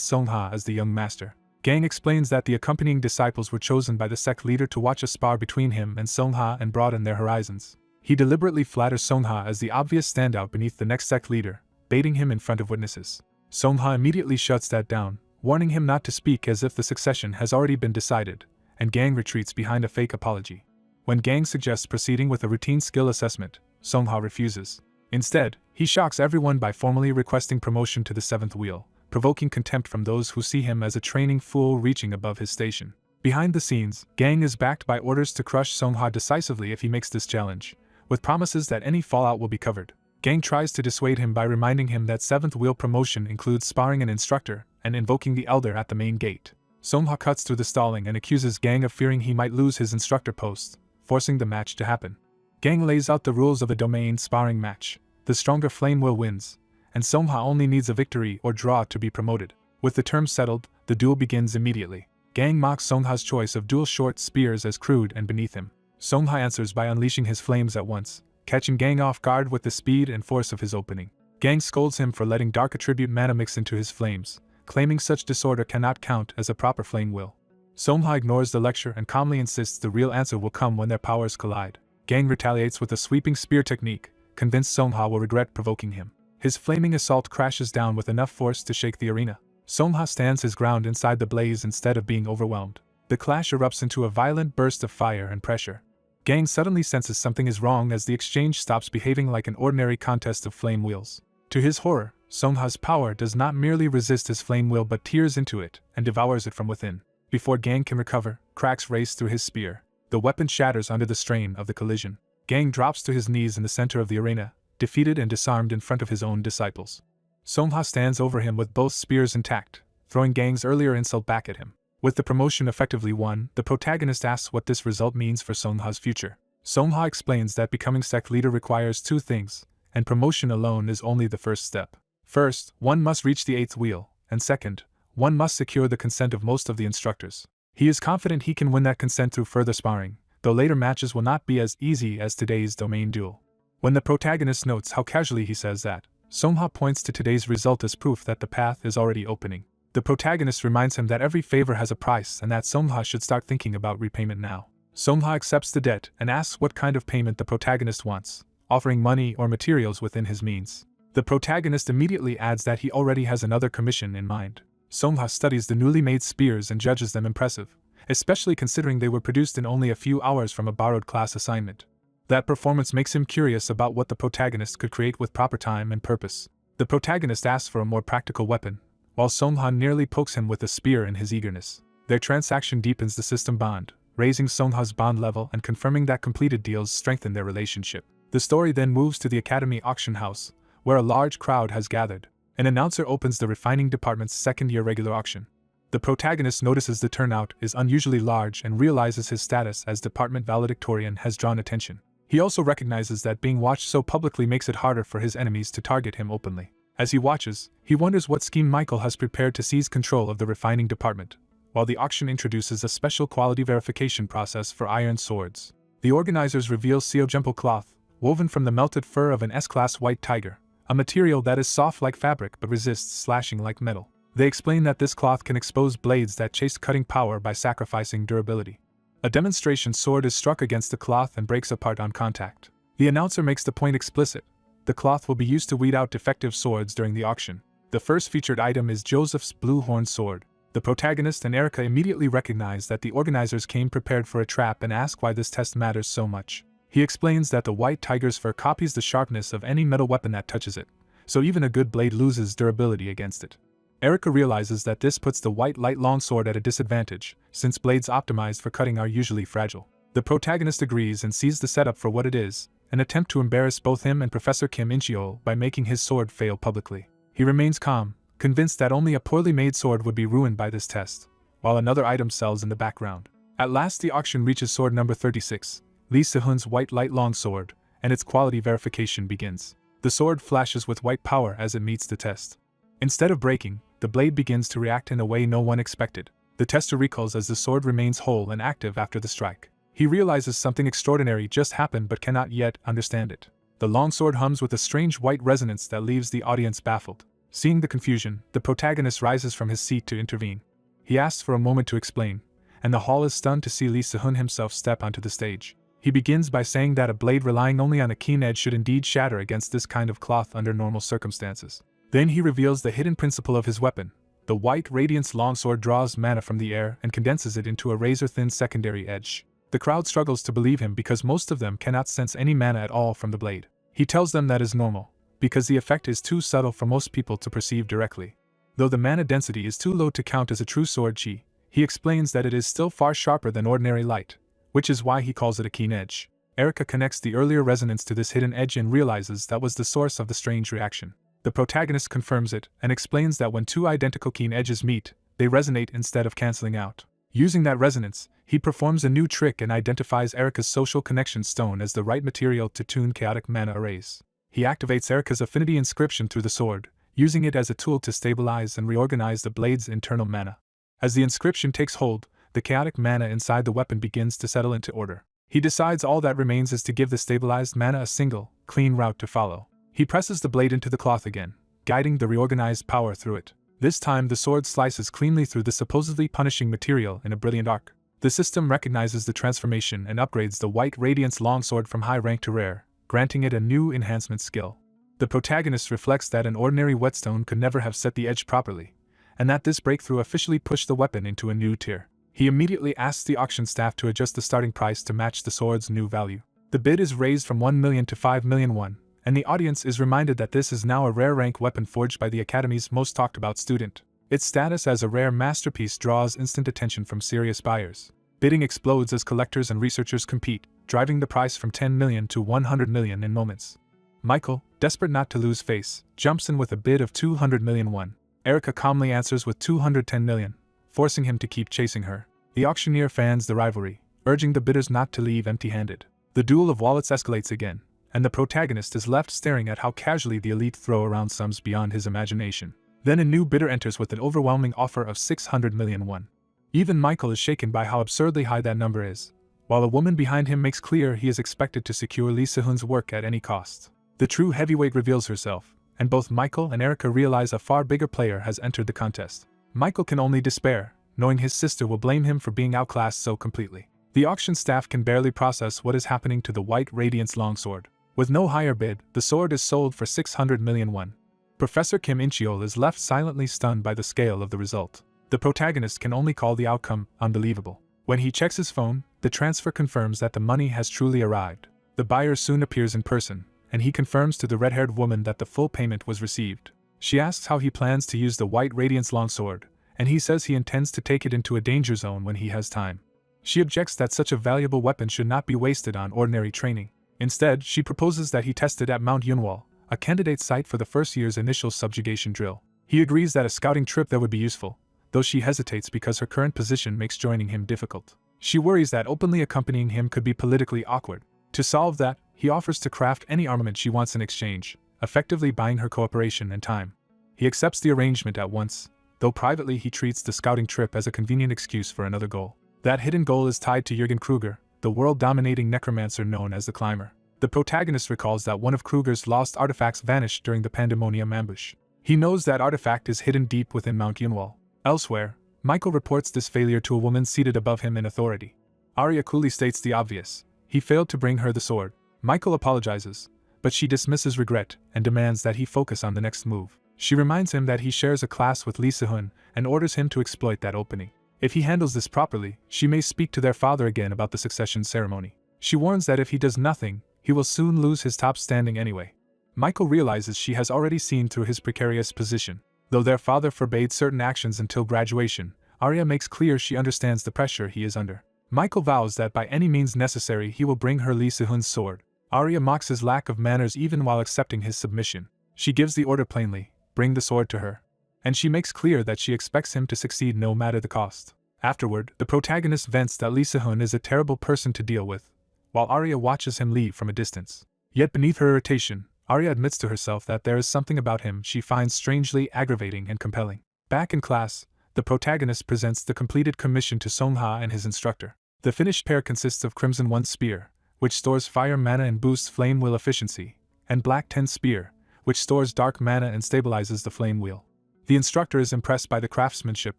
Songha as the young master. Gang explains that the accompanying disciples were chosen by the sect leader to watch a spar between him and Songha and broaden their horizons. He deliberately flatters Songha as the obvious standout beneath the next sect leader, baiting him in front of witnesses. Songha immediately shuts that down, warning him not to speak as if the succession has already been decided, and Gang retreats behind a fake apology. When Gang suggests proceeding with a routine skill assessment, Songha refuses. Instead, he shocks everyone by formally requesting promotion to the 7th wheel, provoking contempt from those who see him as a training fool reaching above his station. Behind the scenes, Gang is backed by orders to crush Songha decisively if he makes this challenge, with promises that any fallout will be covered. Gang tries to dissuade him by reminding him that 7th wheel promotion includes sparring an instructor and invoking the elder at the main gate. Songha cuts through the stalling and accuses Gang of fearing he might lose his instructor post, forcing the match to happen. Gang lays out the rules of a domain sparring match. The stronger flame will wins, and Songha only needs a victory or draw to be promoted. With the terms settled, the duel begins immediately. Gang mocks Songha's choice of dual short spears as crude and beneath him. Songha answers by unleashing his flames at once, catching Gang off guard with the speed and force of his opening. Gang scolds him for letting dark attribute mana mix into his flames, claiming such disorder cannot count as a proper flame will. Songha ignores the lecture and calmly insists the real answer will come when their powers collide. Gang retaliates with a sweeping spear technique, convinced Songha will regret provoking him. His flaming assault crashes down with enough force to shake the arena. Songha stands his ground inside the blaze instead of being overwhelmed. The clash erupts into a violent burst of fire and pressure. Gang suddenly senses something is wrong as the exchange stops behaving like an ordinary contest of flame wheels. To his horror, Songha's power does not merely resist his flame wheel but tears into it and devours it from within. Before Gang can recover, cracks race through his spear. The weapon shatters under the strain of the collision. Gang drops to his knees in the center of the arena, defeated and disarmed in front of his own disciples. Songha stands over him with both spears intact, throwing Gang's earlier insult back at him. With the promotion effectively won, the protagonist asks what this result means for Songha's future. Songha explains that becoming sect leader requires 2 things, and promotion alone is only the first step. First, one must reach the 8th wheel, and second, one must secure the consent of most of the instructors. He is confident he can win that consent through further sparring, though later matches will not be as easy as today's domain duel. When the protagonist notes how casually he says that, Songha points to today's result as proof that the path is already opening. The protagonist reminds him that every favor has a price and that Songha should start thinking about repayment now. Songha accepts the debt and asks what kind of payment the protagonist wants, offering money or materials within his means. The protagonist immediately adds that he already has another commission in mind. Songha studies the newly made spears and judges them impressive, especially considering they were produced in only a few hours from a borrowed class assignment. That performance makes him curious about what the protagonist could create with proper time and purpose. The protagonist asks for a more practical weapon, while Songha nearly pokes him with a spear in his eagerness. Their transaction deepens the system bond, raising Songha's bond level and confirming that completed deals strengthen their relationship. The story then moves to the Academy auction house, where a large crowd has gathered. An announcer opens the refining department's second-year regular auction. The protagonist notices the turnout is unusually large and realizes his status as department valedictorian has drawn attention. He also recognizes that being watched so publicly makes it harder for his enemies to target him openly. As he watches, he wonders what scheme Michael has prepared to seize control of the refining department, while the auction introduces a special quality verification process for iron swords. The organizers reveal Seojumpo cloth, woven from the melted fur of an S-class white tiger, a material that is soft like fabric but resists slashing like metal. They explain that this cloth can expose blades that chase cutting power by sacrificing durability. A demonstration sword is struck against the cloth and breaks apart on contact. The announcer makes the point explicit. The cloth will be used to weed out defective swords during the auction. The first featured item is Joseph's blue horn sword. The protagonist and Erica immediately recognize that the organizers came prepared for a trap and ask why this test matters so much. He explains that the white tiger's fur copies the sharpness of any metal weapon that touches it, so even a good blade loses durability against it. Erica realizes that this puts the white light longsword at a disadvantage, since blades optimized for cutting are usually fragile. The protagonist agrees and sees the setup for what it is, an attempt to embarrass both him and Professor Kim In-cheol by making his sword fail publicly. He remains calm, convinced that only a poorly made sword would be ruined by this test, while another item sells in the background. At last the auction reaches sword number 36, Lee Se-hun's white light longsword, and its quality verification begins. The sword flashes with white power as it meets the test. Instead of breaking, the blade begins to react in a way no one expected. The tester recalls as the sword remains whole and active after the strike. He realizes something extraordinary just happened but cannot yet understand it. The longsword hums with a strange white resonance that leaves the audience baffled. Seeing the confusion, the protagonist rises from his seat to intervene. He asks for a moment to explain, and the hall is stunned to see Lee Se-hun himself step onto the stage. He begins by saying that a blade relying only on a keen edge should indeed shatter against this kind of cloth under normal circumstances. Then he reveals the hidden principle of his weapon. The white radiance longsword draws mana from the air and condenses it into a razor-thin secondary edge. The crowd struggles to believe him because most of them cannot sense any mana at all from the blade. He tells them that is normal, because the effect is too subtle for most people to perceive directly. Though the mana density is too low to count as a true sword chi, he explains that it is still far sharper than ordinary light, which is why he calls it a keen edge. Erica connects the earlier resonance to this hidden edge and realizes that was the source of the strange reaction. The protagonist confirms it and explains that when two identical keen edges meet, they resonate instead of canceling out. Using that resonance, he performs a new trick and identifies Erica's social connection stone as the right material to tune chaotic mana arrays. He activates Erica's affinity inscription through the sword, using it as a tool to stabilize and reorganize the blade's internal mana. As the inscription takes hold, the chaotic mana inside the weapon begins to settle into order. He decides all that remains is to give the stabilized mana a single, clean route to follow. He presses the blade into the cloth again, guiding the reorganized power through it. This time the sword slices cleanly through the supposedly punishing material in a brilliant arc. The system recognizes the transformation and upgrades the white radiance longsword from high rank to rare, granting it a new enhancement skill. The protagonist reflects that an ordinary whetstone could never have set the edge properly, and that this breakthrough officially pushed the weapon into a new tier. He immediately asks the auction staff to adjust the starting price to match the sword's new value. The bid is raised from 1 million to 5 million won, and the audience is reminded that this is now a rare rank weapon forged by the Academy's most talked about student. Its status as a rare masterpiece draws instant attention from serious buyers. Bidding explodes as collectors and researchers compete, driving the price from 10 million to 100 million in moments. Michael, desperate not to lose face, jumps in with a bid of 200 million won. Erica calmly answers with 210 million, forcing him to keep chasing her. The auctioneer fans the rivalry, urging the bidders not to leave empty-handed. The duel of wallets escalates again, and the protagonist is left staring at how casually the elite throw around sums beyond his imagination. Then a new bidder enters with an overwhelming offer of 600 million won. Even Michael is shaken by how absurdly high that number is, while a woman behind him makes clear he is expected to secure Lee Se-hun's work at any cost. The true heavyweight reveals herself, and both Michael and Erica realize a far bigger player has entered the contest. Michael can only despair, knowing his sister will blame him for being outclassed so completely. The auction staff can barely process what is happening to the white radiance longsword. With no higher bid, the sword is sold for 600 million won. Professor Kim In-cheol is left silently stunned by the scale of the result. The protagonist can only call the outcome unbelievable. When he checks his phone, the transfer confirms that the money has truly arrived. The buyer soon appears in person, and he confirms to the red-haired woman that the full payment was received. She asks how he plans to use the white radiance longsword, and he says he intends to take it into a danger zone when he has time. She objects that such a valuable weapon should not be wasted on ordinary training. Instead, she proposes that he test it at Mount Yunwal, a candidate site for the first year's initial subjugation drill. He agrees that a scouting trip there would be useful, though she hesitates because her current position makes joining him difficult. She worries that openly accompanying him could be politically awkward. To solve that, he offers to craft any armament she wants in exchange, effectively buying her cooperation and time. He accepts the arrangement at once, though privately he treats the scouting trip as a convenient excuse for another goal. That hidden goal is tied to Jürgen Kruger, the world-dominating necromancer known as the Climber. The protagonist recalls that one of Kruger's lost artifacts vanished during the Pandemonium ambush. He knows that artifact is hidden deep within Mount Yunwal. Elsewhere, Michael reports this failure to a woman seated above him in authority. Arya coolly states the obvious: he failed to bring her the sword. Michael apologizes, but she dismisses regret and demands that he focus on the next move. She reminds him that he shares a class with Lee Se-hun and orders him to exploit that opening. If he handles this properly, she may speak to their father again about the succession ceremony. She warns that if he does nothing, he will soon lose his top standing anyway. Michael realizes she has already seen through his precarious position. Though their father forbade certain actions until graduation, Arya makes clear she understands the pressure he is under. Michael vows that by any means necessary he will bring her Lee Se-hun's sword. Arya mocks his lack of manners even while accepting his submission. She gives the order plainly: bring the sword to her. And she makes clear that she expects him to succeed no matter the cost. Afterward, the protagonist vents that Lee Se-hun is a terrible person to deal with, while Arya watches him leave from a distance. Yet beneath her irritation, Arya admits to herself that there is something about him she finds strangely aggravating and compelling. Back in class, The protagonist presents the completed commission to Songha and his instructor. The finished pair consists of Crimson 1 Spear, which stores fire mana and boosts flame wheel efficiency, and Black 10 Spear, which stores dark mana and stabilizes the flame wheel. The instructor is impressed by the craftsmanship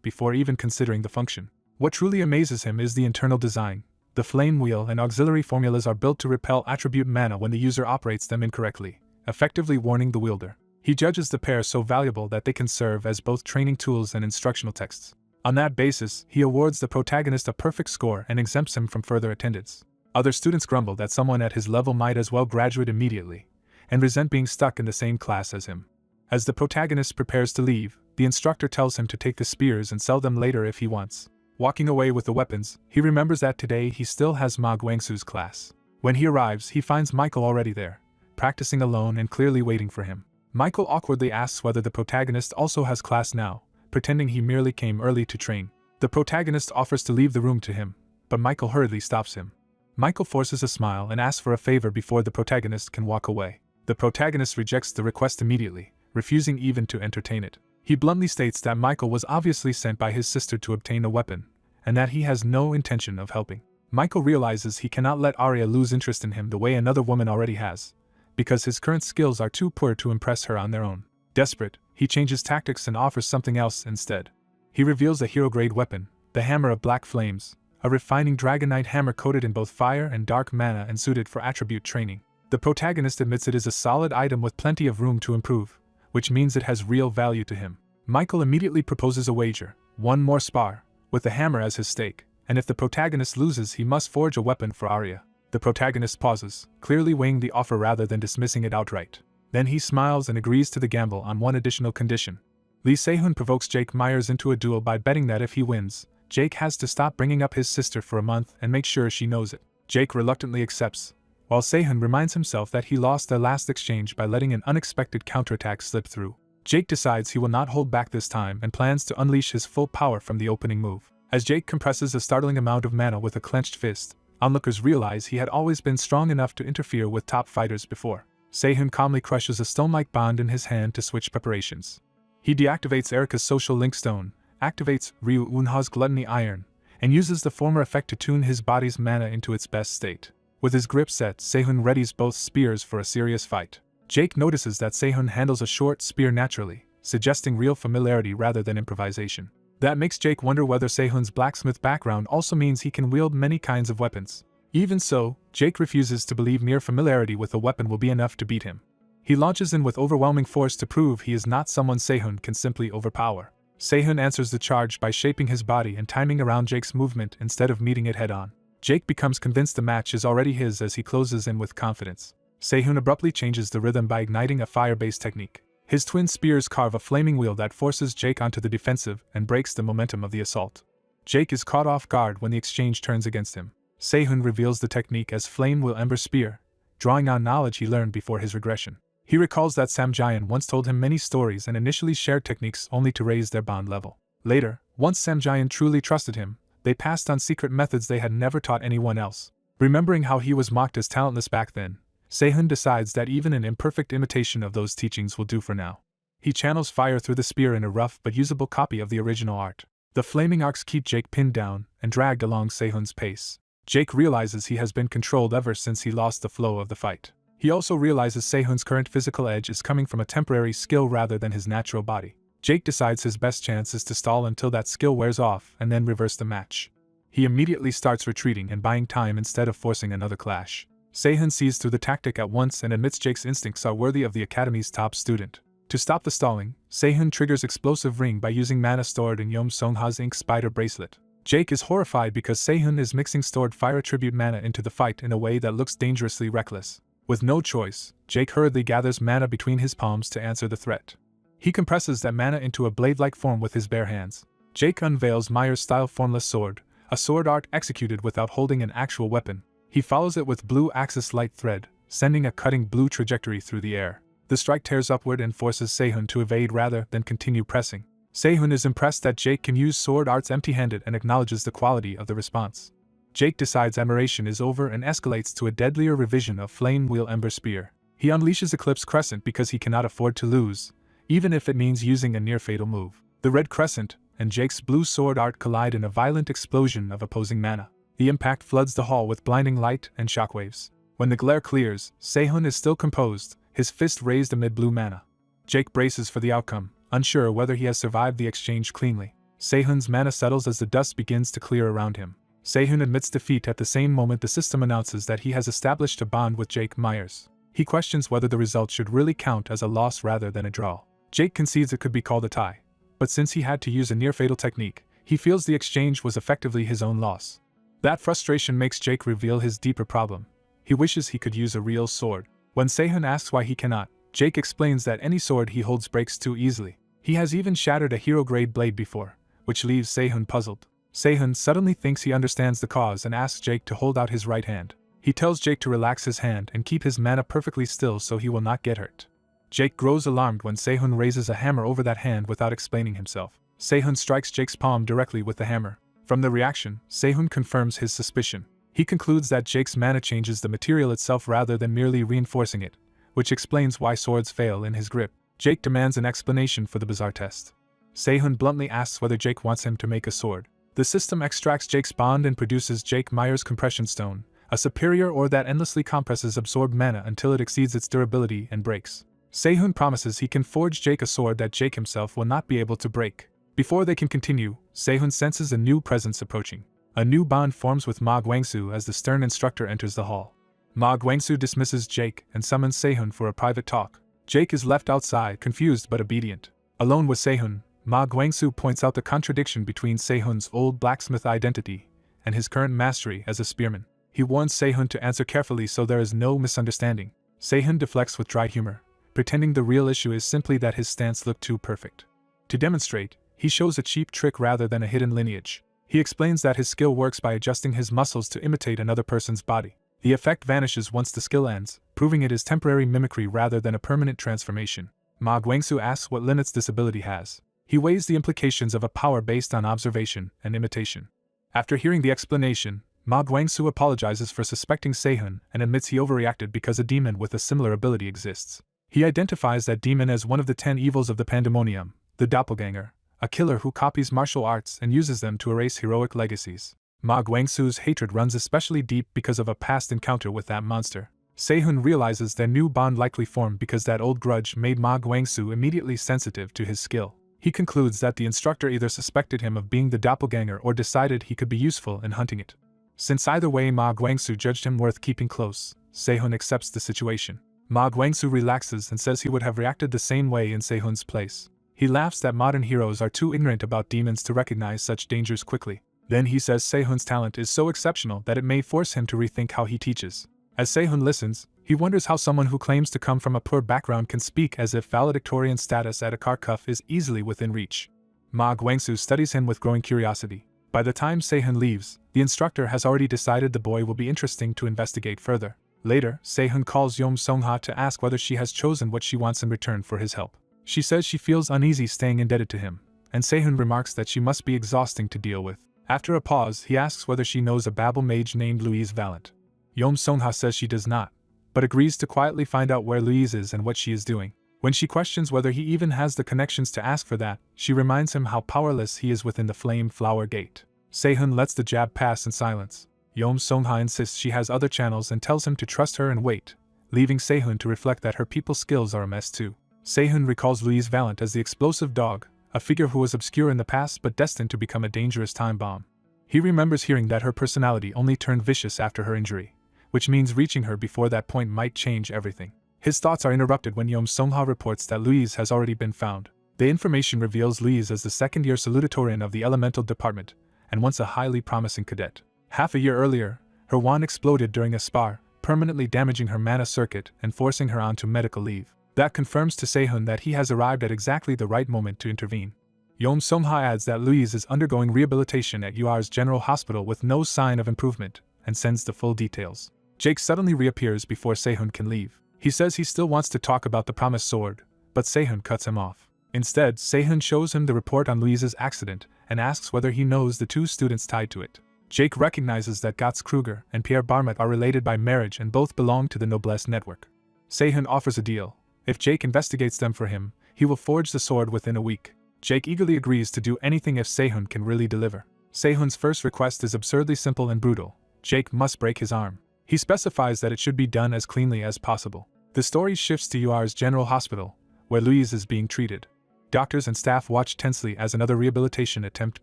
before even considering the function. What truly amazes him is the internal design. The flame wheel and auxiliary formulas are built to repel attribute mana when the user operates them incorrectly, effectively warning the wielder. He judges the pair so valuable that they can serve as both training tools and instructional texts. On that basis, he awards the protagonist a perfect score and exempts him from further attendance. Other students grumble that someone at his level might as well graduate immediately, and resent being stuck in the same class as him. As the protagonist prepares to leave, the instructor tells him to take the spears and sell them later if he wants. Walking away with the weapons, he remembers that today he still has Ma Guangsu's class. When he arrives, he finds Michael already there, practicing alone and clearly waiting for him. Michael awkwardly asks whether the protagonist also has class now, pretending he merely came early to train. The protagonist offers to leave the room to him, but Michael hurriedly stops him. Michael forces a smile and asks for a favor before the protagonist can walk away. The protagonist rejects the request immediately, refusing even to entertain it. He bluntly states that Michael was obviously sent by his sister to obtain a weapon, and that he has no intention of helping. Michael realizes he cannot let Arya lose interest in him the way another woman already has, because his current skills are too poor to impress her on their own. Desperate, he changes tactics and offers something else instead. He reveals a hero-grade weapon, the Hammer of Black Flames, a refining Dragonite hammer coated in both fire and dark mana and suited for attribute training. The protagonist admits it is a solid item with plenty of room to improve, which means it has real value to him. Michael immediately proposes a wager, one more spar, with the hammer as his stake, and if the protagonist loses he must forge a weapon for Arya. The protagonist pauses, clearly weighing the offer rather than dismissing it outright. Then he smiles and agrees to the gamble on one additional condition. Lee Se-hun provokes Jake Myers into a duel by betting that if he wins, Jake has to stop bringing up his sister for a month and make sure she knows it. Jake reluctantly accepts, while Se-hun reminds himself that he lost their last exchange by letting an unexpected counterattack slip through. Jake decides he will not hold back this time and plans to unleash his full power from the opening move. As Jake compresses a startling amount of mana with a clenched fist, onlookers realize he had always been strong enough to interfere with top fighters before. Se-hun calmly crushes a stone-like bond in his hand to switch preparations. He deactivates Erika's social link stone, activates Ryu Eunha's gluttony iron, and uses the former effect to tune his body's mana into its best state. With his grip set, Se-hun readies both spears for a serious fight. Jake notices that Se-hun handles a short spear naturally, suggesting real familiarity rather than improvisation. That makes Jake wonder whether Se-hun's blacksmith background also means he can wield many kinds of weapons. Even so, Jake refuses to believe mere familiarity with a weapon will be enough to beat him. He launches in with overwhelming force to prove he is not someone Se-hun can simply overpower. Se-hun answers the charge by shaping his body and timing around Jake's movement instead of meeting it head-on. Jake becomes convinced the match is already his as he closes in with confidence. Se-hun abruptly changes the rhythm by igniting a fire-based technique. His twin spears carve a flaming wheel that forces Jake onto the defensive and breaks the momentum of the assault. Jake is caught off guard when the exchange turns against him. Se-hun reveals the technique as Flame Wheel Ember Spear, drawing on knowledge he learned before his regression. He recalls that Samjayan once told him many stories and initially shared techniques only to raise their bond level. Later, once Samjayan truly trusted him, they passed on secret methods they had never taught anyone else. Remembering how he was mocked as talentless back then, Se-hun decides that even an imperfect imitation of those teachings will do for now. He channels fire through the spear in a rough but usable copy of the original art. The flaming arcs keep Jake pinned down and dragged along Se-hun's pace. Jake realizes he has been controlled ever since he lost the flow of the fight. He also realizes Se-hun's current physical edge is coming from a temporary skill rather than his natural body. Jake decides his best chance is to stall until that skill wears off and then reverse the match. He immediately starts retreating and buying time instead of forcing another clash. Se-hun sees through the tactic at once and admits Jake's instincts are worthy of the academy's top student. To stop the stalling, Se-hun triggers Explosive Ring by using mana stored in Yom Songha's Ink Spider Bracelet. Jake is horrified because Se-hun is mixing stored fire attribute mana into the fight in a way that looks dangerously reckless. With no choice, Jake hurriedly gathers mana between his palms to answer the threat. He compresses that mana into a blade-like form with his bare hands. Jake unveils Myers-style formless sword, a sword art executed without holding an actual weapon. He follows it with blue axis light thread, sending a cutting blue trajectory through the air. The strike tears upward and forces Se-hun to evade rather than continue pressing. Se-hun is impressed that Jake can use sword arts empty-handed and acknowledges the quality of the response. Jake decides admiration is over and escalates to a deadlier revision of Flame Wheel Ember Spear. He unleashes Eclipse Crescent because he cannot afford to lose, even if it means using a near-fatal move. The Red Crescent, and Jake's blue sword art collide in a violent explosion of opposing mana. The impact floods the hall with blinding light and shockwaves. When the glare clears, Sehun is still composed, his fist raised amid blue mana. Jake braces for the outcome, unsure whether he has survived the exchange cleanly. Sehun's mana settles as the dust begins to clear around him. Sehun admits defeat at the same moment the system announces that he has established a bond with Jake Myers. He questions whether the result should really count as a loss rather than a draw. Jake concedes it could be called a tie, but since he had to use a near-fatal technique, he feels the exchange was effectively his own loss. That frustration makes Jake reveal his deeper problem. He wishes he could use a real sword. When Sehun asks why he cannot, Jake explains that any sword he holds breaks too easily. He has even shattered a hero-grade blade before, which leaves Sehun puzzled. Sehun suddenly thinks he understands the cause and asks Jake to hold out his right hand. He tells Jake to relax his hand and keep his mana perfectly still so he will not get hurt. Jake grows alarmed when Sehun raises a hammer over that hand without explaining himself. Sehun strikes Jake's palm directly with the hammer. From the reaction, Sehun confirms his suspicion. He concludes that Jake's mana changes the material itself rather than merely reinforcing it, which explains why swords fail in his grip. Jake demands an explanation for the bizarre test. Sehun bluntly asks whether Jake wants him to make a sword. The system extracts Jake's bond and produces Jake Myers' compression stone, a superior ore that endlessly compresses absorbed mana until it exceeds its durability and breaks. Sehun promises he can forge Jake a sword that Jake himself will not be able to break. Before they can continue, Sehun senses a new presence approaching. A new bond forms with Ma Guangsu as the stern instructor enters the hall. Ma Guangsu dismisses Jake and summons Sehun for a private talk. Jake is left outside, confused but obedient. Alone with Sehun, Ma Guangsu points out the contradiction between Sehun's old blacksmith identity and his current mastery as a spearman. He warns Sehun to answer carefully so there is no misunderstanding. Sehun deflects with dry humor, pretending the real issue is simply that his stance looked too perfect. To demonstrate, he shows a cheap trick rather than a hidden lineage. He explains that his skill works by adjusting his muscles to imitate another person's body. The effect vanishes once the skill ends, proving it is temporary mimicry rather than a permanent transformation. Ma Guangsu asks what limits this ability has. He weighs the implications of a power based on observation and imitation. After hearing the explanation, Ma Guangsu apologizes for suspecting Sehun and admits he overreacted because a demon with a similar ability exists. He identifies that demon as one of the 10 evils of the pandemonium, the doppelganger, a killer who copies martial arts and uses them to erase heroic legacies. Ma Guangsu's hatred runs especially deep because of a past encounter with that monster. Sehun realizes their new bond likely formed because that old grudge made Ma Guangsu immediately sensitive to his skill. He concludes that the instructor either suspected him of being the doppelganger or decided he could be useful in hunting it. Since either way Ma Guangsu judged him worth keeping close, Sehun accepts the situation. Ma Guangsu relaxes and says he would have reacted the same way in Sehun's place. He laughs that modern heroes are too ignorant about demons to recognize such dangers quickly. Then he says Sehun's talent is so exceptional that it may force him to rethink how he teaches. As Sehun listens, he wonders how someone who claims to come from a poor background can speak as if valedictorian status at a car cuff is easily within reach. Ma Guangsu studies him with growing curiosity. By the time Sehun leaves, the instructor has already decided the boy will be interesting to investigate further. Later, Sehun calls Yom Songha to ask whether she has chosen what she wants in return for his help. She says she feels uneasy staying indebted to him, and Sehun remarks that she must be exhausting to deal with. After a pause, he asks whether she knows a Babel mage named Louise Valent. Yom Songha says she does not, but agrees to quietly find out where Louise is and what she is doing. When she questions whether he even has the connections to ask for that, she reminds him how powerless he is within the Flame Flower Gate. Sehun lets the jab pass in silence. Yom Songha insists she has other channels and tells him to trust her and wait, leaving Sehun to reflect that her people's skills are a mess too. Sehun recalls Louise Valent as the explosive dog, a figure who was obscure in the past but destined to become a dangerous time bomb. He remembers hearing that her personality only turned vicious after her injury, which means reaching her before that point might change everything. His thoughts are interrupted when Yom Songha reports that Louise has already been found. The information reveals Louise as the second-year salutatorian of the Elemental Department, and once a highly promising cadet. Half a year earlier, her wand exploded during a spar, permanently damaging her mana circuit and forcing her onto medical leave. That confirms to Sehun that he has arrived at exactly the right moment to intervene. Yom Songha adds that Louise is undergoing rehabilitation at UR's General Hospital with no sign of improvement, and sends the full details. Jake suddenly reappears before Sehun can leave. He says he still wants to talk about the promised sword, but Sehun cuts him off. Instead, Sehun shows him the report on Louise's accident and asks whether he knows the 2 students tied to it. Jake recognizes that Gotts Kruger and Pierre Barmet are related by marriage and both belong to the Noblesse network. Sehun offers a deal. If Jake investigates them for him, he will forge the sword within a week. Jake eagerly agrees to do anything if Sehun can really deliver. Sehun's first request is absurdly simple and brutal. Jake must break his arm. He specifies that it should be done as cleanly as possible. The story shifts to UR's General Hospital, where Louise is being treated. Doctors and staff watch tensely as another rehabilitation attempt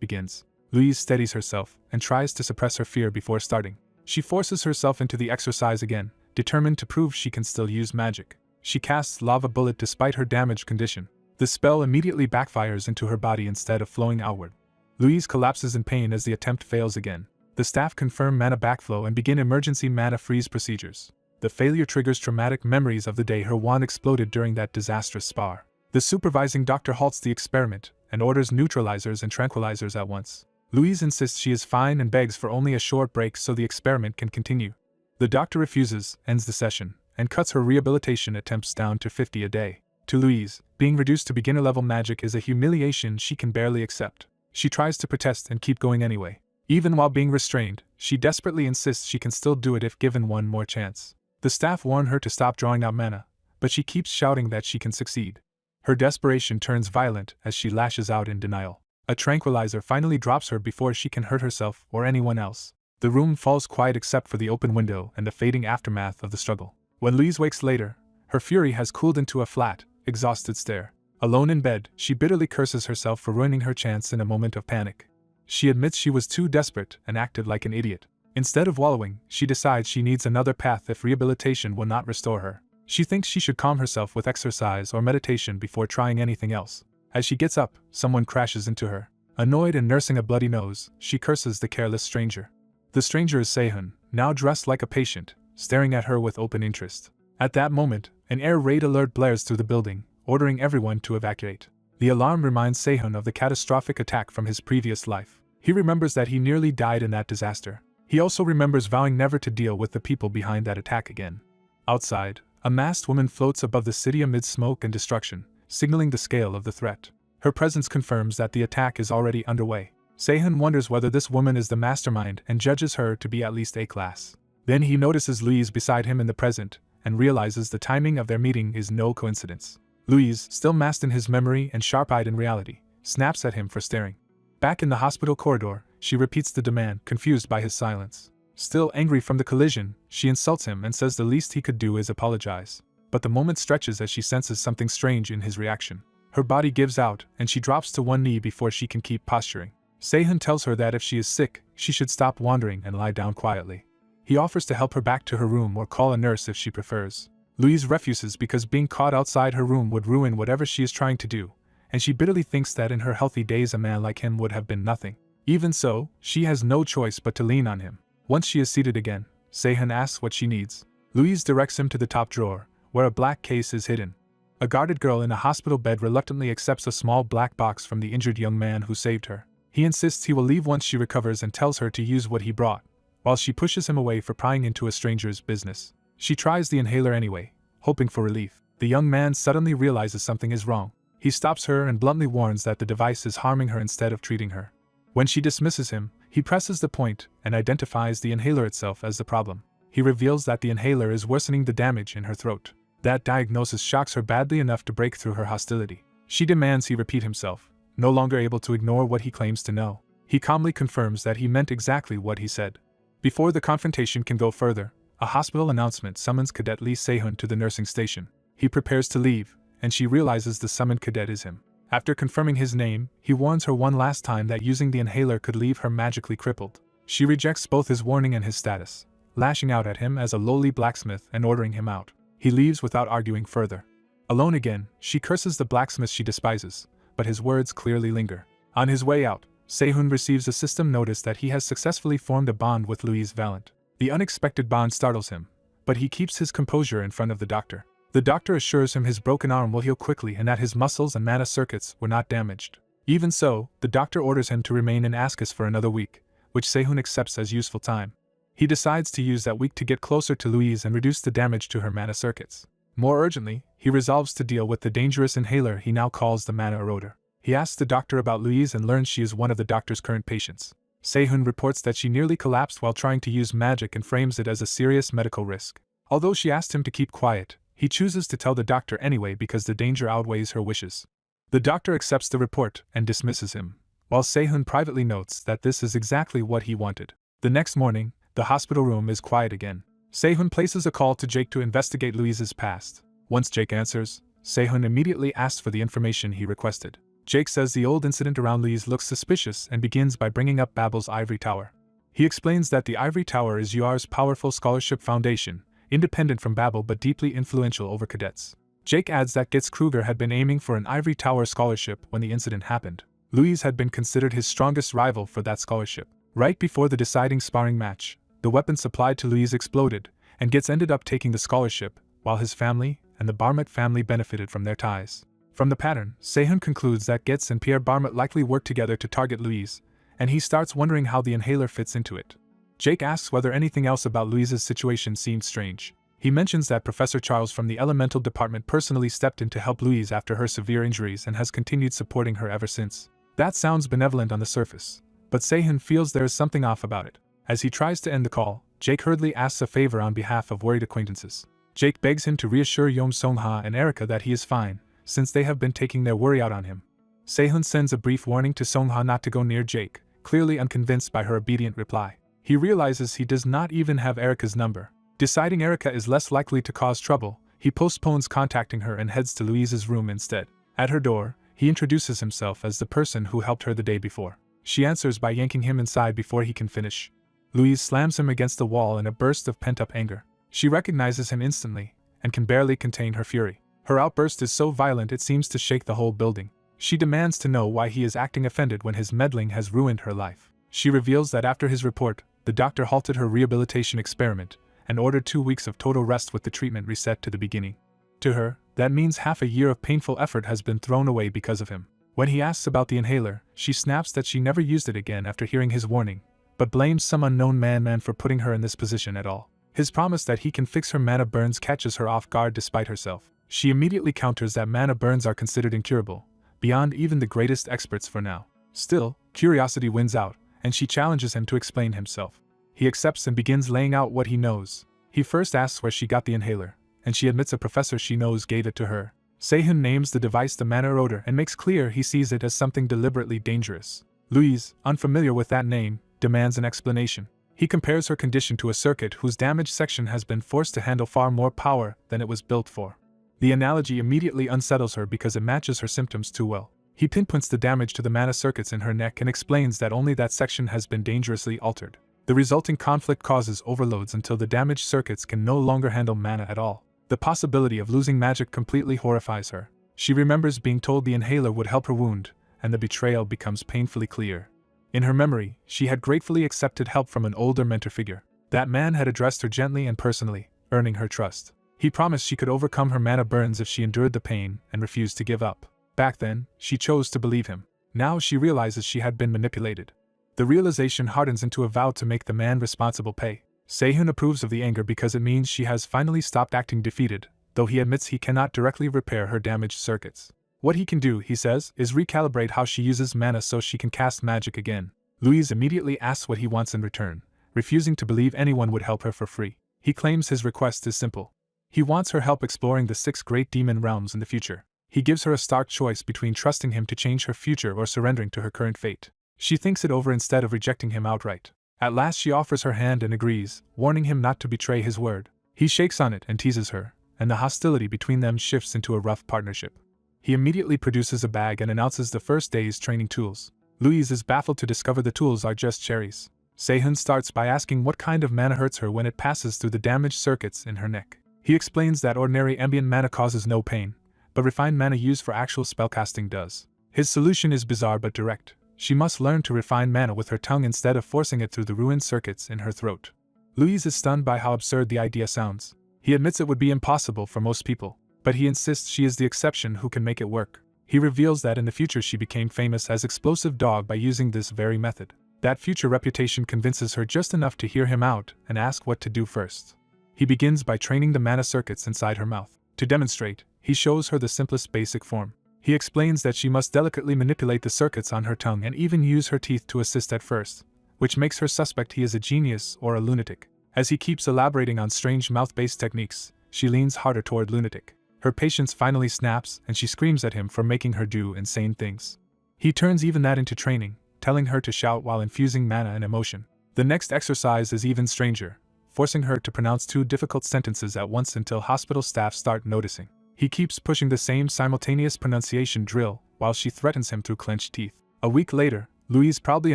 begins. Louise steadies herself and tries to suppress her fear before starting. She forces herself into the exercise again, determined to prove she can still use magic. She casts Lava Bullet despite her damaged condition. The spell immediately backfires into her body instead of flowing outward. Louise collapses in pain as the attempt fails again. The staff confirm mana backflow and begin emergency mana freeze procedures. The failure triggers traumatic memories of the day her wand exploded during that disastrous spar. The supervising doctor halts the experiment and orders neutralizers and tranquilizers at once. Louise insists she is fine and begs for only a short break so the experiment can continue. The doctor refuses, ends the session, and cuts her rehabilitation attempts down to 50 a day. To Louise, being reduced to beginner-level magic is a humiliation she can barely accept. She tries to protest and keep going anyway. Even while being restrained, she desperately insists she can still do it if given one more chance. The staff warn her to stop drawing out mana, but she keeps shouting that she can succeed. Her desperation turns violent as she lashes out in denial. A tranquilizer finally drops her before she can hurt herself or anyone else. The room falls quiet except for the open window and the fading aftermath of the struggle. When Louise wakes later, her fury has cooled into a flat, exhausted stare. Alone in bed, she bitterly curses herself for ruining her chance in a moment of panic. She admits she was too desperate and acted like an idiot. Instead of wallowing, she decides she needs another path if rehabilitation will not restore her. She thinks she should calm herself with exercise or meditation before trying anything else. As she gets up, someone crashes into her. Annoyed and nursing a bloody nose, she curses the careless stranger. The stranger is Sehun, now dressed like a patient, staring at her with open interest. At that moment, an air raid alert blares through the building, ordering everyone to evacuate. The alarm reminds Sehun of the catastrophic attack from his previous life. He remembers that he nearly died in that disaster. He also remembers vowing never to deal with the people behind that attack again. Outside, a masked woman floats above the city amid smoke and destruction, signaling the scale of the threat. Her presence confirms that the attack is already underway. Sehun wonders whether this woman is the mastermind and judges her to be at least A-class. Then he notices Louise beside him in the present, and realizes the timing of their meeting is no coincidence. Louise, still masked in his memory and sharp-eyed in reality, snaps at him for staring. Back in the hospital corridor, she repeats the demand, confused by his silence. Still angry from the collision, she insults him and says the least he could do is apologize. But the moment stretches as she senses something strange in his reaction. Her body gives out, and she drops to one knee before she can keep posturing. Sehun tells her that if she is sick, she should stop wandering and lie down quietly. He offers to help her back to her room or call a nurse if she prefers. Louise refuses because being caught outside her room would ruin whatever she is trying to do, and she bitterly thinks that in her healthy days a man like him would have been nothing. Even so, she has no choice but to lean on him. Once she is seated again, Sehun asks what she needs. Louise directs him to the top drawer, where a black case is hidden. A guarded girl in a hospital bed reluctantly accepts a small black box from the injured young man who saved her. He insists he will leave once she recovers and tells her to use what he brought, while she pushes him away for prying into a stranger's business. She tries the inhaler anyway, hoping for relief. The young man suddenly realizes something is wrong. He stops her and bluntly warns that the device is harming her instead of treating her. When she dismisses him, he presses the point and identifies the inhaler itself as the problem. He reveals that the inhaler is worsening the damage in her throat. That diagnosis shocks her badly enough to break through her hostility. She demands he repeat himself, no longer able to ignore what he claims to know. He calmly confirms that he meant exactly what he said. Before the confrontation can go further, a hospital announcement summons Cadet Lee Sehun to the nursing station. He prepares to leave, and she realizes the summoned cadet is him. After confirming his name, he warns her one last time that using the inhaler could leave her magically crippled. She rejects both his warning and his status, lashing out at him as a lowly blacksmith and ordering him out. He leaves without arguing further. Alone again, she curses the blacksmith she despises, but his words clearly linger. On his way out, Sehun receives a system notice that he has successfully formed a bond with Louise Valent. The unexpected bond startles him, but he keeps his composure in front of the doctor. The doctor assures him his broken arm will heal quickly and that his muscles and mana circuits were not damaged. Even so, the doctor orders him to remain in Ascus for another week, which Sehun accepts as useful time. He decides to use that week to get closer to Louise and reduce the damage to her mana circuits. More urgently, he resolves to deal with the dangerous inhaler he now calls the mana eroder. He asks the doctor about Louise and learns she is one of the doctor's current patients. Sehun reports that she nearly collapsed while trying to use magic and frames it as a serious medical risk. Although she asked him to keep quiet, he chooses to tell the doctor anyway because the danger outweighs her wishes. The doctor accepts the report and dismisses him, while Sehun privately notes that this is exactly what he wanted. The next morning, the hospital room is quiet again. Sehun places a call to Jake to investigate Louise's past. Once Jake answers, Sehun immediately asks for the information he requested. Jake says the old incident around Louise looks suspicious and begins by bringing up Babel's ivory tower. He explains that the ivory tower is UR's powerful scholarship foundation, independent from Babel but deeply influential over cadets. Jake adds that Gitz Kruger had been aiming for an ivory tower scholarship when the incident happened. Louise had been considered his strongest rival for that scholarship. Right before the deciding sparring match, the weapon supplied to Louise exploded, and Gitz ended up taking the scholarship, while his family and the Barmut family benefited from their ties. From the pattern, Sehun concludes that Gitz and Pierre Barmut likely worked together to target Louise, and he starts wondering how the inhaler fits into it. Jake asks whether anything else about Louise's situation seemed strange. He mentions that Professor Charles from the Elemental Department personally stepped in to help Louise after her severe injuries and has continued supporting her ever since. That sounds benevolent on the surface, but Sehun feels there is something off about it. As he tries to end the call, Jake hurriedly asks a favor on behalf of worried acquaintances. Jake begs him to reassure Yom Songha and Erica that he is fine, since they have been taking their worry out on him. Sehun sends a brief warning to Songha not to go near Jake, clearly unconvinced by her obedient reply. He realizes he does not even have Erica's number. Deciding Erica is less likely to cause trouble, he postpones contacting her and heads to Louise's room instead. At her door, he introduces himself as the person who helped her the day before. She answers by yanking him inside before he can finish. Louise slams him against the wall in a burst of pent-up anger. She recognizes him instantly, and can barely contain her fury. Her outburst is so violent it seems to shake the whole building. She demands to know why he is acting offended when his meddling has ruined her life. She reveals that after his report, the doctor halted her rehabilitation experiment, and ordered 2 weeks of total rest with the treatment reset to the beginning. To her, that means half a year of painful effort has been thrown away because of him. When he asks about the inhaler, she snaps that she never used it again after hearing his warning, but blames some unknown man for putting her in this position at all. His promise that he can fix her mana burns catches her off guard despite herself. She immediately counters that mana burns are considered incurable, beyond even the greatest experts for now. Still, curiosity wins out, and she challenges him to explain himself. He accepts and begins laying out what he knows. He first asks where she got the inhaler, and she admits a professor she knows gave it to her. Sehun names the device the mana eroder and makes clear he sees it as something deliberately dangerous. Louise, unfamiliar with that name, demands an explanation. He compares her condition to a circuit whose damaged section has been forced to handle far more power than it was built for. The analogy immediately unsettles her because it matches her symptoms too well. He pinpoints the damage to the mana circuits in her neck and explains that only that section has been dangerously altered. The resulting conflict causes overloads until the damaged circuits can no longer handle mana at all. The possibility of losing magic completely horrifies her. She remembers being told the inhaler would help her wound, and the betrayal becomes painfully clear. In her memory, she had gratefully accepted help from an older mentor figure. That man had addressed her gently and personally, earning her trust. He promised she could overcome her mana burns if she endured the pain and refused to give up. Back then, she chose to believe him. Now she realizes she had been manipulated. The realization hardens into a vow to make the man responsible pay. Sehun approves of the anger because it means she has finally stopped acting defeated, though he admits he cannot directly repair her damaged circuits. What he can do, he says, is recalibrate how she uses mana so she can cast magic again. Louise immediately asks what he wants in return, refusing to believe anyone would help her for free. He claims his request is simple. He wants her help exploring the 6 great demon realms in the future. He gives her a stark choice between trusting him to change her future or surrendering to her current fate. She thinks it over instead of rejecting him outright. At last she offers her hand and agrees, warning him not to betray his word. He shakes on it and teases her, and the hostility between them shifts into a rough partnership. He immediately produces a bag and announces the first day's training tools. Louise is baffled to discover the tools are just cherries. Sehun starts by asking what kind of mana hurts her when it passes through the damaged circuits in her neck. He explains that ordinary ambient mana causes no pain, but refined mana used for actual spellcasting does. His solution is bizarre but direct. She must learn to refine mana with her tongue instead of forcing it through the ruined circuits in her throat. Louise is stunned by how absurd the idea sounds. He admits it would be impossible for most people, but he insists she is the exception who can make it work. He reveals that in the future she became famous as Explosive Dog by using this very method. That future reputation convinces her just enough to hear him out and ask what to do first. He begins by training the mana circuits inside her mouth. To demonstrate, he shows her the simplest basic form. He explains that she must delicately manipulate the circuits on her tongue and even use her teeth to assist at first, which makes her suspect he is a genius or a lunatic. As he keeps elaborating on strange mouth-based techniques, she leans harder toward lunatic. Her patience finally snaps and she screams at him for making her do insane things. He turns even that into training, telling her to shout while infusing mana and emotion. The next exercise is even stranger, forcing her to pronounce 2 difficult sentences at once until hospital staff start noticing. He keeps pushing the same simultaneous pronunciation drill while she threatens him through clenched teeth. A week later, Louise proudly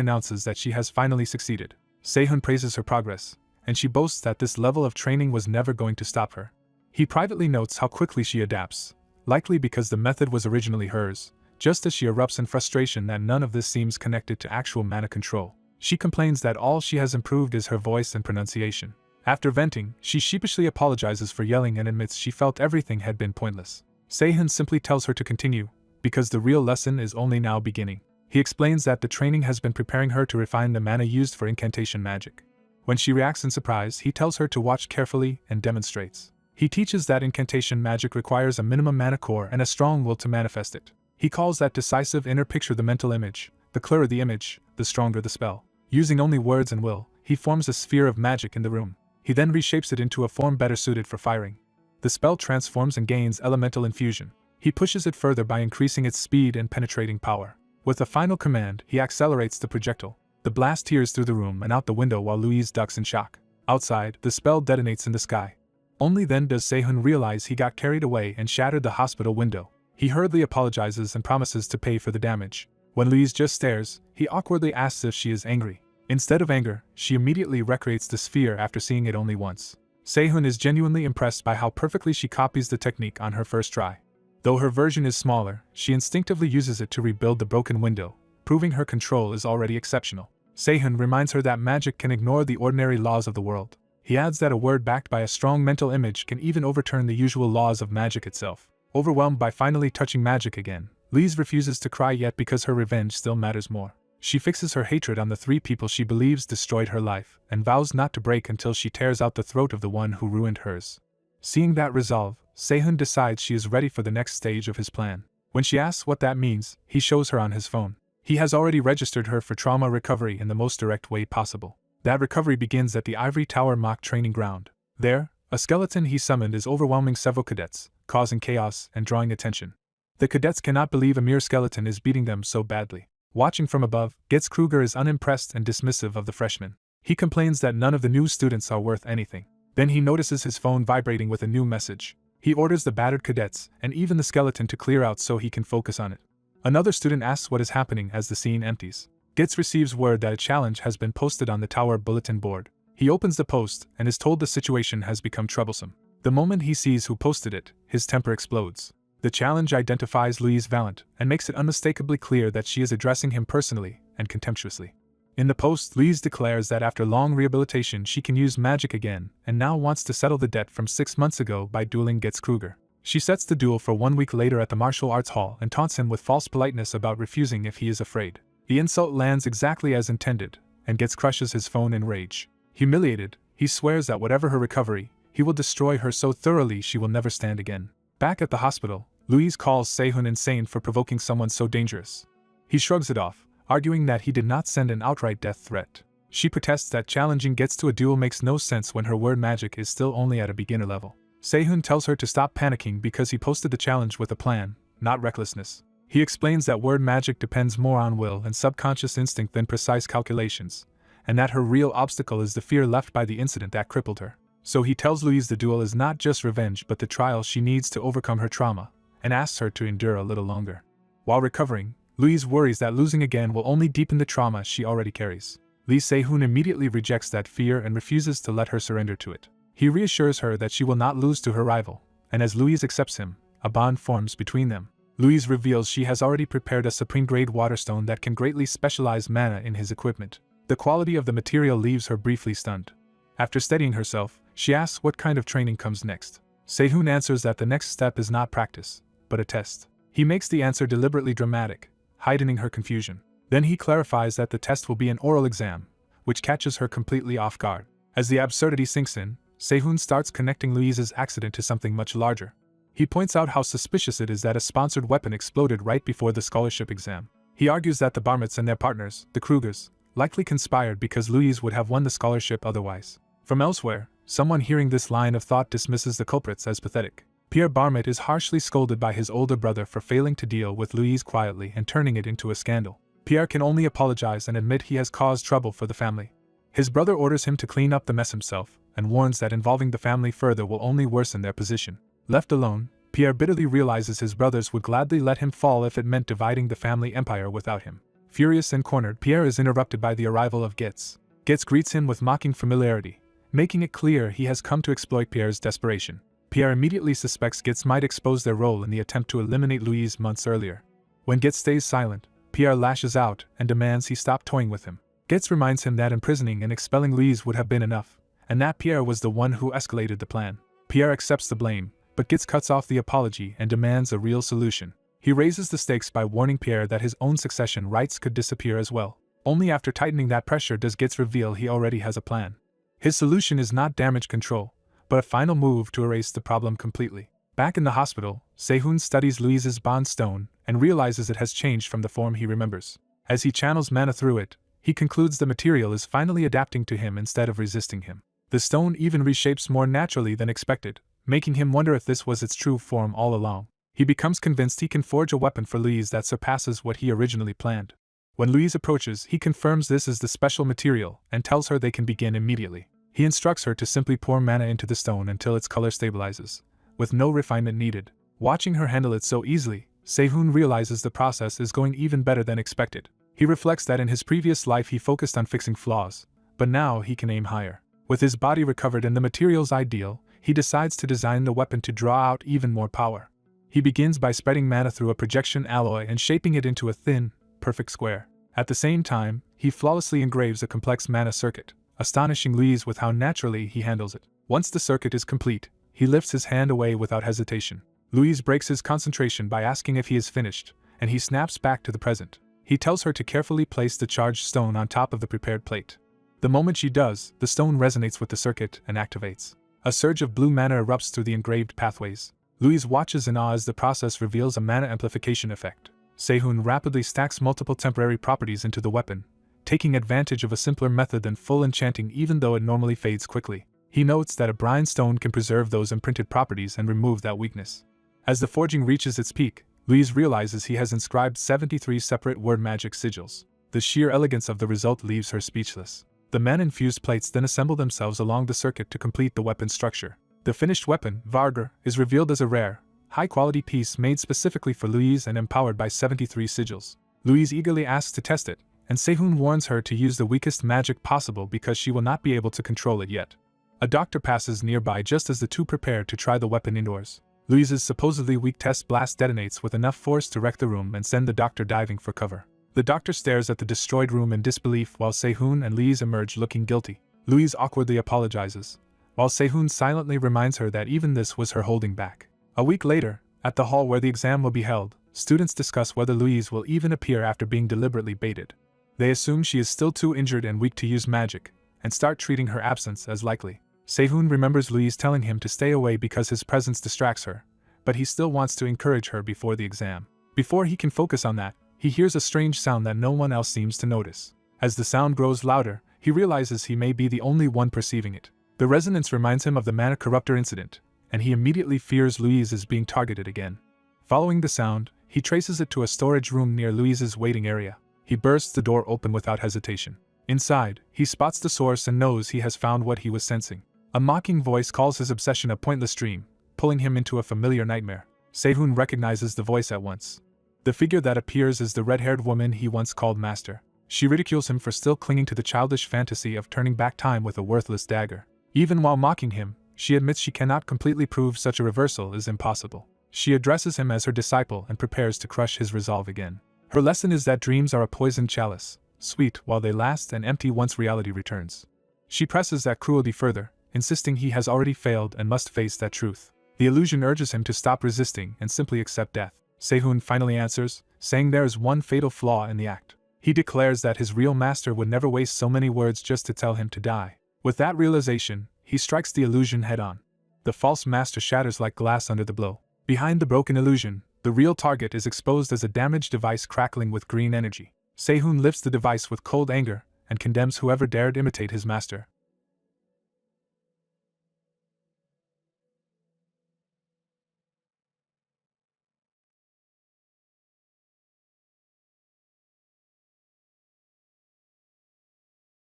announces that she has finally succeeded. Sehun praises her progress, and she boasts that this level of training was never going to stop her. He privately notes how quickly she adapts, likely because the method was originally hers, just as she erupts in frustration that none of this seems connected to actual mana control. She complains that all she has improved is her voice and pronunciation. After venting, she sheepishly apologizes for yelling and admits she felt everything had been pointless. Sehun simply tells her to continue, because the real lesson is only now beginning. He explains that the training has been preparing her to refine the mana used for incantation magic. When she reacts in surprise, he tells her to watch carefully and demonstrates. He teaches that incantation magic requires a minimum mana core and a strong will to manifest it. He calls that decisive inner picture the mental image. The clearer the image, the stronger the spell. Using only words and will, he forms a sphere of magic in the room. He then reshapes it into a form better suited for firing. The spell transforms and gains elemental infusion. He pushes it further by increasing its speed and penetrating power. With a final command, he accelerates the projectile. The blast tears through the room and out the window while Louise ducks in shock. Outside, the spell detonates in the sky. Only then does Sehun realize he got carried away and shattered the hospital window. He hurriedly apologizes and promises to pay for the damage. When Louise just stares, he awkwardly asks if she is angry. Instead of anger, she immediately recreates the sphere after seeing it only once. Sehun is genuinely impressed by how perfectly she copies the technique on her first try. Though her version is smaller, she instinctively uses it to rebuild the broken window, proving her control is already exceptional. Sehun reminds her that magic can ignore the ordinary laws of the world. He adds that a word backed by a strong mental image can even overturn the usual laws of magic itself. Overwhelmed by finally touching magic again, Louise refuses to cry yet because her revenge still matters more. She fixes her hatred on the 3 people she believes destroyed her life, and vows not to break until she tears out the throat of the one who ruined hers. Seeing that resolve, Sehun decides she is ready for the next stage of his plan. When she asks what that means, he shows her on his phone. He has already registered her for trauma recovery in the most direct way possible. That recovery begins at the Ivory Tower mock training ground. There, a skeleton he summoned is overwhelming several cadets, causing chaos and drawing attention. The cadets cannot believe a mere skeleton is beating them so badly. Watching from above, Getz Kruger is unimpressed and dismissive of the freshmen. He complains that none of the new students are worth anything. Then he notices his phone vibrating with a new message. He orders the battered cadets, and even the skeleton to clear out so he can focus on it. Another student asks what is happening as the scene empties. Getz receives word that a challenge has been posted on the tower bulletin board. He opens the post and is told the situation has become troublesome. The moment he sees who posted it, his temper explodes. The challenge identifies Louise Valent and makes it unmistakably clear that she is addressing him personally and contemptuously. In the post, Louise declares that after long rehabilitation she can use magic again and now wants to settle the debt from 6 months ago by dueling Getz Kruger. She sets the duel for 1 week later at the martial arts hall and taunts him with false politeness about refusing if he is afraid. The insult lands exactly as intended, and Getz crushes his phone in rage. Humiliated, he swears that whatever her recovery, he will destroy her so thoroughly she will never stand again. Back at the hospital, Louise calls Sehun insane for provoking someone so dangerous. He shrugs it off, arguing that he did not send an outright death threat. She protests that challenging Getz to a duel makes no sense when her word magic is still only at a beginner level. Sehun tells her to stop panicking because he posted the challenge with a plan, not recklessness. He explains that word magic depends more on will and subconscious instinct than precise calculations, and that her real obstacle is the fear left by the incident that crippled her. So he tells Louise the duel is not just revenge but the trial she needs to overcome her trauma, and asks her to endure a little longer. While recovering, Louise worries that losing again will only deepen the trauma she already carries. Lee Sehun immediately rejects that fear and refuses to let her surrender to it. He reassures her that she will not lose to her rival, and as Louise accepts him, a bond forms between them. Louise reveals she has already prepared a supreme-grade waterstone that can greatly specialize mana in his equipment. The quality of the material leaves her briefly stunned. After steadying herself, she asks what kind of training comes next. Sehun answers that the next step is not practice, but a test. He makes the answer deliberately dramatic, heightening her confusion. Then he clarifies that the test will be an oral exam, which catches her completely off guard. As the absurdity sinks in, Sehun starts connecting Louise's accident to something much larger. He points out how suspicious it is that a sponsored weapon exploded right before the scholarship exam. He argues that the Barmits and their partners, the Krugers, likely conspired because Louise would have won the scholarship otherwise. From elsewhere, someone hearing this line of thought dismisses the culprits as pathetic. Pierre Barmet is harshly scolded by his older brother for failing to deal with Louise quietly and turning it into a scandal. Pierre can only apologize and admit he has caused trouble for the family. His brother orders him to clean up the mess himself, and warns that involving the family further will only worsen their position. Left alone, Pierre bitterly realizes his brothers would gladly let him fall if it meant dividing the family empire without him. Furious and cornered, Pierre is interrupted by the arrival of Getz. Getz greets him with mocking familiarity, making it clear he has come to exploit Pierre's desperation. Pierre immediately suspects Getz might expose their role in the attempt to eliminate Louise months earlier. When Getz stays silent, Pierre lashes out and demands he stop toying with him. Getz reminds him that imprisoning and expelling Louise would have been enough, and that Pierre was the one who escalated the plan. Pierre accepts the blame, but Getz cuts off the apology and demands a real solution. He raises the stakes by warning Pierre that his own succession rights could disappear as well. Only after tightening that pressure does Getz reveal he already has a plan. His solution is not damage control, but a final move to erase the problem completely. Back in the hospital, Sehun studies Louise's bond stone and realizes it has changed from the form he remembers. As he channels mana through it, he concludes the material is finally adapting to him instead of resisting him. The stone even reshapes more naturally than expected, making him wonder if this was its true form all along. He becomes convinced he can forge a weapon for Louise that surpasses what he originally planned. When Louise approaches, he confirms this is the special material and tells her they can begin immediately. He instructs her to simply pour mana into the stone until its color stabilizes, with no refinement needed. Watching her handle it so easily, Sehun realizes the process is going even better than expected. He reflects that in his previous life he focused on fixing flaws, but now he can aim higher. With his body recovered and the materials ideal, he decides to design the weapon to draw out even more power. He begins by spreading mana through a projection alloy and shaping it into a thin, perfect square. At the same time, he flawlessly engraves a complex mana circuit, astonishing Louise with how naturally he handles it. Once the circuit is complete, he lifts his hand away without hesitation. Louise breaks his concentration by asking if he is finished, and he snaps back to the present. He tells her to carefully place the charged stone on top of the prepared plate. The moment she does, the stone resonates with the circuit and activates. A surge of blue mana erupts through the engraved pathways. Louise watches in awe as the process reveals a mana amplification effect. Sehun rapidly stacks multiple temporary properties into the weapon, taking advantage of a simpler method than full enchanting even though it normally fades quickly. He notes that a brine stone can preserve those imprinted properties and remove that weakness. As the forging reaches its peak, Louise realizes he has inscribed 73 separate word magic sigils. The sheer elegance of the result leaves her speechless. The mana-infused plates then assemble themselves along the circuit to complete the weapon's structure. The finished weapon, Vargar, is revealed as a rare, high-quality piece made specifically for Louise and empowered by 73 sigils. Louise eagerly asks to test it, and Sehun warns her to use the weakest magic possible because she will not be able to control it yet. A doctor passes nearby just as the two prepare to try the weapon indoors. Louise's supposedly weak test blast detonates with enough force to wreck the room and send the doctor diving for cover. The doctor stares at the destroyed room in disbelief while Sehun and Louise emerge looking guilty. Louise awkwardly apologizes, while Sehun silently reminds her that even this was her holding back. A week later, at the hall where the exam will be held, students discuss whether Louise will even appear after being deliberately baited. They assume she is still too injured and weak to use magic, and start treating her absence as likely. Sehun remembers Louise telling him to stay away because his presence distracts her, but he still wants to encourage her before the exam. Before he can focus on that, he hears a strange sound that no one else seems to notice. As the sound grows louder, he realizes he may be the only one perceiving it. The resonance reminds him of the mana corruptor incident, and he immediately fears Louise is being targeted again. Following the sound, he traces it to a storage room near Louise's waiting area. He bursts the door open without hesitation. Inside, he spots the source and knows he has found what he was sensing. A mocking voice calls his obsession a pointless dream, pulling him into a familiar nightmare. Sehun recognizes the voice at once. The figure that appears is the red-haired woman he once called Master. She ridicules him for still clinging to the childish fantasy of turning back time with a worthless dagger. Even while mocking him, she admits she cannot completely prove such a reversal is impossible. She addresses him as her disciple and prepares to crush his resolve again. Her lesson is that dreams are a poisoned chalice, sweet while they last and empty once reality returns. She presses that cruelty further, insisting he has already failed and must face that truth. The illusion urges him to stop resisting and simply accept death. Sehun finally answers, saying there is one fatal flaw in the act. He declares that his real master would never waste so many words just to tell him to die. With that realization, he strikes the illusion head-on. The false master shatters like glass under the blow. Behind the broken illusion, the real target is exposed as a damaged device crackling with green energy. Sehun lifts the device with cold anger and condemns whoever dared imitate his master.